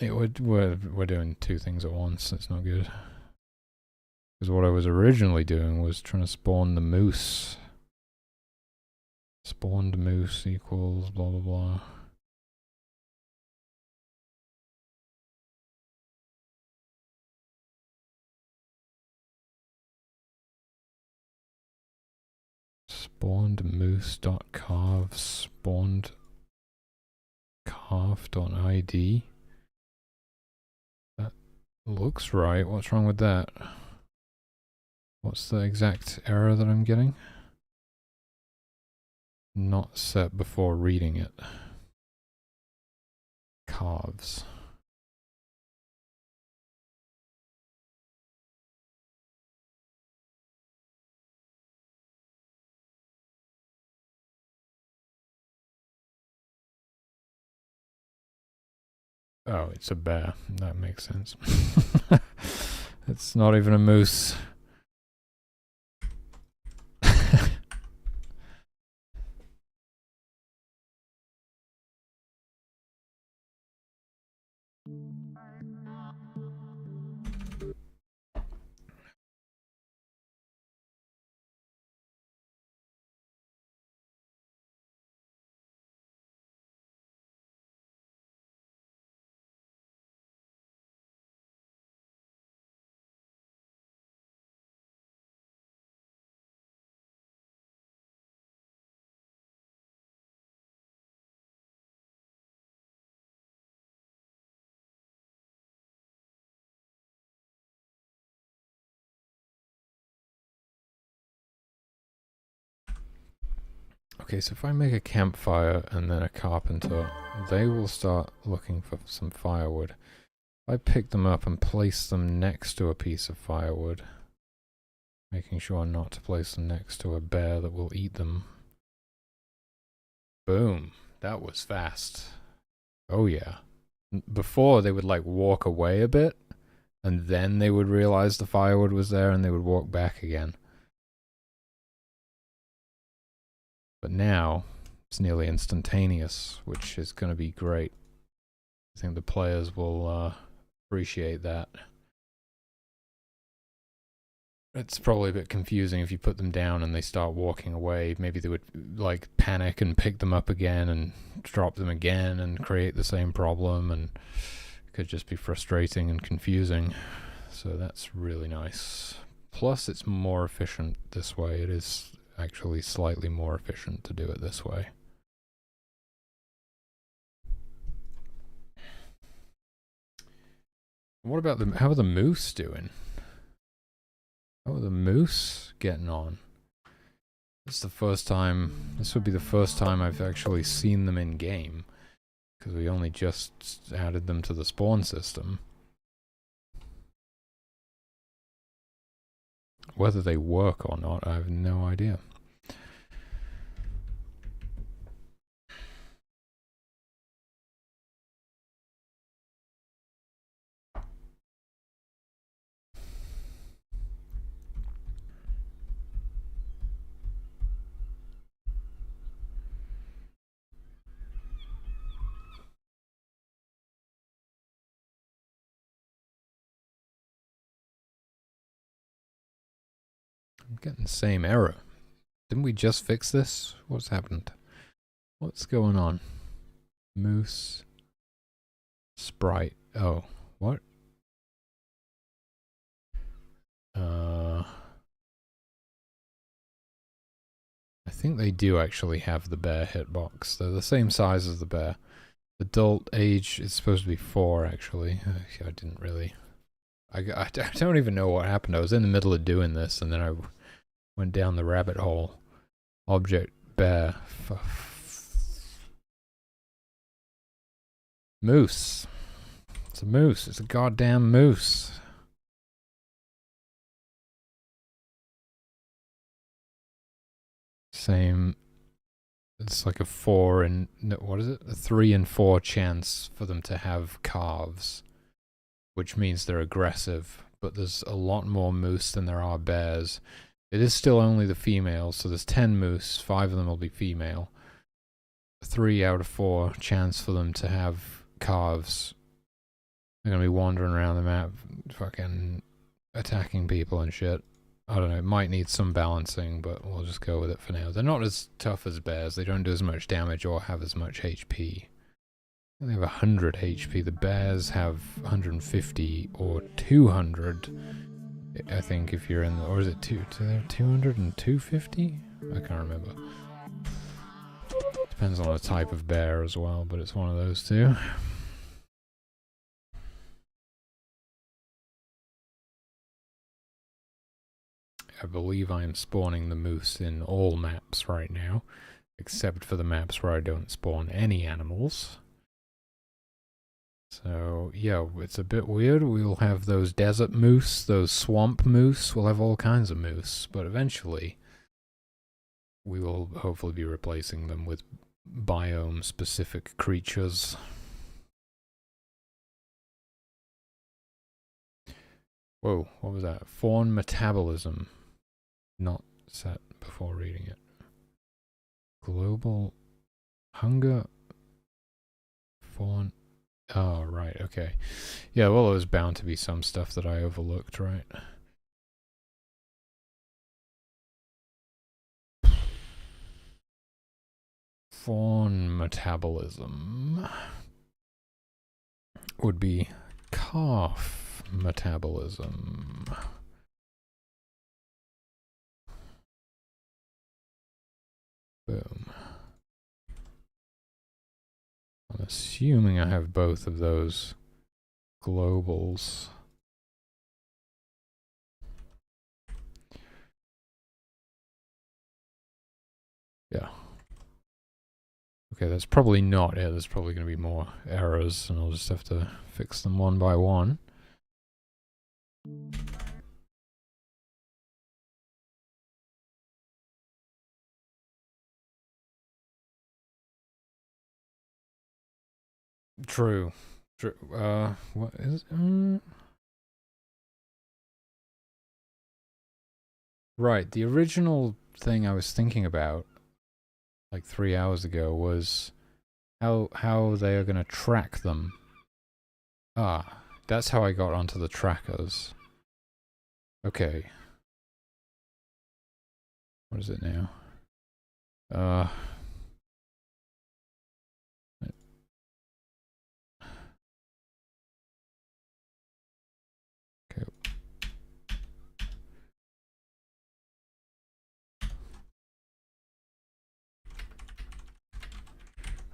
Yeah, we're doing two things at once. That's not good. Because what I was originally doing was trying to spawn the moose. Spawned moose equals blah blah blah. Spawned moose.calves. Spawned calf.id. That looks right. What's wrong with that? What's the exact error that I'm getting? Not set before reading it. Calves. Oh, it's a bear. That makes sense. It's not even a moose. Okay, so if I make a campfire and then a carpenter, they will start looking for some firewood. If I pick them up and place them next to a piece of firewood, making sure not to place them next to a bear that will eat them. Boom. That was fast. Oh yeah. Before they would like walk away a bit, and then they would realize the firewood was there and they would walk back again. But now, it's nearly instantaneous, which is going to be great. I think the players will appreciate that. It's probably a bit confusing if you put them down and they start walking away. Maybe they would like panic and pick them up again and drop them again and create the same problem, and it could just be frustrating and confusing. So that's really nice. Plus it's more efficient this way. It is actually slightly more efficient to do it this way. What about the, how are the moose doing? How are the moose getting on? This is the first time, this would be the first time I've actually seen them in game, because we only just added them to the spawn system. Whether they work or not, I have no idea. I'm getting the same error. Didn't we just fix this? What's happened? What's going on? Moose. Sprite. Oh, what? I think they do actually have the bear hitbox. They're the same size as the bear. Adult age is supposed to be 4, actually. I didn't really... I don't even know what happened. I was in the middle of doing this, and then I went down the rabbit hole. Object bear. Moose. It's a moose. It's a goddamn moose. Same. It's like a 4 and... No, what is it? A 3 and 4 chance for them to have calves. Which means they're aggressive. But there's a lot more moose than there are bears. It is still only the females, so there's 10 moose. 5 of them will be female. 3 out of 4 chance for them to have calves. They're gonna be wandering around the map, fucking attacking people and shit. I don't know, it might need some balancing, but we'll just go with it for now. They're not as tough as bears. They don't do as much damage or have as much HP. They have 100 HP. The bears have 150 or 200. I think if you're in the... Or is it 200 and 250? I can't remember. Depends on the type of bear as well, but it's one of those two. I believe I am spawning the moose in all maps right now, except for the maps where I don't spawn any animals. So, yeah, it's a bit weird. We'll have those desert moose, those swamp moose, we'll have all kinds of moose, but eventually we will hopefully be replacing them with biome-specific creatures. Whoa, what was that? Fawn metabolism. Not set before reading it. Global hunger. Fawn. Oh, right, okay. Yeah, well, there was bound to be some stuff that I overlooked, right? Fawn metabolism would be calf metabolism. Boom. I'm assuming I have both of those globals. Yeah. Okay, that's probably not it. There's probably going to be more errors, and I'll just have to fix them one by one. True. True. What is... Right, the original thing I was thinking about, like 3 hours ago, was how they are going to track them. Ah, that's how I got onto the trackers. Okay. What is it now? Okay.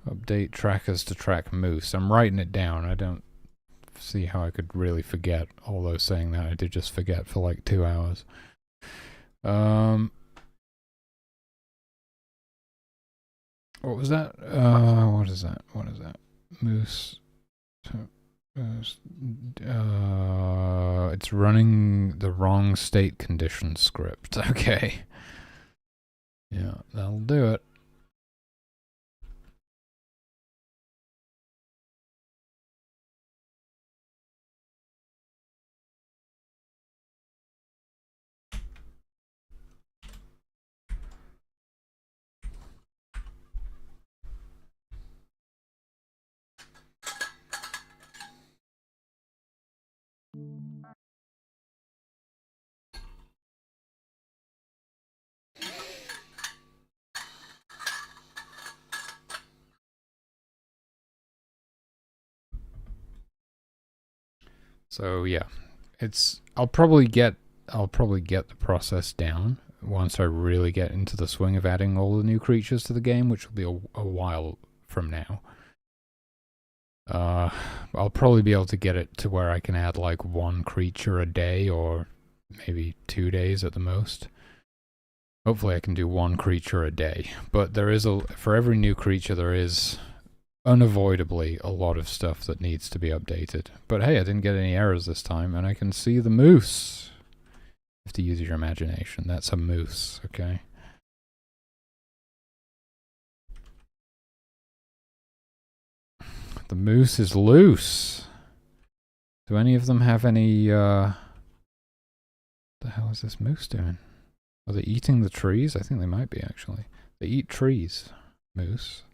Update trackers to track moose. I'm writing it down. I don't see how I could really forget, although saying that I did just forget for like 2 hours. What was that? What is that? What is that? Moose. It's running the wrong state condition script. Okay. Yeah, that'll do it. So yeah, I'll probably get the process down once I really get into the swing of adding all the new creatures to the game, which will be a while from now. I'll probably be able to get it to where I can add like one creature a day, or maybe 2 days at the most. Hopefully I can do one creature a day, but for every new creature there is unavoidably a lot of stuff that needs to be updated. But hey, I didn't get any errors this time, and I can see the moose. You have to use your imagination. That's a moose, okay? The moose is loose. Do any of them have any, what the hell is this moose doing? Are they eating the trees? I think they might be, actually. They eat trees, moose.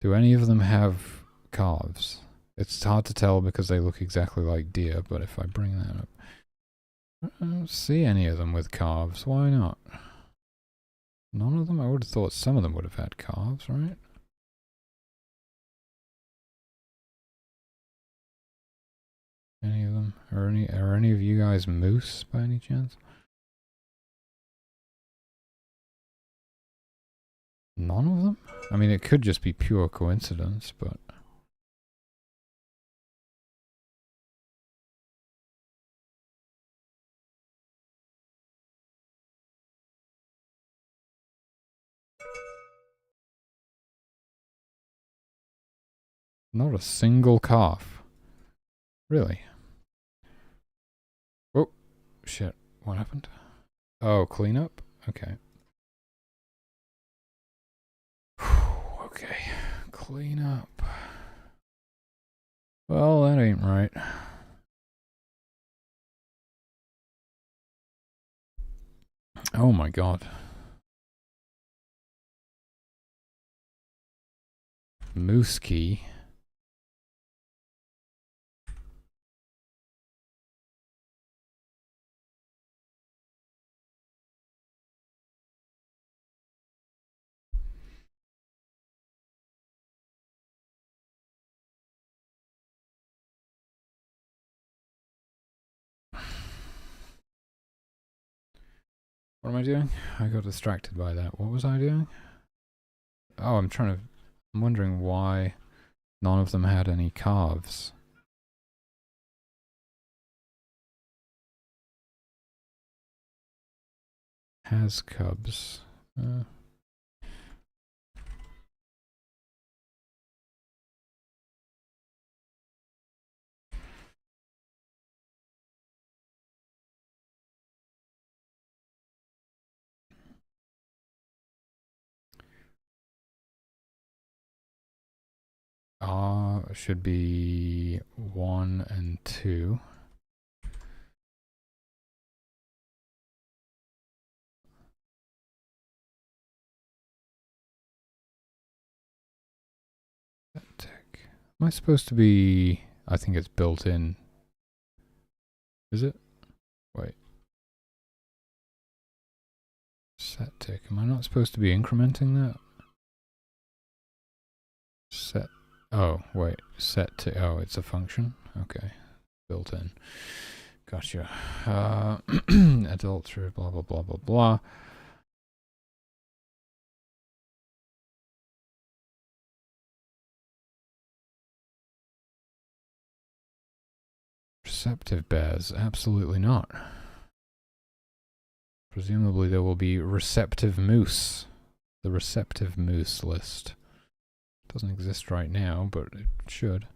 Do any of them have calves? It's hard to tell because they look exactly like deer, but if I bring that up... I don't see any of them with calves. Why not? None of them? I would have thought some of them would have had calves, right? Any of them? Are any of you guys moose by any chance? None of them? I mean, it could just be pure coincidence, but... Not a single calf. Really? Oh, shit. What happened? Oh, cleanup? Okay. Okay. Clean up. Well, that ain't right. Oh my god. Moose key. What am I doing? I got distracted by that. What was I doing? Oh, I'm wondering why none of them had any calves. Has cubs. Should be 1 and 2. Am I supposed to be... I think it's built in. Is it? Wait. Set tick. Am I not supposed to be incrementing that? Set. Oh, wait. Set tick. Oh, it's a function? Okay. Built in. Gotcha. Adult through blah, blah, blah, blah, blah. Receptive bears. Absolutely not. Presumably there will be receptive moose. The receptive moose list. Doesn't exist right now, but it should.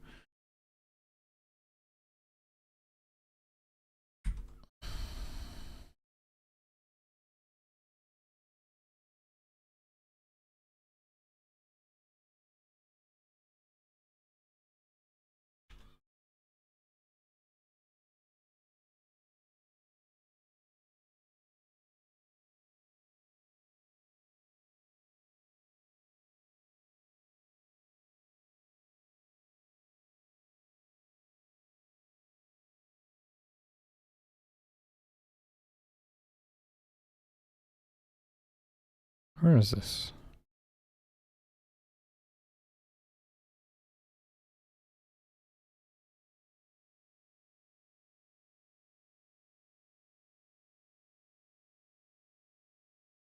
Where is this?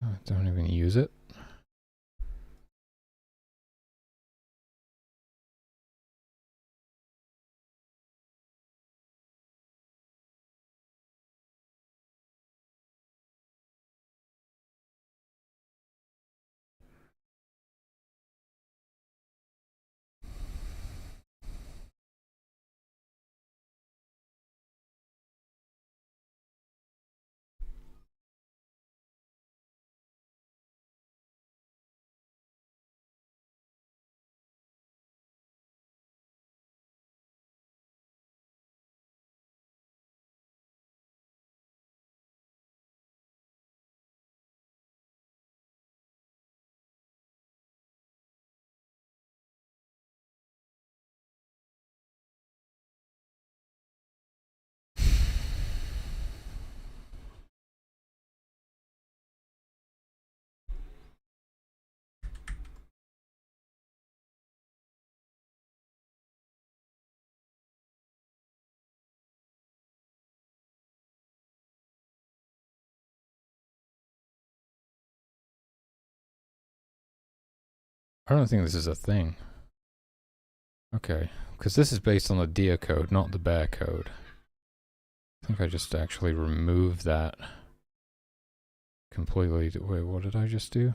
I don't even use it. I don't think this is a thing. Okay, because this is based on the deer code, not the bear code. I think I just actually removed that completely. Wait, what did I just do?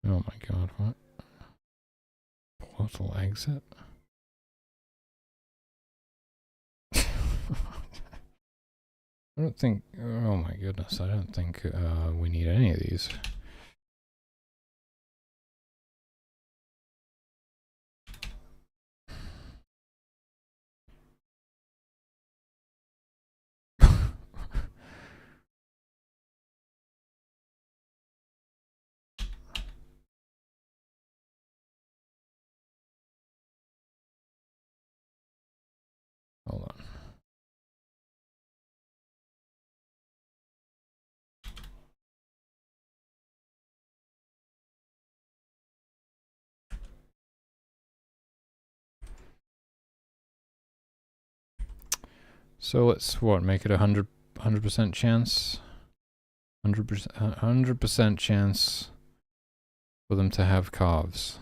Oh my god, what? Portal exit? I don't think, oh my goodness, I don't think we need any of these. Hold on. So let's, what, make it 100% chance? 100% chance for them to have calves.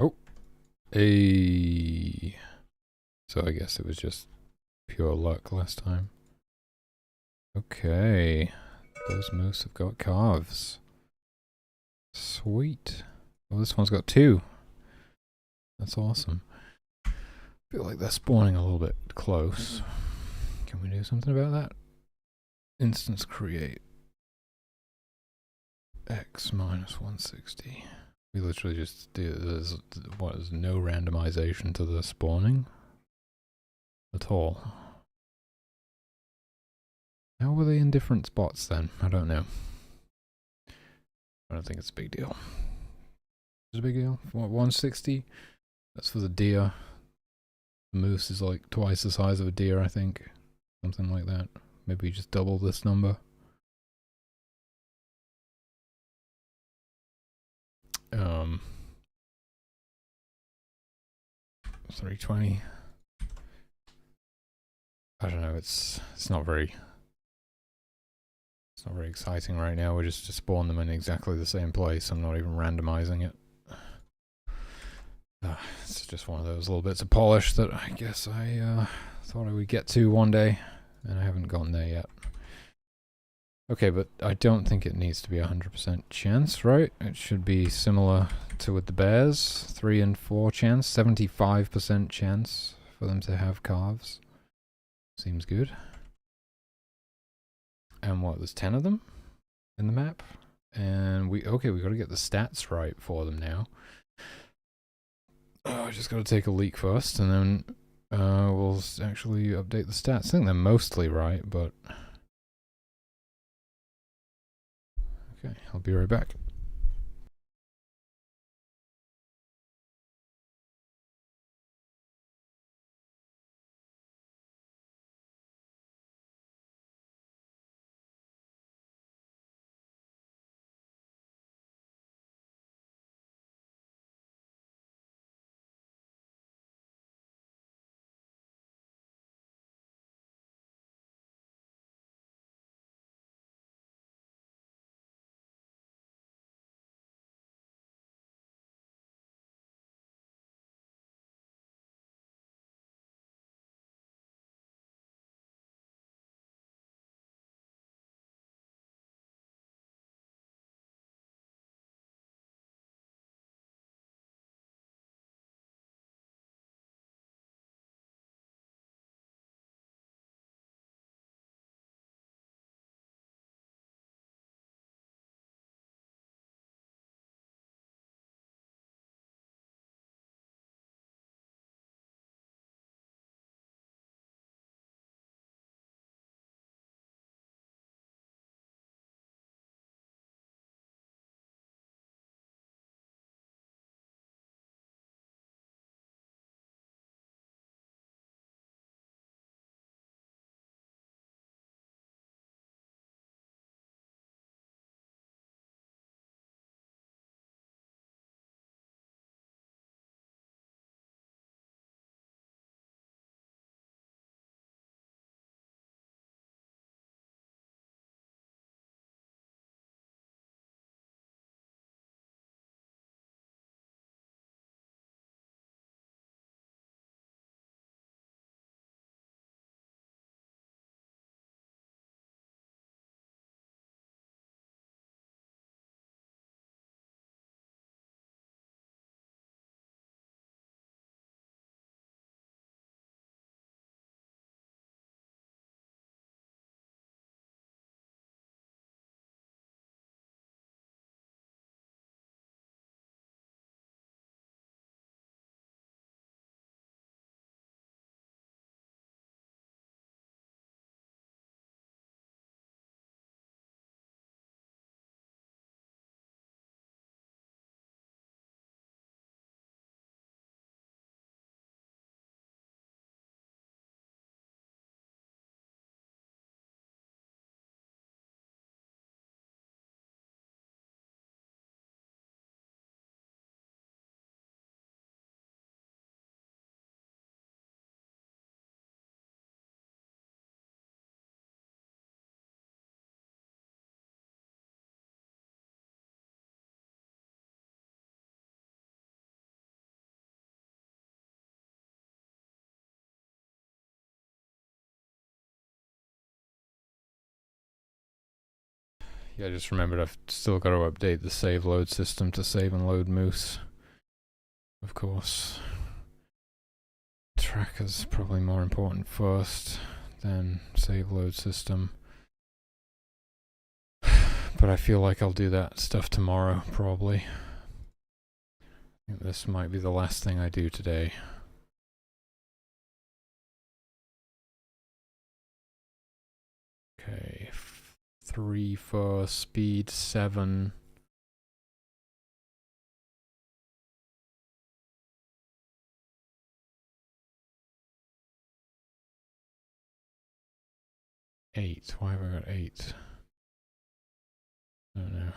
Oh, so I guess it was just pure luck last time. Okay, those moose have got calves. Sweet. Well, this one's got 2. That's awesome. Feel like they're spawning a little bit close. Can we do something about that? instance create x minus 160. We literally just do, there's no randomization to the spawning at all. How were they in different spots then? I don't know. I don't think it's a big deal. It's a big deal. What, 160? That's for the deer. The moose is like twice the size of a deer, I think. Something like that. Maybe just double this number. 320. I don't know, it's not very exciting right now. We're just to spawn them in exactly the same place. I'm not even randomizing it. It's just one of those little bits of polish that I guess I thought I would get to one day, and I haven't gotten there yet. Okay, but I don't think it needs to be 100% chance, right? It should be similar to with the bears, 3 and 4 chance, 75% chance for them to have calves. Seems good. And what, there's 10 of them in the map? And we gotta get the stats right for them now. Oh, I just gotta take a leak first, and then we'll actually update the stats. I think they're mostly right, but... Okay, I'll be right back. Yeah, I just remembered I've still got to update the save load system to save and load moose. Of course. Tracker's probably more important first, then save load system. But I feel like I'll do that stuff tomorrow, probably. I think this might be the last thing I do today. Okay, 3 for speed, 7. Eight. Why have I got 8? I don't know.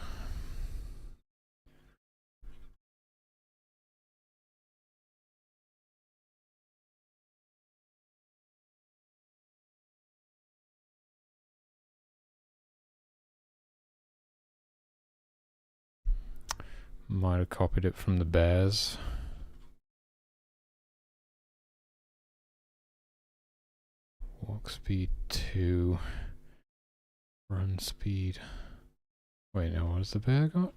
Might have copied it from the bears. Walk speed 2. Run speed. Wait, no, what has the bear got?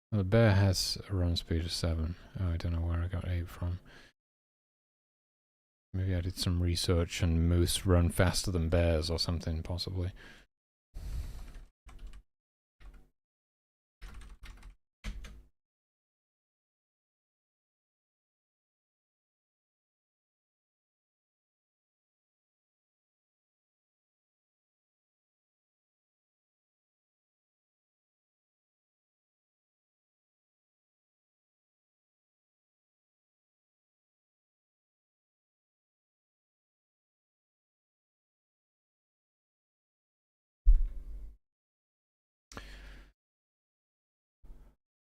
Well, the bear has a run speed of 7. Oh, I don't know where I got 8 from. Maybe I did some research and moose run faster than bears or something, possibly.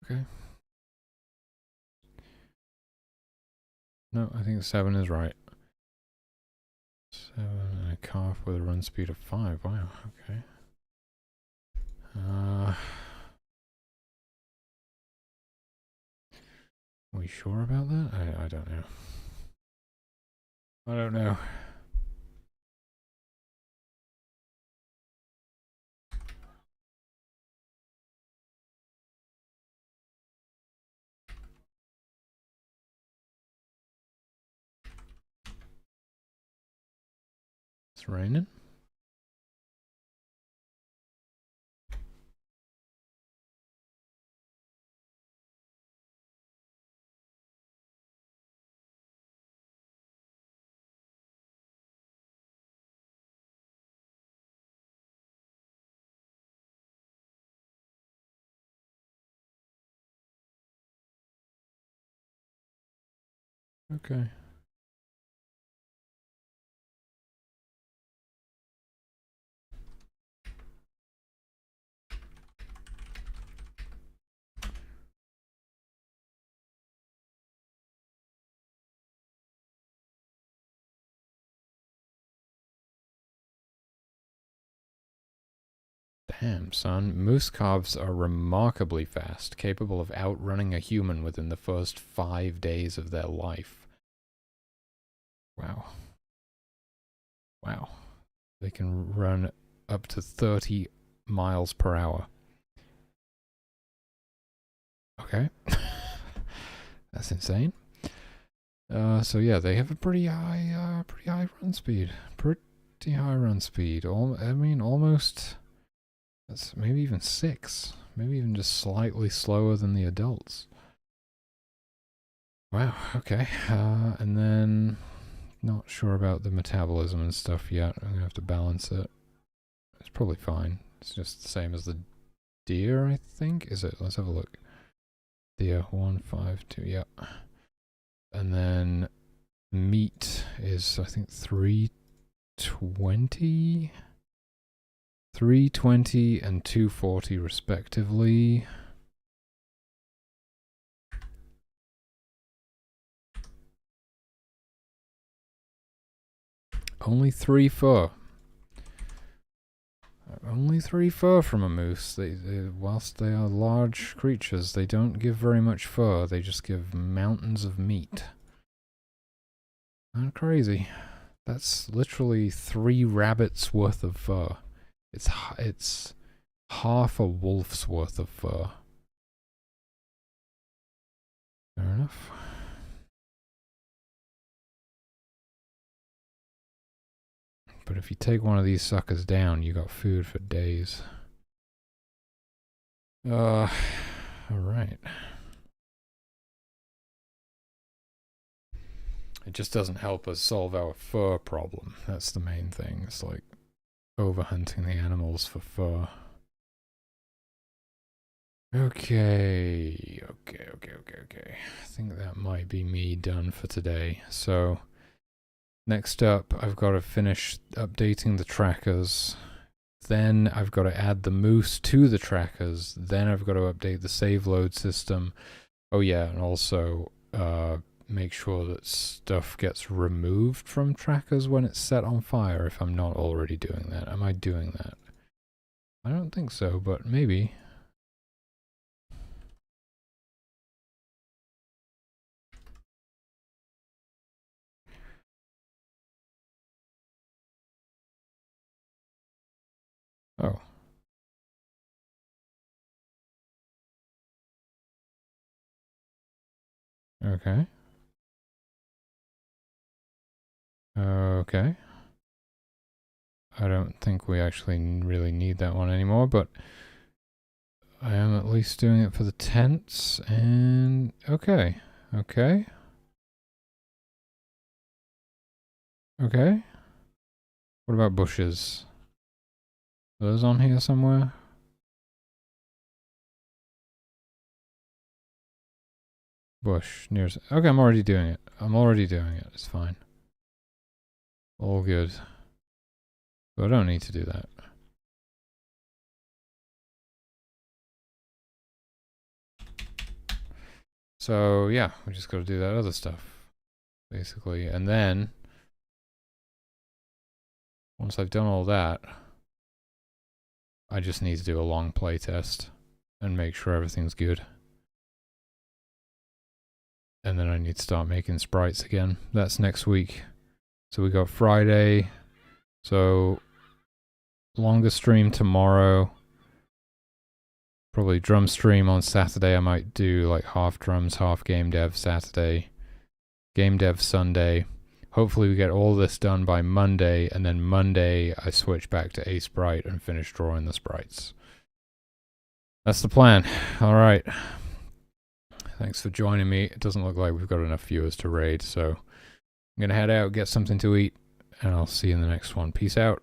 Okay. No, I think 7 is right. 7 and a calf with a run speed of 5. Wow, okay. Are we sure about that? I don't know. I don't know. It's raining. Okay. Damn, son. Moose calves are remarkably fast, capable of outrunning a human within the first 5 days of their life. Wow. Wow. They can run up to 30 miles per hour. Okay. That's insane. So yeah, they have a pretty high run speed. Pretty high run speed. I mean, almost. That's maybe even 6. Maybe even just slightly slower than the adults. Wow. Okay. And then not sure about the metabolism and stuff yet. I'm gonna have to balance it. It's probably fine. It's just the same as the deer, I think. Is it? Let's have a look. Deer 152. Yep. And then meat is, I think, 320. 320 and 240 respectively. Only 3 fur. Only 3 fur from a moose. Whilst they are large creatures, they don't give very much fur. They just give mountains of meat. Kind of crazy. That's literally 3 rabbits worth of fur. It's half a wolf's worth of fur. Fair enough. But if you take one of these suckers down, you got food for days. Alright. It just doesn't help us solve our fur problem. That's the main thing. It's like overhunting the animals for fur. Okay. I think that might be me done for today. So, next up, I've got to finish updating the trackers. Then I've got to add the moose to the trackers. Then I've got to update the save load system. Oh yeah, and also make sure that stuff gets removed from trackers when it's set on fire if I'm not already doing that. Am I doing that? I don't think so, but maybe. Oh. Okay. Okay. I don't think we actually really need that one anymore, but I am at least doing it for the tents, and okay. Okay. Okay. What about bushes? Are those on here somewhere? Bush near. Okay, I'm already doing it. It's fine. All good. But I don't need to do that. So yeah, we just got to do that other stuff, basically. And then, once I've done all that, I just need to do a long play test and make sure everything's good. And then I need to start making sprites again. That's next week. So we got Friday. So longer stream tomorrow. Probably drum stream on Saturday. I might do like half drums, half game dev Saturday. Game dev Sunday. Hopefully we get all this done by Monday, and then Monday I switch back to a sprite and finish drawing the sprites. That's the plan. All right. Thanks for joining me. It doesn't look like we've got enough viewers to raid, so I'm going to head out, get something to eat, and I'll see you in the next one. Peace out.